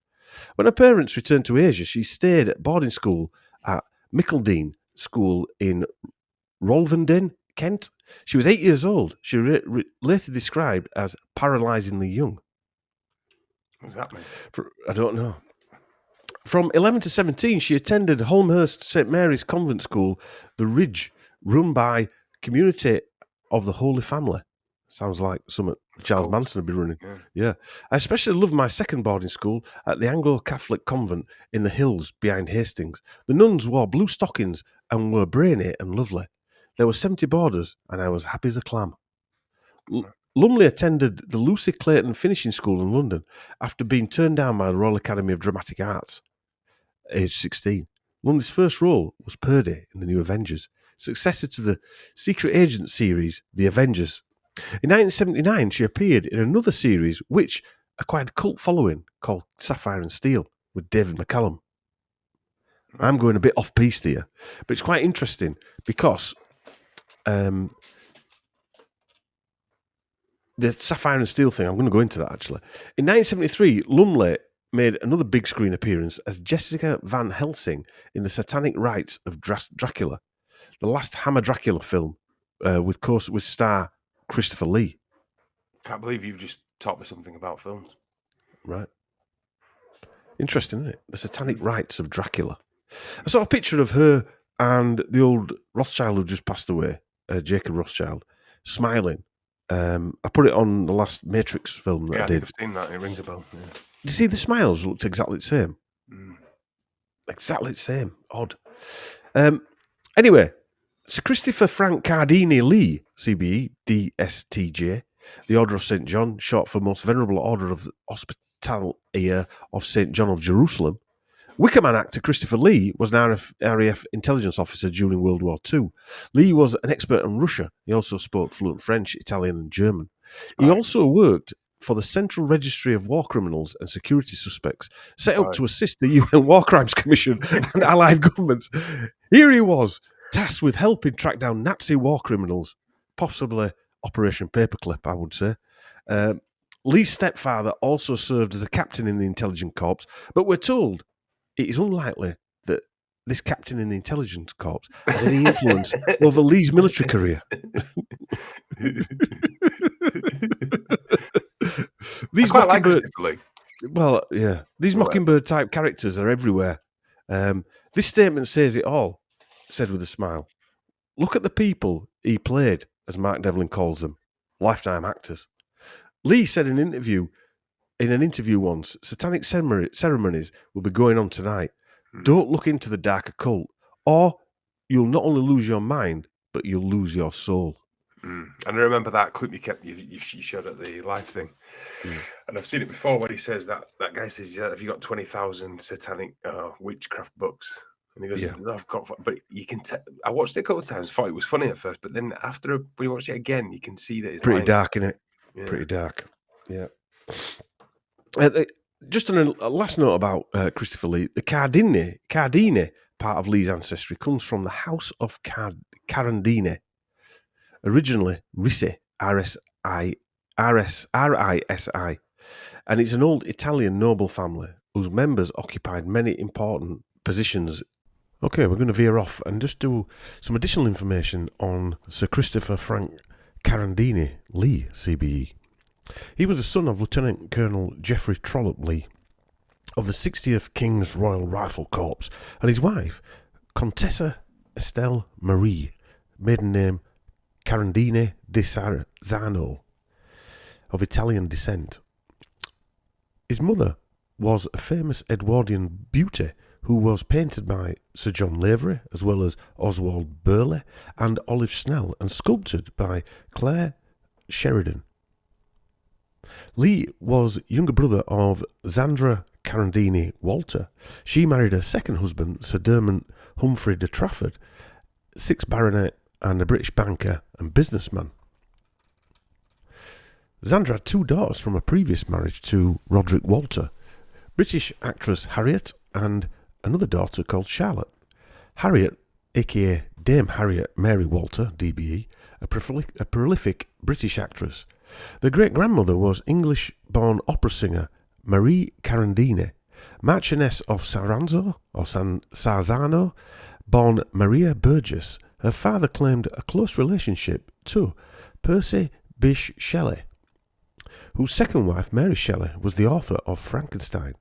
When her parents returned to Asia, she stayed at boarding school at Mickleden School in Rolvenden, Kent. She was 8 years old. She later described as paralysingly young. What does that mean? I don't know. From 11 to 17, she attended Holmhurst St Mary's Convent School, The Ridge, run by Community of the Holy Family. Sounds like something Charles Manson would be running. Yeah. I especially loved my second boarding school at the Anglo-Catholic convent in the hills behind Hastings. The nuns wore blue stockings and were brainy and lovely. There were 70 boarders, and I was happy as a clam. Lumley attended the Lucy Clayton Finishing School in London after being turned down by the Royal Academy of Dramatic Arts, age 16. Lumley's first role was Purdy in The New Avengers, successor to the secret agent series The Avengers. In 1979, she appeared in another series which acquired a cult following called Sapphire and Steel with David McCallum. I'm going a bit off-piste here, but it's quite interesting because the Sapphire and Steel thing, I'm going to go into that actually. In 1973, Lumley made another big screen appearance as Jessica Van Helsing in The Satanic Rites of Dracula, the last Hammer Dracula film with star Christopher Lee. Can't believe you've just taught me something about films. Right. Interesting, isn't it? The Satanic Rites of Dracula. I saw a picture of her and the old Rothschild who just passed away, Jacob Rothschild, smiling. I put it on the last Matrix film that I did. I've seen that. It rings a bell. Yeah. You see, the smiles looked exactly the same. Exactly the same. Odd. Anyway, Sir Christopher Frank Cardini Lee, CBE, DSTJ, the Order of St. John, short for Most Venerable Order of the Hospitalier of St. John of Jerusalem. Wickerman actor Christopher Lee was an RAF intelligence officer during World War II. Lee was an expert on Russia. He also spoke fluent French, Italian and German. He also worked for the Central Registry of War Criminals and Security Suspects, set up to assist the UN War Crimes Commission and Allied governments. Here he was, tasked with helping track down Nazi war criminals, possibly Operation Paperclip, I would say. Lee's stepfather also served as a captain in the Intelligence Corps, but we're told it is unlikely that this captain in the Intelligence Corps had any influence over Lee's military career. These Mockingbird-type characters are everywhere. This statement says it all, said with a smile. Look at the people he played, as Mark Devlin calls them, lifetime actors. Lee said in an interview once, satanic ceremonies will be going on tonight. Don't look into the dark occult, or you'll not only lose your mind, but you'll lose your soul. And I remember that clip you showed at the live thing. And I've seen it before when he says that guy says, have you got 20,000 satanic witchcraft books? And he goes, no, I've got, but you can I watched it a couple of times, thought it was funny at first, but then when you watch it again, you can see that it's pretty dark, isn't it? Yeah. Pretty dark. Yeah. Just on a last note about Christopher Lee, the Cardini part of Lee's ancestry comes from the House of Carandini, originally Risi, R-I-S-I, and it's an old Italian noble family whose members occupied many important positions. Okay, we're going to veer off and just do some additional information on Sir Christopher Frank Carandini Lee, CBE. He was the son of Lieutenant Colonel Geoffrey Trollope Lee of the 60th King's Royal Rifle Corps and his wife, Contessa Estelle Marie, maiden name Carandini di Zano, of Italian descent. His mother was a famous Edwardian beauty who was painted by Sir John Lavery, as well as Oswald Burley and Olive Snell, and sculptured by Claire Sheridan. Lee was younger brother of Zandra Carandini Walter. She married her second husband, Sir Dermot Humphrey de Trafford, 6th Baronet and a British banker and businessman. Xander had 2 daughters from a previous marriage to Roderick Walter, British actress Harriet, and another daughter called Charlotte. Harriet, aka Dame Harriet Mary Walter, DBE, a prolific British actress. Their great-grandmother was English-born opera singer Marie Carandini, Marchioness of Sarzano, born Maria Burgess. Her father claimed a close relationship to Percy Bysshe Shelley, whose second wife, Mary Shelley, was the author of Frankenstein.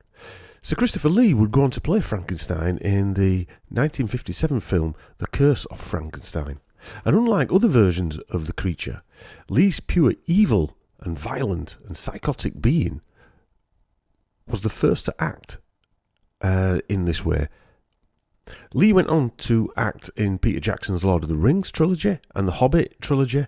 Sir Christopher Lee would go on to play Frankenstein in the 1957 film The Curse of Frankenstein. And unlike other versions of the creature, Lee's pure evil and violent and psychotic being was the first to act in this way. Lee went on to act in Peter Jackson's Lord of the Rings trilogy and the Hobbit trilogy.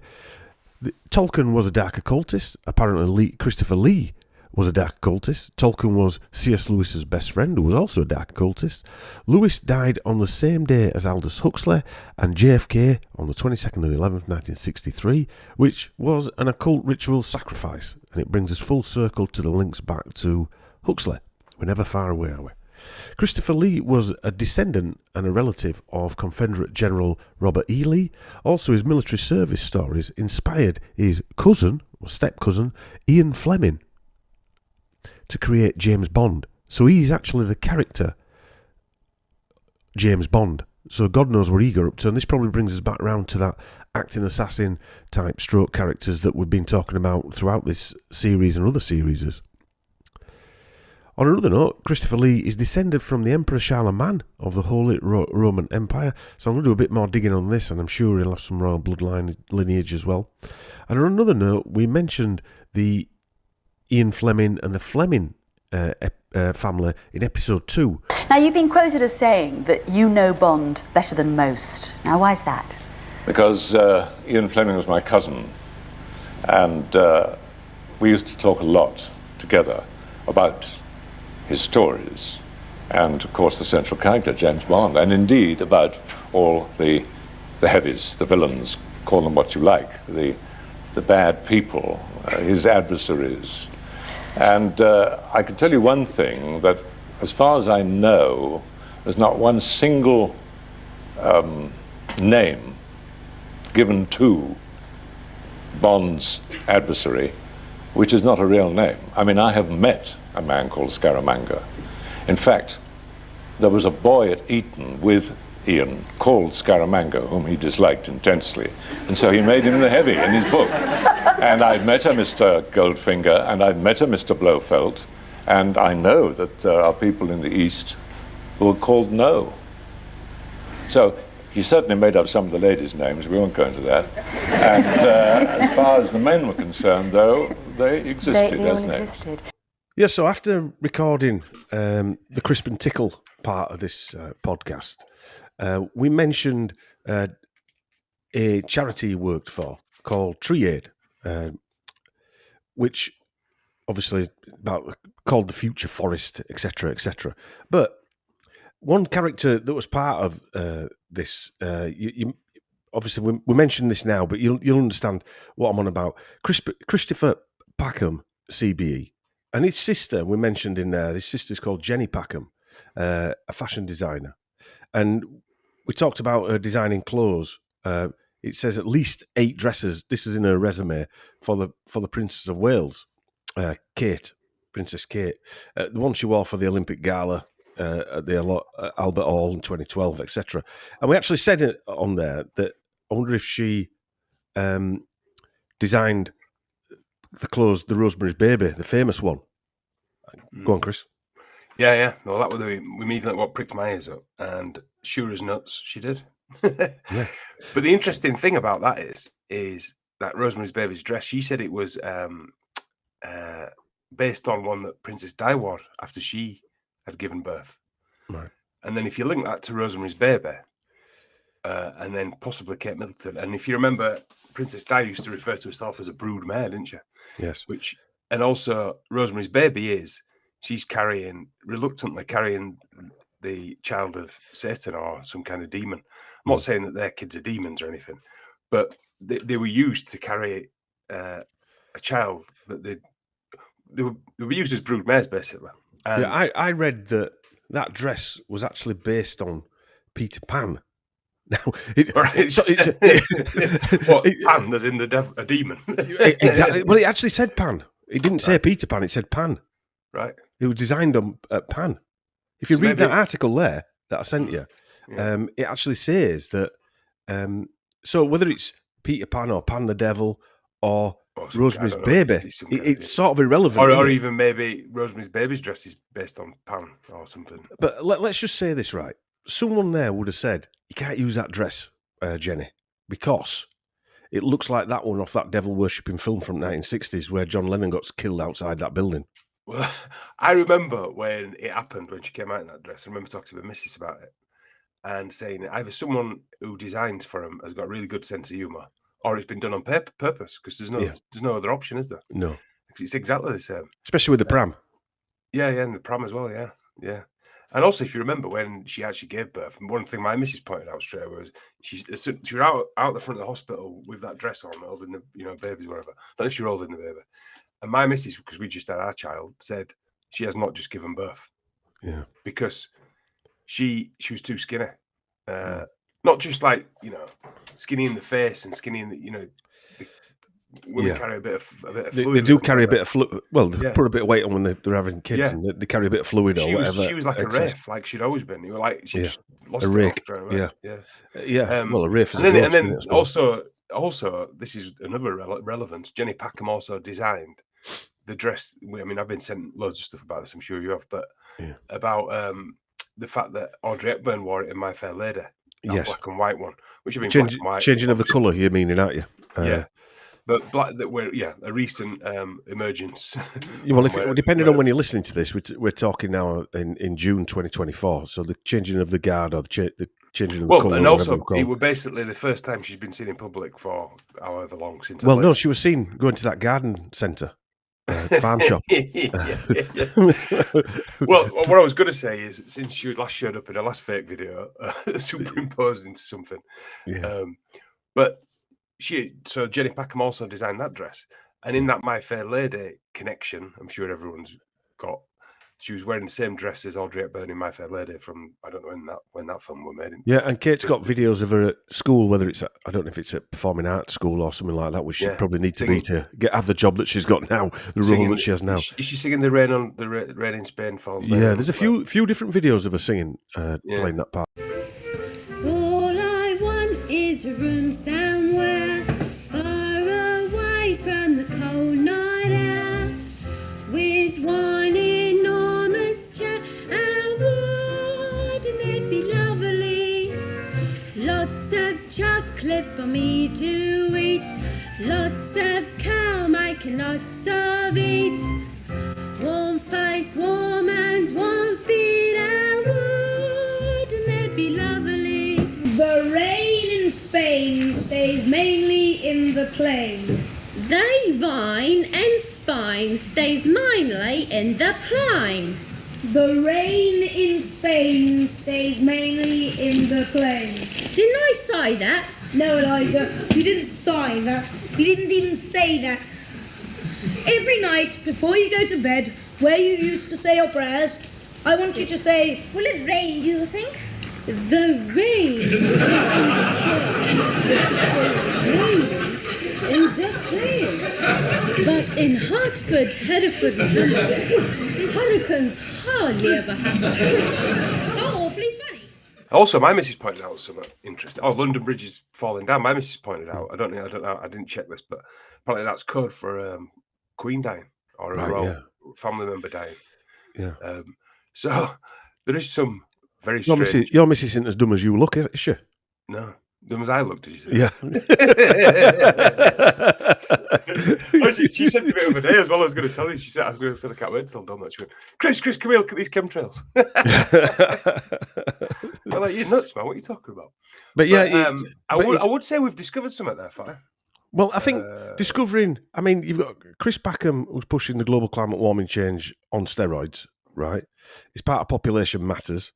Tolkien was a dark occultist. Apparently, Christopher Lee was a dark occultist. Tolkien was C.S. Lewis's best friend, who was also a dark occultist. Lewis died on the same day as Aldous Huxley and JFK on the 22nd of the 11th, 1963, which was an occult ritual sacrifice. And it brings us full circle to the links back to Huxley. We're never far away, are we? Christopher Lee was a descendant and a relative of Confederate General Robert E. Lee. Also, his military service stories inspired his cousin, or step-cousin, Ian Fleming, to create James Bond. So he's actually the character James Bond. So God knows where he got up to. And this probably brings us back around to that acting assassin type stroke characters that we've been talking about throughout this series and other series. On another note, Christopher Lee is descended from the Emperor Charlemagne of the Holy Roman Empire. So I'm going to do a bit more digging on this, and I'm sure he'll have some royal bloodline lineage as well. And on another note, we mentioned the Ian Fleming and the Fleming family in episode 2. Now, you've been quoted as saying that you know Bond better than most. Now, why is that? Because Ian Fleming was my cousin, and we used to talk a lot together about his stories, and of course the central character, James Bond, and indeed about all the heavies, the villains, call them what you like, the bad people, his adversaries. And I can tell you one thing, that as far as I know, there's not one single name given to Bond's adversary which is not a real name. I mean, I have met a man called Scaramanga. In fact, there was a boy at Eton with Ian called Scaramanga, whom he disliked intensely, and so he made him the heavy in his book. And I've met a Mr. Goldfinger, and I've met a Mr. Blofeld, and I know that there are people in the East who are called No. So he certainly made up some of the ladies' names. We won't go into that. And as far as the men were concerned, though, they existed. They all existed. Yeah, so after recording the Crisp and Tickle part of this podcast, we mentioned a charity he worked for called Tree Aid, which obviously called the Future Forest, etc., etc. But one character that was part of this, obviously we mentioned this now, but you'll understand what I'm on about. Christopher Packham, CBE, and his sister we mentioned in there. His sister's called Jenny Packham, a fashion designer, and we talked about her designing clothes. It says at least 8 dresses. This is in her resume for the Princess of Wales, Princess Kate. The one she wore for the Olympic Gala at the Albert Hall in 2012, etc. And we actually said it on there that I wonder if she designed the clothes, the Rosemary's Baby, the famous one. Go on, Chris. Yeah. Well, that was immediately what pricked my ears up, and sure as nuts, she did. Yeah. But the interesting thing about that is that Rosemary's Baby's dress. She said it was based on one that Princess Di wore after she had given birth. Right. And then if you link that to Rosemary's Baby, and then possibly Kate Middleton, and if you remember, Princess Di used to refer to herself as a brood mare, didn't she? Yes. And also Rosemary's Baby she's reluctantly carrying the child of Satan or some kind of demon. I'm not saying that their kids are demons or anything, but they were used to carry a child that they were used as brood mares, basically. And I read that dress was actually based on Peter Pan. Now, Pan, as in a demon. Exactly. Well, it actually said Pan. It didn't say Peter Pan. It said Pan. Right. It was designed on Pan. If you read that article there that I sent you, it actually says that. So whether it's Peter Pan or Pan the Devil or Rosemary's Baby, it's sort of irrelevant. Or even maybe Rosemary's Baby's dress is based on Pan or something. But let's just say this, right? Someone there would have said, you can't use that dress, Jenny, because it looks like that one off that devil-worshipping film from the 1960s where John Lennon got killed outside that building. Well, I remember when it happened, when she came out in that dress. I remember talking to my missus about it and saying either someone who designs for him has got a really good sense of humour or it's been done on purpose, because there's no other option, is there? No. Because it's exactly the same. Especially with the pram. Yeah, and the pram as well, yeah. And also, if you remember when she actually gave birth, one thing my missus pointed out straight away was she was out the front of the hospital with that dress on, holding the babies, whatever. Not if she was holding the baby. And my missus, because we just had our child, said she has not just given birth. Yeah. Because she was too skinny. Not just like, skinny in the face and skinny in the, women carry a bit of fluid. They do carry a bit of fluid. Well, they put a bit of weight on when they're having kids, and they carry a bit of fluid or whatever. She was like a wraith, like she'd always been. You were like, she just lost a rake. Yeah. Well, a wraith is and then also, this is another relevance. Jenny Packham also designed the dress. I mean, I've been sent loads of stuff about this. I'm sure you have, but about the fact that Audrey Hepburn wore it in My Fair Lady, that black and white one, which I mean, black and white, changing of the colour. You're meaning, aren't you? But black, that we're a recent emergence. Well, depending on when you're listening to this, we're talking now in June 2024. So the changing of the guard or the changing of the colour. And also, it was basically the first time she's been seen in public for however long since. Well, no, she was seen going to that garden centre, farm shop. Well, what I was going to say is, since she last showed up in her last fake video, superimposed into something. Yeah. But Jenny Packham also designed that dress, and in that My Fair Lady connection, I'm sure everyone's got. She was wearing the same dress as Audrey Hepburn in My Fair Lady from, I don't know when that film was made. And Kate's got videos of her at school, whether it's I don't know if it's a performing arts school or something like that, which she probably needs to be to have the job that she's got now, the role that she has now. Is she singing the Rain in Spain Falls? Yeah, there's a few different videos of her singing, playing that part. All I want is a room somewhere far away from the cold night air, with one enormous chair, and wouldn't it be lovely? Lots of chocolate for me to eat, lots of cow milk and lots of eat, warm face, warm hands, warm feet, and wouldn't it be lovely? The rain in Spain stays mainly in the plain. The vine and spine stays mainly in the plain. The rain in Spain stays mainly in the plain. Didn't I say that? No, Eliza, you didn't say that. You didn't even say that. Every night before you go to bed, where you used to say your prayers, I want you to say, will it rain, do you think? The rain in the plain. But in Hartford, Hereford, and Hampshire, hurricanes hardly ever happen. How awfully funny. Also, my missus pointed out something interesting. Oh, London Bridge is falling down. My missus pointed out. I don't know. I didn't check this, but apparently that's code for Queen dying or a royal family member dying. Yeah. So there is some very strange. Your missus isn't as dumb as you look, is she? No, dumb as I look. Did you say? Yeah. She said to me the other day as well. I was going to tell you. She said, I can't wait till done that. She went, Chris, come here, look at these chemtrails. I'm like, you're nuts, man. What are you talking about? But I would say we've discovered something there, Fire. Well, I think discovering, I mean, you've got Chris Packham who's pushing the global climate warming change on steroids, right? It's part of Population Matters.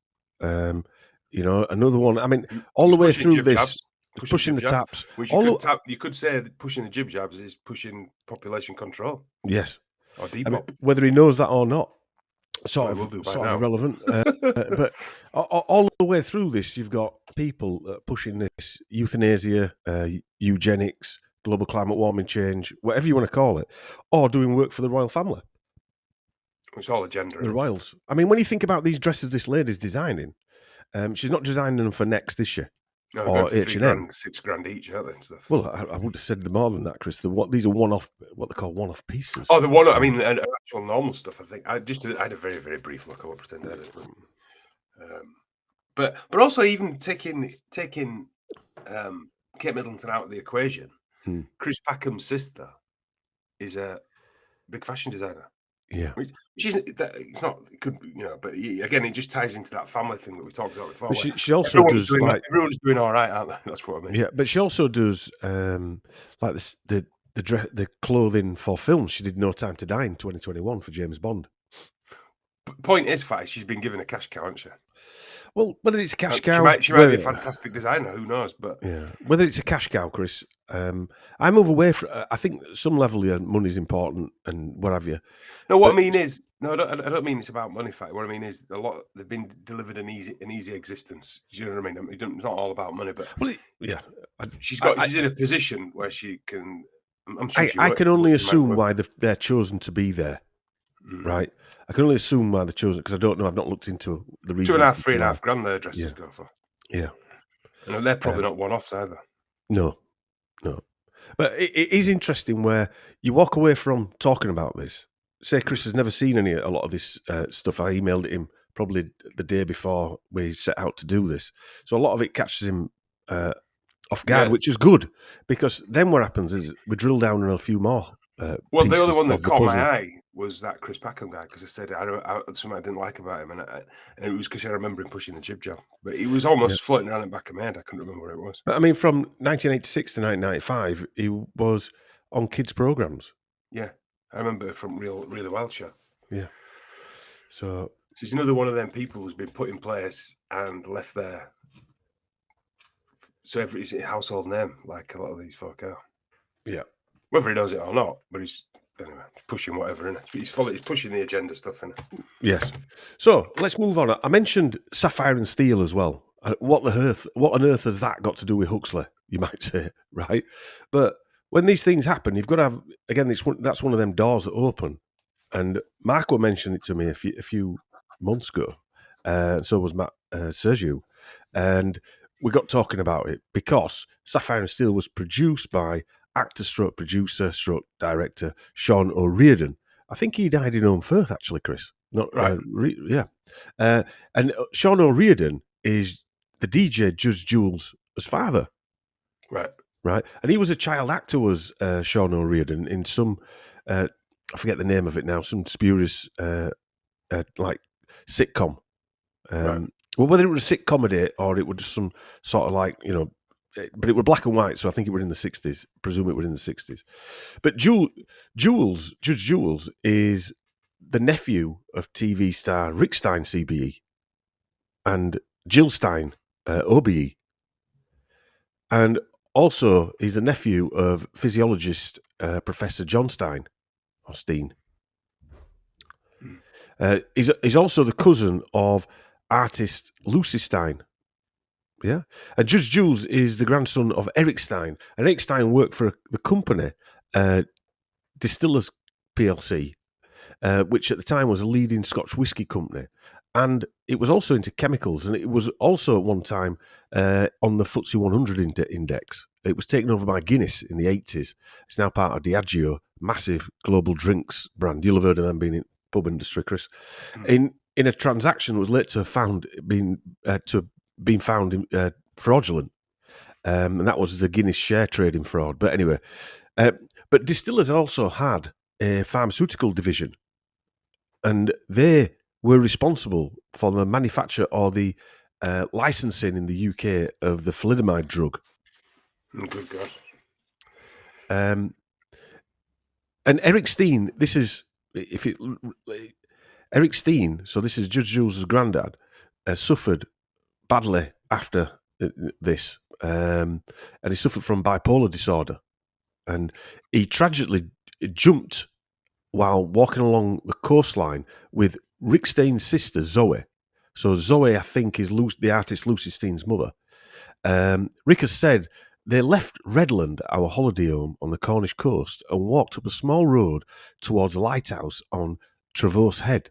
Another one. I mean, all the way through this, pushing the taps. Which you could say that pushing the jib jabs is pushing population control. Yes. Or depop. I mean, whether he knows that or not, sort of irrelevant. But all the way through this, you've got people pushing this euthanasia, eugenics, global climate warming change, whatever you want to call it, or doing work for the royal family. It's all agenda. The royals. I mean, when you think about these dresses this lady's designing, she's not designing them for Next, is she? No, or H&M. £6,000 each, aren't they? And stuff. Well, I would have said more than that, Chris. These are one-off, what they call one-off pieces. Oh, the one. I mean, actual normal stuff. I think I had a very, very brief look. I won't pretend I did. But also even taking Kate Middleton out of the equation, Chris Packham's sister is a big fashion designer. Yeah, which isn't that it's not it could but again it just ties into that family thing that we talked about before. She also does everyone's doing all right, aren't they? That's what I mean. Yeah, but she also does like this, the clothing for films. She did No Time to Die in 2021 for James Bond. Point is, Fatty, she's been given a cash cow, hasn't she? Well, whether it's a cash cow, she might be a fantastic designer. Who knows? But yeah, whether it's a cash cow, Chris, I move away from. I think some level, money's important and what have you. No, what I mean is, I don't mean it's about money. Fact, what I mean is, they've been delivered an easy existence. Do you know what I mean? It's not all about money, but she's in a position where she can. I'm sure I can only assume why they're chosen to be there, right? I can only assume why they're chosen because I don't know. I've not looked into the reasons. $2.5, $3.5 their dresses go for. Yeah, and they're probably not one-offs either. No. But it is interesting where you walk away from talking about this. Say Chris has never seen a lot of this stuff. I emailed him probably the day before we set out to do this, so a lot of it catches him off guard, which is good because then what happens is we drill down on a few more. Well, the other one that caught my eye was that Chris Packham guy because I said something I didn't like about him, and it was because I remember him pushing the jib jab, but he was almost floating around in the back of my head. I couldn't remember where it was. But I mean, from 1986 to 1995, he was on kids' programs. Yeah, I remember from really wild show. Yeah, so he's another one of them people who's been put in place and left there. So it's a household name, like a lot of these folk are. Yeah. Whether he knows it or not, but he's pushing whatever, innit? He's pushing the agenda stuff, innit? Yes. So let's move on. I mentioned Sapphire and Steel as well. What on earth has that got to do with Huxley? You might say, right? But when these things happen, you've got to have that's one of them doors that open. And Marco mentioned it to me a few months ago. So was Matt Sergio, and we got talking about it because Sapphire and Steel was produced by actor stroke producer stroke director Sean O'Riordan. I think he died in Home Firth, actually, Chris. Not right. And Sean O'Riordan is the DJ Judge Jules' father. Right. And he was a child actor, was Sean O'Riordan, in some, I forget the name of it now, some spurious like sitcom. Well, whether it was a sick comedy or it was just some sort of like, but it were black and white, so I think it were in the 60s. Presume it were in the 60s. But Judge Jules, is the nephew of TV star Rick Stein, CBE, and Jill Stein, OBE. And also, he's the nephew of physiologist Professor John Stein, or Steen. He's also the cousin of artist Lucy Stein. Yeah, and Judge Jules is the grandson of Eric Stein, and Eric Stein worked for the company Distillers PLC, which at the time was a leading Scotch whisky company, and it was also into chemicals, and it was also at one time on the FTSE 100 index. It was taken over by Guinness in the 80s. It's now part of Diageo, massive global drinks brand. You'll have heard of them being in pub industry, Chris. In a transaction that was later found been found fraudulent, and that was the Guinness share trading fraud. But anyway, but Distillers also had a pharmaceutical division, and they were responsible for the manufacture or the licensing in the UK of the thalidomide drug. Good God. And Eric Steen, Eric Steen, so this is Judge Jules' granddad, suffered badly after this, and he suffered from bipolar disorder. And he tragically jumped while walking along the coastline with Rick Stein's sister, Zoe. So Zoe, I think, is the artist Lucy Stein's mother. Rick has said they left Redland, our holiday home on the Cornish coast, and walked up a small road towards a lighthouse on Traverse Head.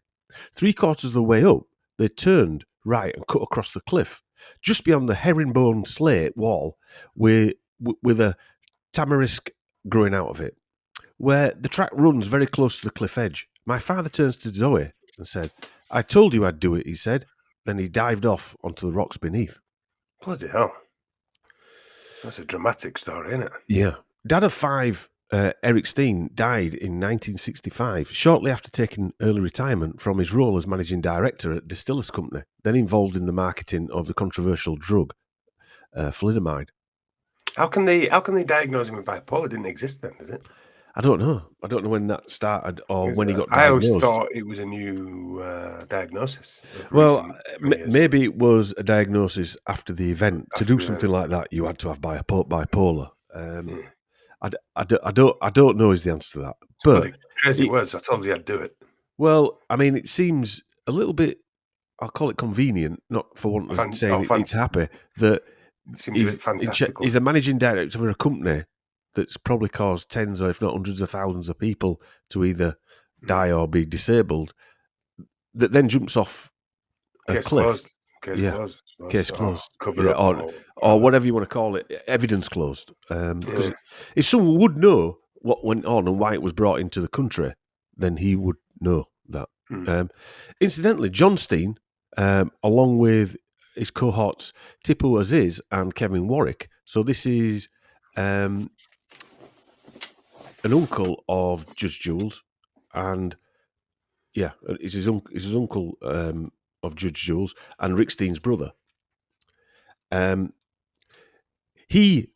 3/4 of the way up, they turned right and cut across the cliff, just beyond the herringbone slate wall with a tamarisk growing out of it, where the track runs very close to the cliff edge. My father turns to Zoe and said, "I told you I'd do it," he said. Then he dived off onto the rocks beneath. Bloody hell. That's a dramatic story, isn't it? Yeah. Dad of 5, Eric Stein, died in 1965, shortly after taking early retirement from his role as managing director at Distillers Company, then involved in the marketing of the controversial drug, thalidomide. How can they diagnose him with bipolar? It didn't exist then, did it? I don't know. I don't know when that started or when he got I diagnosed. always thought it was a new diagnosis. Well, maybe it was a diagnosis after the event. To do something like that, you had to have bipolar. I don't know is the answer to that. But crazy words. I told you I'd do it. Well, I mean, it seems a little bit, I'll call it convenient, not for want of saying it's happy, that he's a managing director of a company that's probably caused tens or if not hundreds of thousands of people to either die or be disabled, that then jumps off a cliff. Case closed. Cover up. Or whatever you want to call it, evidence closed. Because if someone would know what went on and why it was brought into the country, then he would know that. Incidentally, John Stein, along with his cohorts Tipu Aziz and Kevin Warwick, so this is an uncle of Judge Jules, and it's his uncle of Judge Jules and Rick Stein's brother. He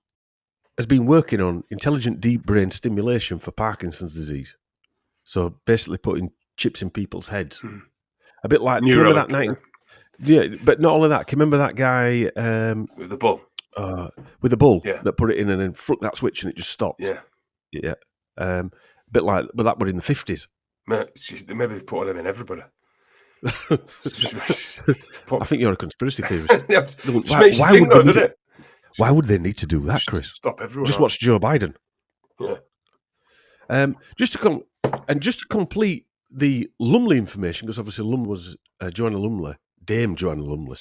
has been working on intelligent deep brain stimulation for Parkinson's disease. So basically putting chips in people's heads. A bit like, remember that night? Yeah, but not only that. Can you remember that guy with the bull? That put it in and then flicked that switch and it just stopped. Yeah. A bit like, but that was in the 50s. Maybe they've put them in everybody. I think you're a conspiracy theorist. Why would they need to do that, Chris? Stop everyone. Just watch Joe Biden. Yeah. Just to complete the Lumley information, because obviously Dame Joanna Lumley,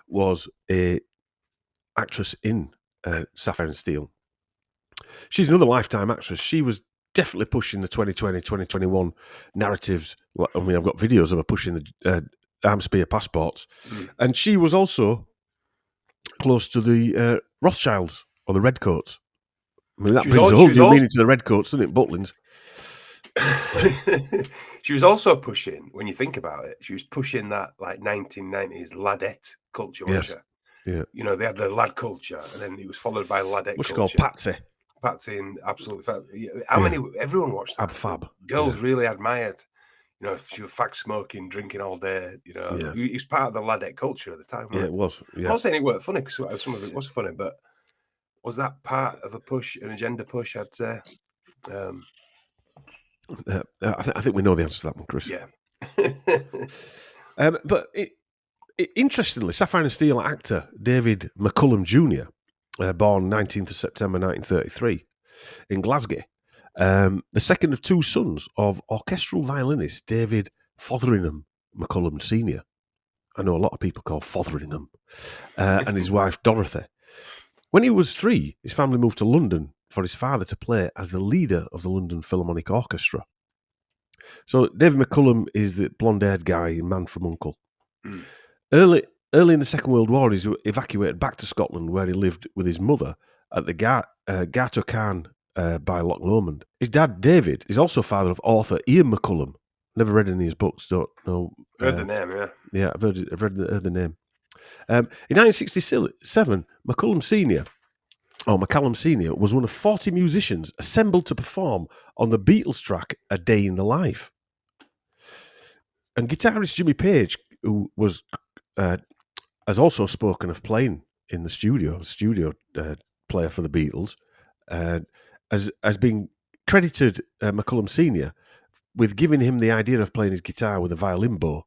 was a actress in Sapphire and Steel. She's another Lifetime actress. She was definitely pushing the 2020, 2021 narratives. I mean, I've got videos of her pushing the arm spear passports. And she was also close to the Rothschilds or the Redcoats. I mean, that brings a whole new meaning to the Redcoats, doesn't it? Butlins. She was also pushing, when you think about it, she was pushing that like 1990s ladette culture. Yes. Yeah. You know, they had the lad culture, and then it was followed by ladette What's culture. What's called Patsy and Absolutely. How many? Everyone watched that. Ab Fab. Girls really admired. You know, she was fact smoking, drinking all day. You know, it was part of the ladette culture at the time. Yeah, it was. Yeah. I'm not saying it weren't funny because some of it was funny, but was that part of a push, an agenda push? I'd say. I think we know the answer to that one, Chris. Yeah. But interestingly, Sapphire and Steel actor David McCullum Jr., born 19th of September 1933 in Glasgow, the second of two sons of orchestral violinist David Fotheringham McCullum Sr. I know a lot of people call Fotheringham, and his wife Dorothy. When he was 3, his family moved to London for his father to play as the leader of the London Philharmonic Orchestra. So David McCullum is the blonde-haired guy in Man from U.N.C.L.E. Early in the Second World War, he's evacuated back to Scotland, where he lived with his mother at the Garter Carn by Loch Lomond. His dad, David, is also father of author Ian McCullum. Never read any of his books, don't know. Heard the name, yeah. Yeah, I've read the name. In 1967, McCallum Sr. was one of 40 musicians assembled to perform on the Beatles track A Day in the Life. And guitarist Jimmy Page, who was a has also spoken of playing in the studio player for the Beatles, has been credited McCullum Sr. with giving him the idea of playing his guitar with a violin bow.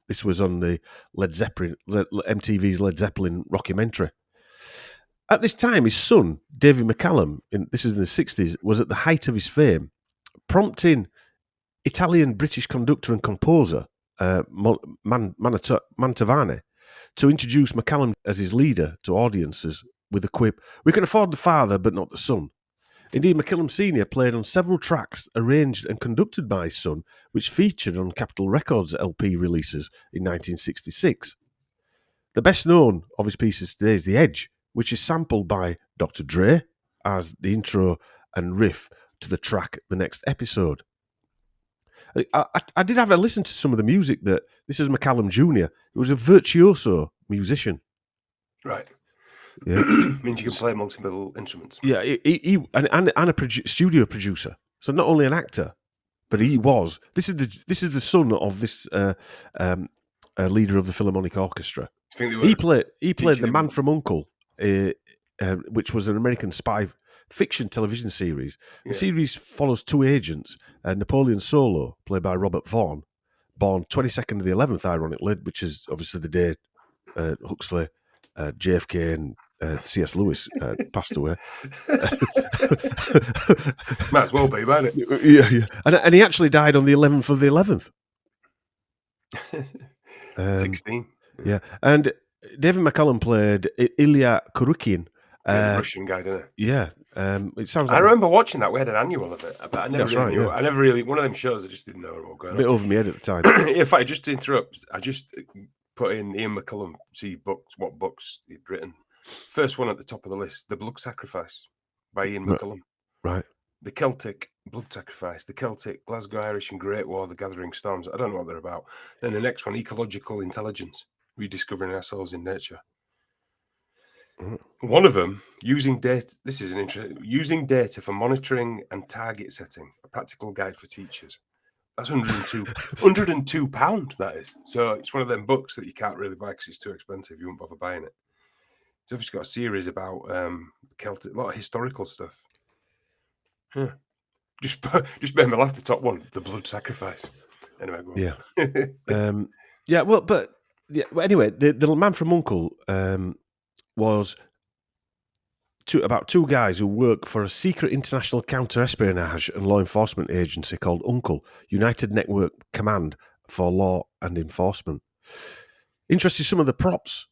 This was on the MTV's Led Zeppelin rockumentary. At this time, his son, David McCallum, this is in the 60s, was at the height of his fame, prompting Italian-British conductor and composer Mantovani to introduce McCallum as his leader to audiences with the quip, "We can afford the father, but not the son." Indeed, McCallum Sr. played on several tracks arranged and conducted by his son, which featured on Capitol Records LP releases in 1966. The best known of his pieces today is The Edge, which is sampled by Dr. Dre as the intro and riff to the track The Next Episode. I did have a listen to some of the music that this is McCallum Jr. He was a virtuoso musician. Right. Yeah. Means you can play multiple instruments. Yeah, he and a studio producer. So not only an actor, but he was. This is the son of this leader of the Philharmonic Orchestra. He played the Man from U.N.C.L.E., which was an American spy fiction television series. The series follows two agents, Napoleon Solo, played by Robert Vaughn, born 22nd of the 11th, ironically, which is obviously the day Huxley, JFK and C.S. Lewis passed away. Might as well be, might it? Yeah. And he actually died on the 11th of the 11th. 16. Yeah. And David McCallum played Ilya Kurukhin. The Russian guy, didn't it? Yeah. It sounds like I remember watching that. We had an annual of it, but I never That's really right, knew. yeah. I never really, one of them shows I just didn't know what was going a bit on. over my head at the time. In fact, just to interrupt, I just put in Ian McCallum, see books, what books he'd written. First one at the top of the list, The Blood Sacrifice by Ian McCallum. Right. The Celtic Blood Sacrifice, the Celtic, Glasgow Irish and Great War, the Gathering Storms. I don't know what they're about. Then the next one, Ecological Intelligence, Rediscovering Ourselves in Nature. One of them, using data. This is an interesting. Using data for monitoring and target setting, a practical guide for teachers. That's £102. That is. So it's one of them books that you can't really buy because it's too expensive. You won't bother buying it. It's obviously got a series about Celtic, a lot of historical stuff. Yeah. Just made me laugh. The top one, The Blood Sacrifice. Anyway, go on. Yeah. Yeah. Well, but yeah. Well, anyway, the Man from U.N.C.L.E. was about two guys who work for a secret international counter-espionage and law enforcement agency called U.N.C.L.E., United Network Command for Law and Enforcement. Interesting, some of the props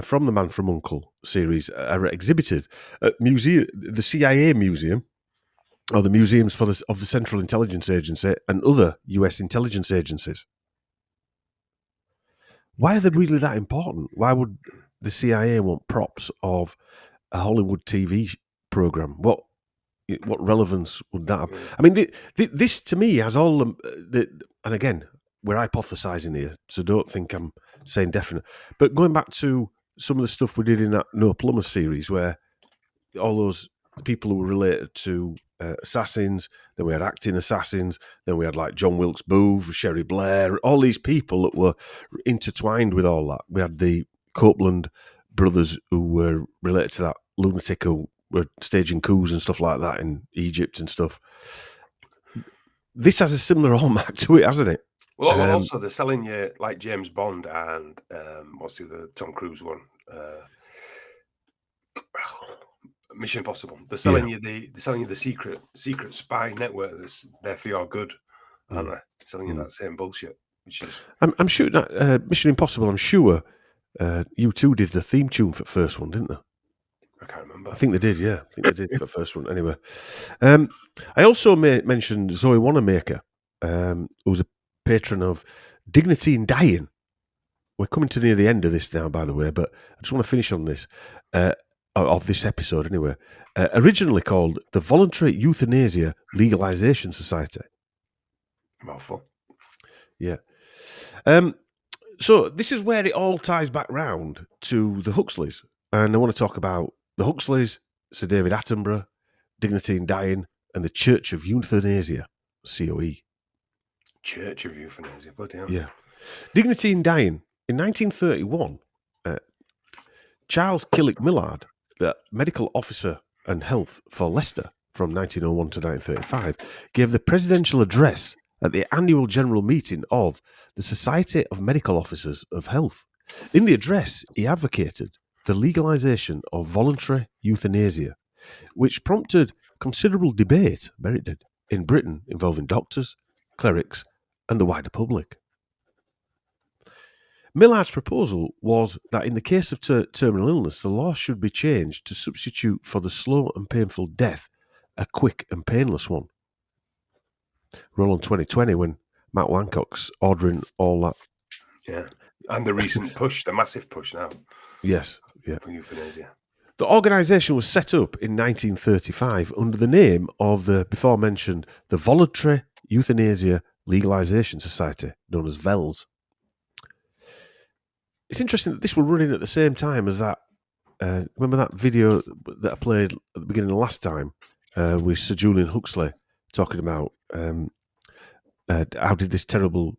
from the Man from U.N.C.L.E. series are exhibited at the CIA Museum, or the museums of the Central Intelligence Agency and other US intelligence agencies. Why are they really that important? Why would the CIA want props of a Hollywood TV program? What relevance would that have? I mean, this to me has all the and again, we're hypothesizing here, so don't think I'm saying definite. But going back to some of the stuff we did in that No Plumber series, where all those people who were related to assassins, then we had acting assassins, then we had like John Wilkes Booth, Sherry Blair, all these people that were intertwined with all that. We had the Copeland brothers who were related to that lunatic who were staging coups and stuff like that in Egypt and stuff. This has a similar hallmark to it, hasn't it? Well, also they're selling you like James Bond and what's the other Tom Cruise one? Mission Impossible. They're selling you the secret spy network that's there for your good, aren't they? Selling you that same bullshit. Which is, I'm sure that Mission Impossible. I'm sure U2 did the theme tune for the first one, didn't they? I can't remember. I think they did. Yeah, I think they did for the first one. Anyway, I also mentioned Zoe Wanamaker, who was a patron of Dignity in Dying. We're coming to near the end of this now, by the way, but I just want to finish on this. Of this episode, anyway. Originally called the Voluntary Euthanasia Legalization Society. Mouthful. Yeah. So this is where it all ties back round to the Huxleys. And I want to talk about the Huxleys, Sir David Attenborough, Dignity in Dying, and the Church of Euthanasia, COE. Church of Euthanasia, bloody hell. Yeah. Dignity in Dying. In 1931, Charles Killick Millard, the medical officer and health for Leicester from 1901 to 1935, gave the presidential address at the annual general meeting of the Society of Medical Officers of Health. In the address, he advocated the legalisation of voluntary euthanasia, which prompted considerable debate, it did, in Britain involving doctors, clerics, and the wider public. Millard's proposal was that in the case of terminal illness, the law should be changed to substitute for the slow and painful death a quick and painless one. Roll on 2020 when Matt Wancock's ordering all that. Yeah, and the recent push, the massive push now. Yes, yeah. For euthanasia. The organisation was set up in 1935 under the name of the before-mentioned the Voluntary Euthanasia Legalisation Society, known as VELS. It's interesting that this was running at the same time as that. Remember that video that I played at the beginning of last time with Sir Julian Huxley talking about how did this terrible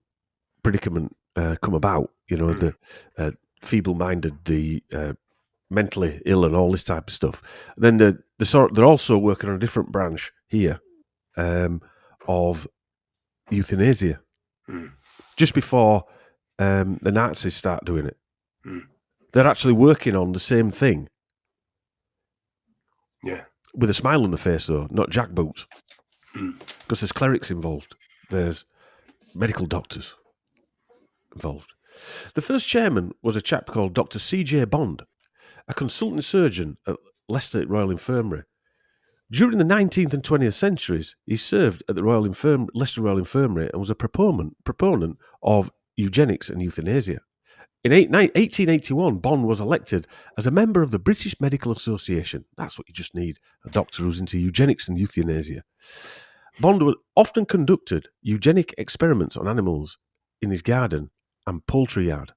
predicament come about? You know, the feeble-minded, the mentally ill, and all this type of stuff. Then they're also working on a different branch here of euthanasia. Just before the Nazis start doing it. They're actually working on the same thing. Yeah. With a smile on the face, though, not jackboots. Because there's clerics involved. There's medical doctors involved. The first chairman was a chap called Dr. C.J. Bond, a consultant surgeon at Leicester Royal Infirmary. During the 19th and 20th centuries, he served at the Leicester Royal Infirmary and was a proponent of eugenics and euthanasia. In 1881, Bond was elected as a member of the British Medical Association. That's what you just need, a doctor who's into eugenics and euthanasia. Bond often conducted eugenic experiments on animals in his garden and poultry yard.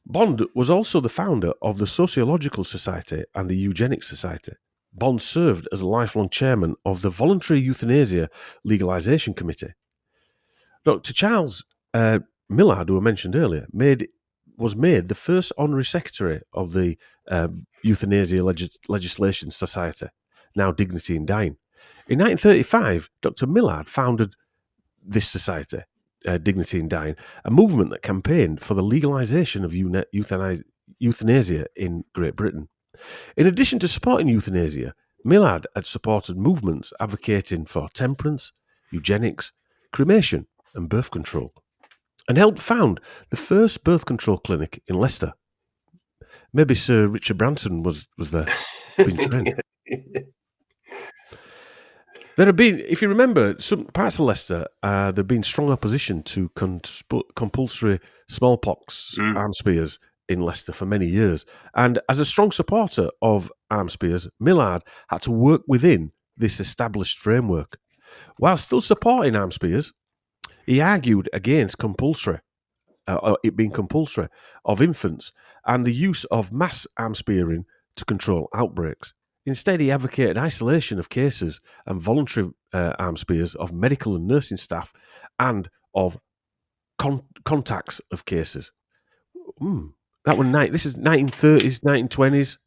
Bond was also the founder of the Sociological Society and the Eugenics Society. Bond served as a lifelong chairman of the Voluntary Euthanasia Legalisation Committee. Dr. Charles Millard, who I mentioned earlier, was made the first honorary secretary of the Euthanasia Legislation Society, now Dignity in Dying. In 1935, Dr. Millard founded this society, Dignity in Dying, a movement that campaigned for the legalisation of euthanasia in Great Britain. In addition to supporting euthanasia, Millard had supported movements advocating for temperance, eugenics, cremation, and birth control, and helped found the first birth control clinic in Leicester. Maybe Sir Richard Branson was there, being trained. There have been, if you remember, some parts of Leicester, there have been strong opposition to compulsory smallpox arm spears in Leicester for many years. And as a strong supporter of arm spears, Millard had to work within this established framework. While still supporting arm spears, he argued against it being compulsory of infants and the use of mass arm spearing to control outbreaks. Instead, he advocated isolation of cases and voluntary arm spears of medical and nursing staff and of contacts of cases. That was this is 1930s, 1920s.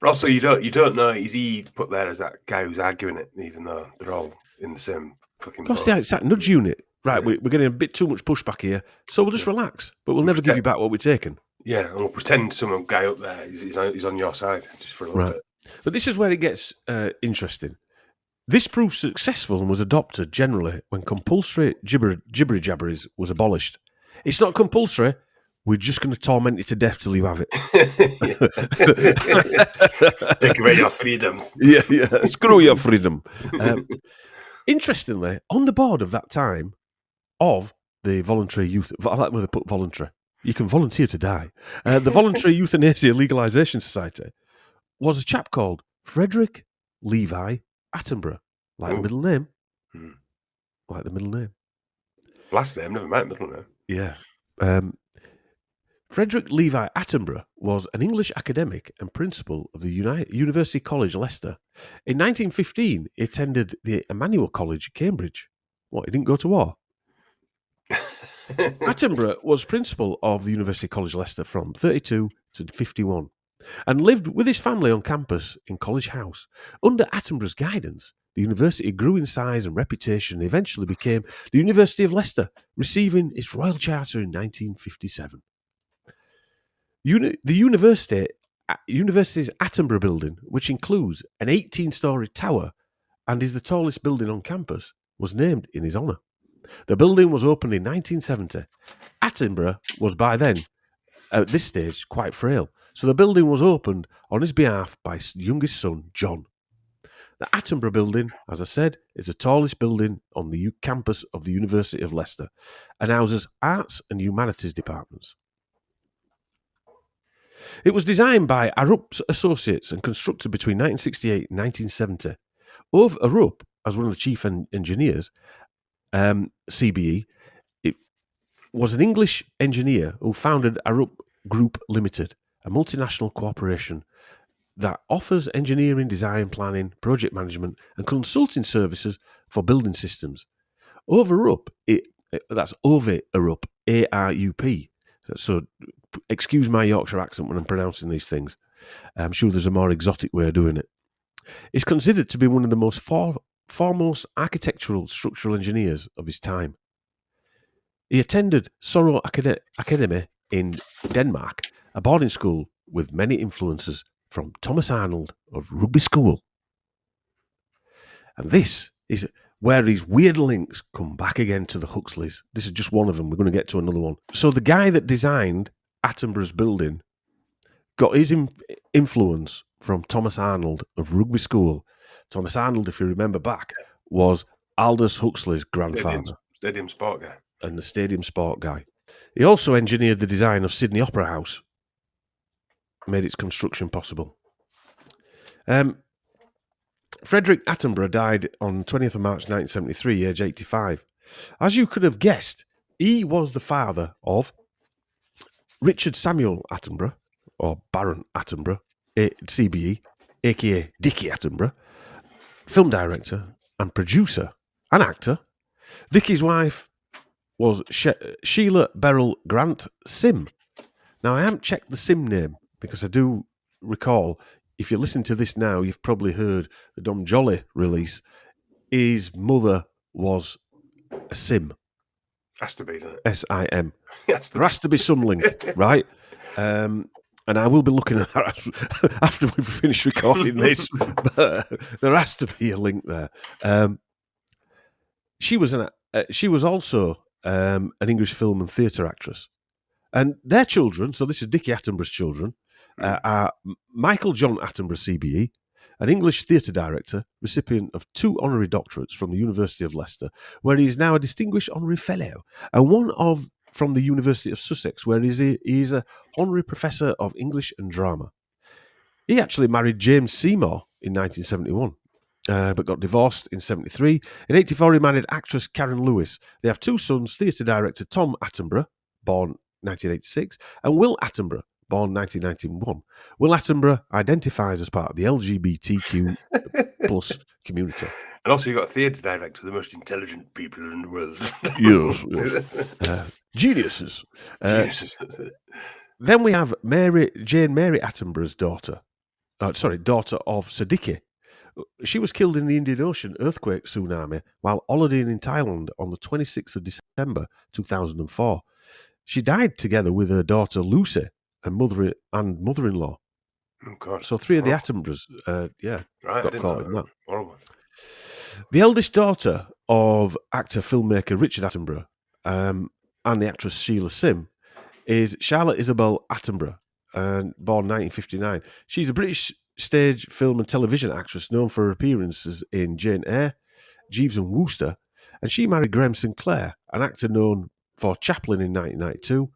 But also, you don't know, is he put there as that guy who's arguing it, even though they're all in the same fucking boat? Of course, it's that nudge unit. Right, yeah. We're getting a bit too much pushback here, so we'll just relax, but we'll never give you back what we're taking. Yeah, and we'll pretend some guy up there is on your side just for a little bit. But this is where it gets interesting. This proved successful and was adopted generally when compulsory jibbery-jabberies was abolished. It's not compulsory. We're just going to torment you to death till you have it. Take away your freedoms. Yeah. Screw your freedom. Interestingly, on the board of that time of the voluntary youth, I like when they put voluntary. You can volunteer to die. The Voluntary Euthanasia Legalisation Society was a chap called Frederick Levi Attenborough. Like the middle name. Like the middle name. Last name, never mind middle name. Yeah. Frederick Levi Attenborough was an English academic and principal of the University College Leicester. In 1915, he attended the Emmanuel College, Cambridge. What, he didn't go to war? Attenborough was principal of the University College Leicester from 32 to 51 and lived with his family on campus in College House. Under Attenborough's guidance, the university grew in size and reputation and eventually became the University of Leicester, receiving its royal charter in 1957. The university's Attenborough building, which includes an 18-storey tower and is the tallest building on campus, was named in his honour. The building was opened in 1970. Attenborough was by then, at this stage, quite frail, so the building was opened on his behalf by his youngest son, John. The Attenborough building, as I said, is the tallest building on the campus of the University of Leicester and houses arts and humanities departments. It was designed by Arup Associates and constructed between 1968 and 1970. Ove Arup, as one of the chief engineers, CBE, it was an English engineer who founded Arup Group Limited, a multinational corporation that offers engineering, design, planning, project management, and consulting services for building systems. Ove Arup, that's Ove Arup, A-R-U-P. So excuse my Yorkshire accent when I'm pronouncing these things. I'm sure there's a more exotic way of doing it. It's considered to be one of the most foremost architectural structural engineers of his time. He attended Sorø Academy in Denmark, a boarding school with many influences from Thomas Arnold of Rugby School. And this is where these weird links come back again to the Huxleys. This is just one of them. We're going to get to another one. So the guy that designed Attenborough's building got his influence from Thomas Arnold of Rugby School. Thomas Arnold, if you remember back, was Aldous Huxley's grandfather. Stadium sport guy. And the stadium sport guy. He also engineered the design of Sydney Opera House, made its construction possible. Frederick Attenborough died on 20th of March 1973, age 85. As you could have guessed, he was the father of Richard Samuel Attenborough, or Baron Attenborough, CBE, a.k.a. Dickie Attenborough, film director and producer and actor. Dickie's wife was Sheila Beryl Grant Sim. Now, I haven't checked the Sim name because I do recall, if you listen to this now, you've probably heard the Dom Jolly release. His mother was a Sim. Has to be, doesn't it? S-I-M. There has to be some link, right? And I will be looking at that after we've finished recording this. But there has to be a link there. She was also an English film and theatre actress. And their children, so this is Dickie Attenborough's children, are Michael John Attenborough, CBE, an English theatre director, recipient of 2 honorary doctorates from the University of Leicester, where he is now a distinguished honorary fellow, and one from the University of Sussex, where he is an honorary professor of English and drama. He actually married James Seymour in 1971. But got divorced in 73. In 84, he married actress Karen Lewis. They have 2 sons, theatre director Tom Attenborough, born 1986, and Will Attenborough, born 1991. Will Attenborough identifies as part of the LGBTQ plus community. And also you've got a theatre director, the most intelligent people in the world. Yes. Geniuses. Geniuses. Then we have Jane Mary Attenborough's daughter. Daughter of Sir Dickie. She was killed in the Indian Ocean earthquake tsunami while holidaying in Thailand on the 26th of December 2004. She died together with her daughter Lucy and mother-in-law. Oh God! So 3 of the Attenboroughs, got caught in that. Horrible. The eldest daughter of actor filmmaker Richard Attenborough and the actress Sheila Sim is Charlotte Isabel Attenborough, born 1959. She's a British stage, film and television actress known for her appearances in Jane Eyre, Jeeves and Wooster, and she married Graham Sinclair, an actor known for Chaplin in 1992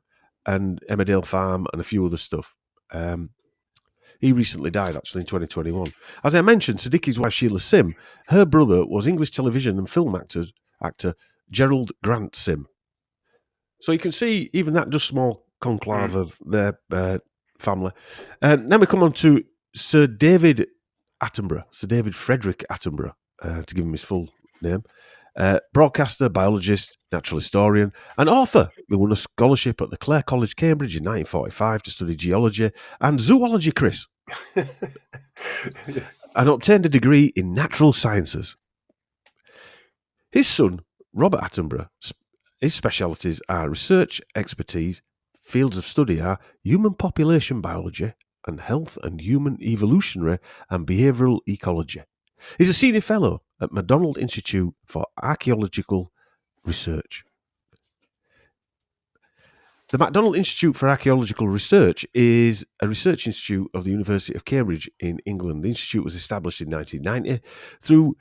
and Emmerdale Farm and a few other stuff. He recently died, actually, in 2021. As I mentioned, Sir Dickie's wife, Sheila Sim, her brother was English television and film actor Gerald Grant Sim. So you can see even that just small conclave of their family. Then we come on to Sir David Attenborough, Sir David Frederick Attenborough, to give him his full name. Broadcaster, biologist, natural historian, and author who won a scholarship at the Clare College, Cambridge in 1945 to study geology and zoology, Chris, and obtained a degree in natural sciences. His son, Robert Attenborough, his specialities are research expertise. Fields of study are human population biology and health and human evolutionary and behavioural ecology. He's a senior fellow at McDonald Institute for Archaeological Research. The McDonald Institute for Archaeological Research is a research institute of the University of Cambridge in England. The institute was established in 1990 through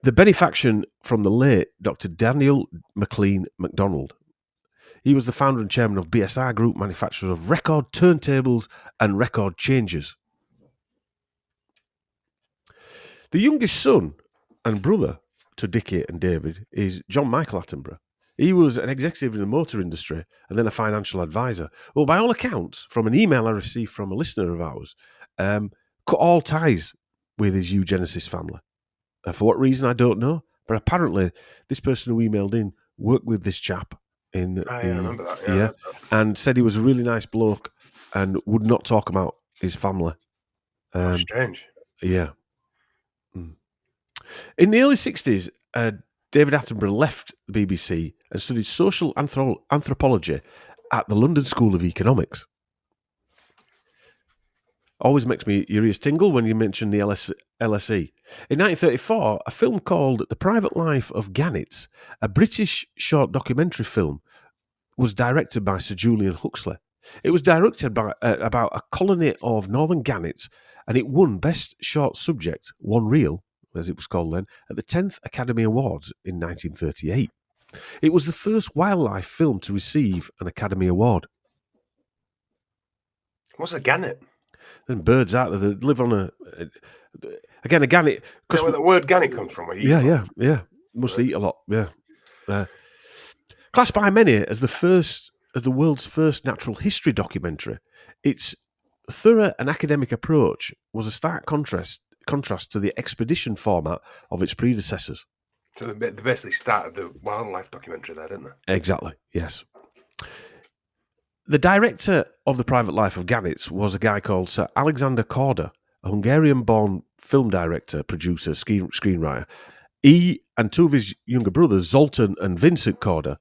the benefaction from the late Dr. Daniel McLean MacDonald. He was the founder and chairman of BSR Group, manufacturers of record turntables and record changers. The youngest son and brother to Dickie and David is John Michael Attenborough. He was an executive in the motor industry and then a financial advisor. Well, by all accounts, from an email I received from a listener of ours, cut all ties with his eugenesis family. For what reason, I don't know. But apparently, this person who emailed in worked with this chap in I remember that. Yeah, and said he was a really nice bloke and would not talk about his family. Strange. Yeah. In the early 60s, David Attenborough left the BBC and studied social anthropology at the London School of Economics. Always makes me your ears tingle when you mention the LSE. In 1934, a film called The Private Life of Gannets, a British short documentary film, was directed by Sir Julian Huxley. It was directed by about a colony of northern gannets, and it won Best Short Subject, One Reel, as it was called then, at the 10th Academy Awards in 1938. It was the first wildlife film to receive an Academy Award. What's a gannet? And birds out there that live on a gannet. Is where the word gannet comes from? Yeah. Must eat a lot. Yeah. Classed by many as the world's first natural history documentary, its thorough and academic approach was a stark contrast to the expedition format of its predecessors. So they basically started the wildlife documentary there, didn't they? Exactly. Yes. The director of The Private Life of Gannets was a guy called Sir Alexander Korda, a Hungarian-born film director, producer, screenwriter. He and two of his younger brothers, Zoltan and Vincent Korda,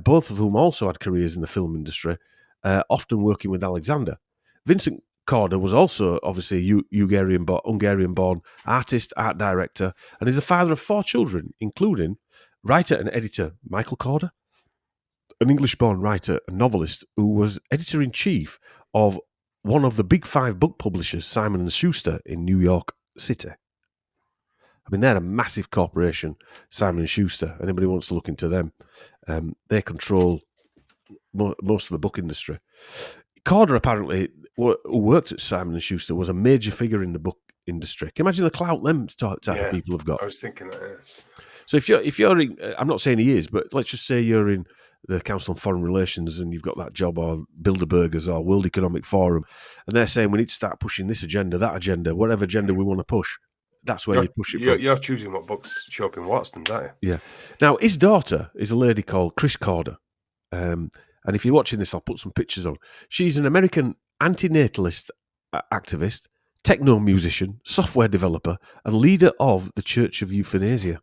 both of whom also had careers in the film industry, often working with Alexander. Vincent Korda was also obviously a Hungarian-born artist, art director, and is the father of 4 children, including writer and editor Michael Korda, an English-born writer and novelist who was editor-in-chief of one of the big 5 book publishers, Simon & Schuster, in New York City. I mean, they're a massive corporation, Simon & Schuster. Anybody wants to look into them, they control most of the book industry. Korda, apparently, who worked at Simon & Schuster, was a major figure in the book industry. Can you imagine the clout them type of people have got? I was thinking that, yeah. So if you're in, I'm not saying he is, but let's just say you're in the Council on Foreign Relations and you've got that job, or Bilderbergers or World Economic Forum, and they're saying we need to start pushing this agenda, that agenda, whatever agenda we want to push. That's where you push it from. You're choosing what books show up in Watson's, aren't you? Yeah. Now, his daughter is a lady called Chris Korda. And if you're watching this, I'll put some pictures on. She's an American antinatalist activist, techno musician, software developer, and leader of the Church of Euthanasia.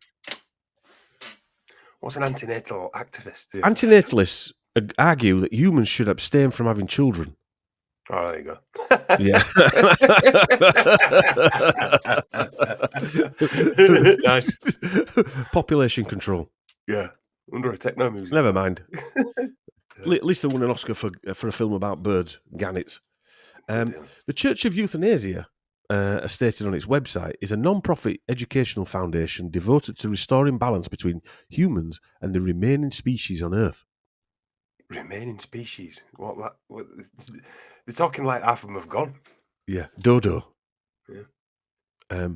What's an antinatal activist do? Antinatalists argue that humans should abstain from having children. Oh, there you go. Yeah. Nice. Population control. Yeah. Under a techno music. Never mind. At least they won an Oscar for a film about birds, gannets. The Church of Euthanasia, as stated on its website, is a non-profit educational foundation devoted to restoring balance between humans and the remaining species on Earth. Remaining species? What they're talking like half of them have gone. Yeah, dodo. Yeah.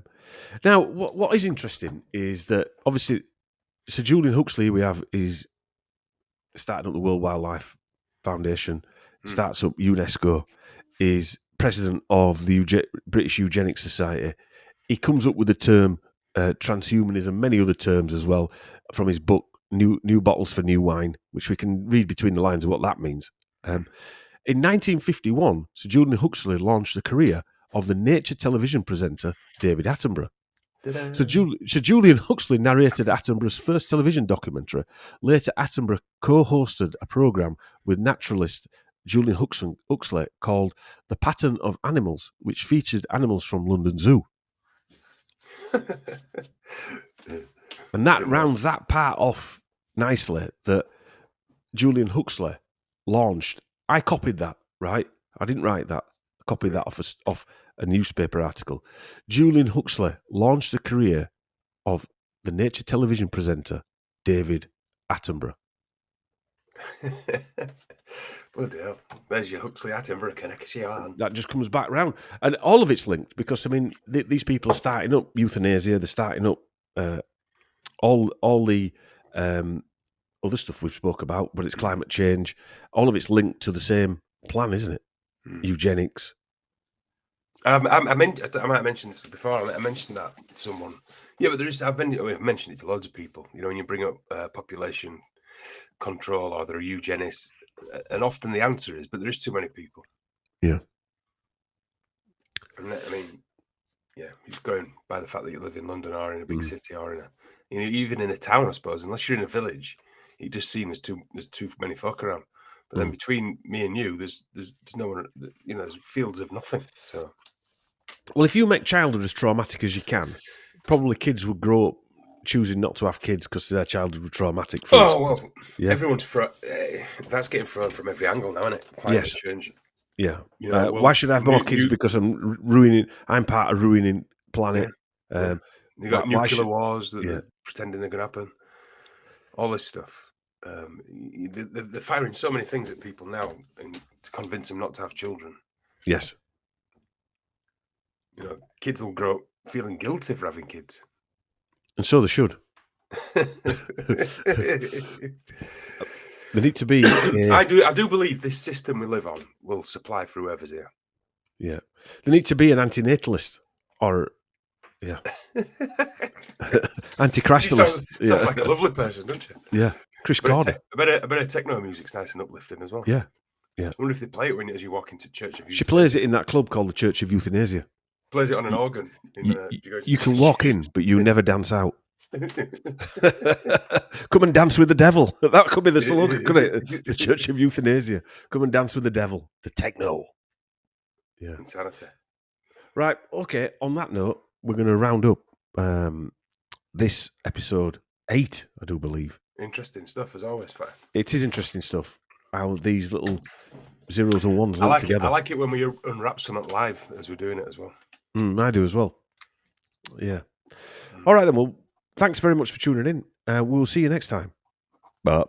Now, what is interesting is that obviously Sir Julian Huxley, we have, is starting up the World Wildlife Foundation, starts up UNESCO, is president of the British Eugenics Society. He comes up with the term transhumanism, many other terms as well, from his book New Bottles for New Wine, which we can read between the lines of what that means. In 1951, Sir Julian Huxley launched the career of the nature television presenter David Attenborough. Sir Julian Huxley narrated Attenborough's first television documentary. Later, Attenborough co-hosted a programme with naturalist Julian Huxley called The Pattern of Animals, which featured animals from London Zoo. And that rounds that part off nicely, that Julian Huxley launched. I copied that, right? I didn't write that. I copied that off a newspaper article. Julian Huxley launched the career of the nature television presenter David Attenborough. Bloody hell. There's your Huxley Attenborough connection. That just comes back round. And all of it's linked because, I mean, these people are starting up euthanasia, they're starting up all the other stuff we've spoke about, but it's climate change. All of it's linked to the same plan, isn't it? Eugenics. I might have mentioned this before. I mentioned that to someone. Yeah, but I've mentioned it to loads of people. You know, when you bring up population control or there are eugenists, and often the answer is, but there is too many people. Yeah. And I mean, yeah, just going by the fact that you live in London or in a big city or in a, you know, even in a town, I suppose, unless you're in a village, it just seems there's too many folk around. But then between me and you, there's no one, you know, there's fields of nothing. So, well, if you make childhood as traumatic as you can, probably kids would grow up choosing not to have kids because their childhood was traumatic. Everyone's that's getting thrown from every angle now, isn't it? Climate change. Yeah. You know, why should I have more kids? Because I'm part of ruining planet. Yeah. You got nuclear wars that they're pretending they're going to happen. All this stuff. They're firing so many things at people now to convince them not to have children. Yes. You know, kids will grow up feeling guilty for having kids. And so they should. They need to be. I do believe this system we live on will supply for whoever's here. Yeah, they need to be an antinatalist or anti-Christalist. Sounds like a lovely person, don't you? Yeah, Chris Gordon. A bit of techno music's nice and uplifting as well. Yeah, yeah. I wonder if they play it as you walk into Church of Euthanasia. She plays it in that club called the Church of Euthanasia. Plays it on an organ. You can walk in, but you never dance out. Come and dance with the devil. That could be the slogan, couldn't it? The Church of Euthanasia. Come and dance with the devil. The techno. Yeah. Insanity. Right. Okay. On that note, we're going to round up this episode 8, I do believe. Interesting stuff, as always. It is interesting stuff. How these little zeros and ones link together. I like it when we unwrap something live as we're doing it as well. I do as well. Yeah. All right then. Well, thanks very much for tuning in. We'll see you next time. Bye.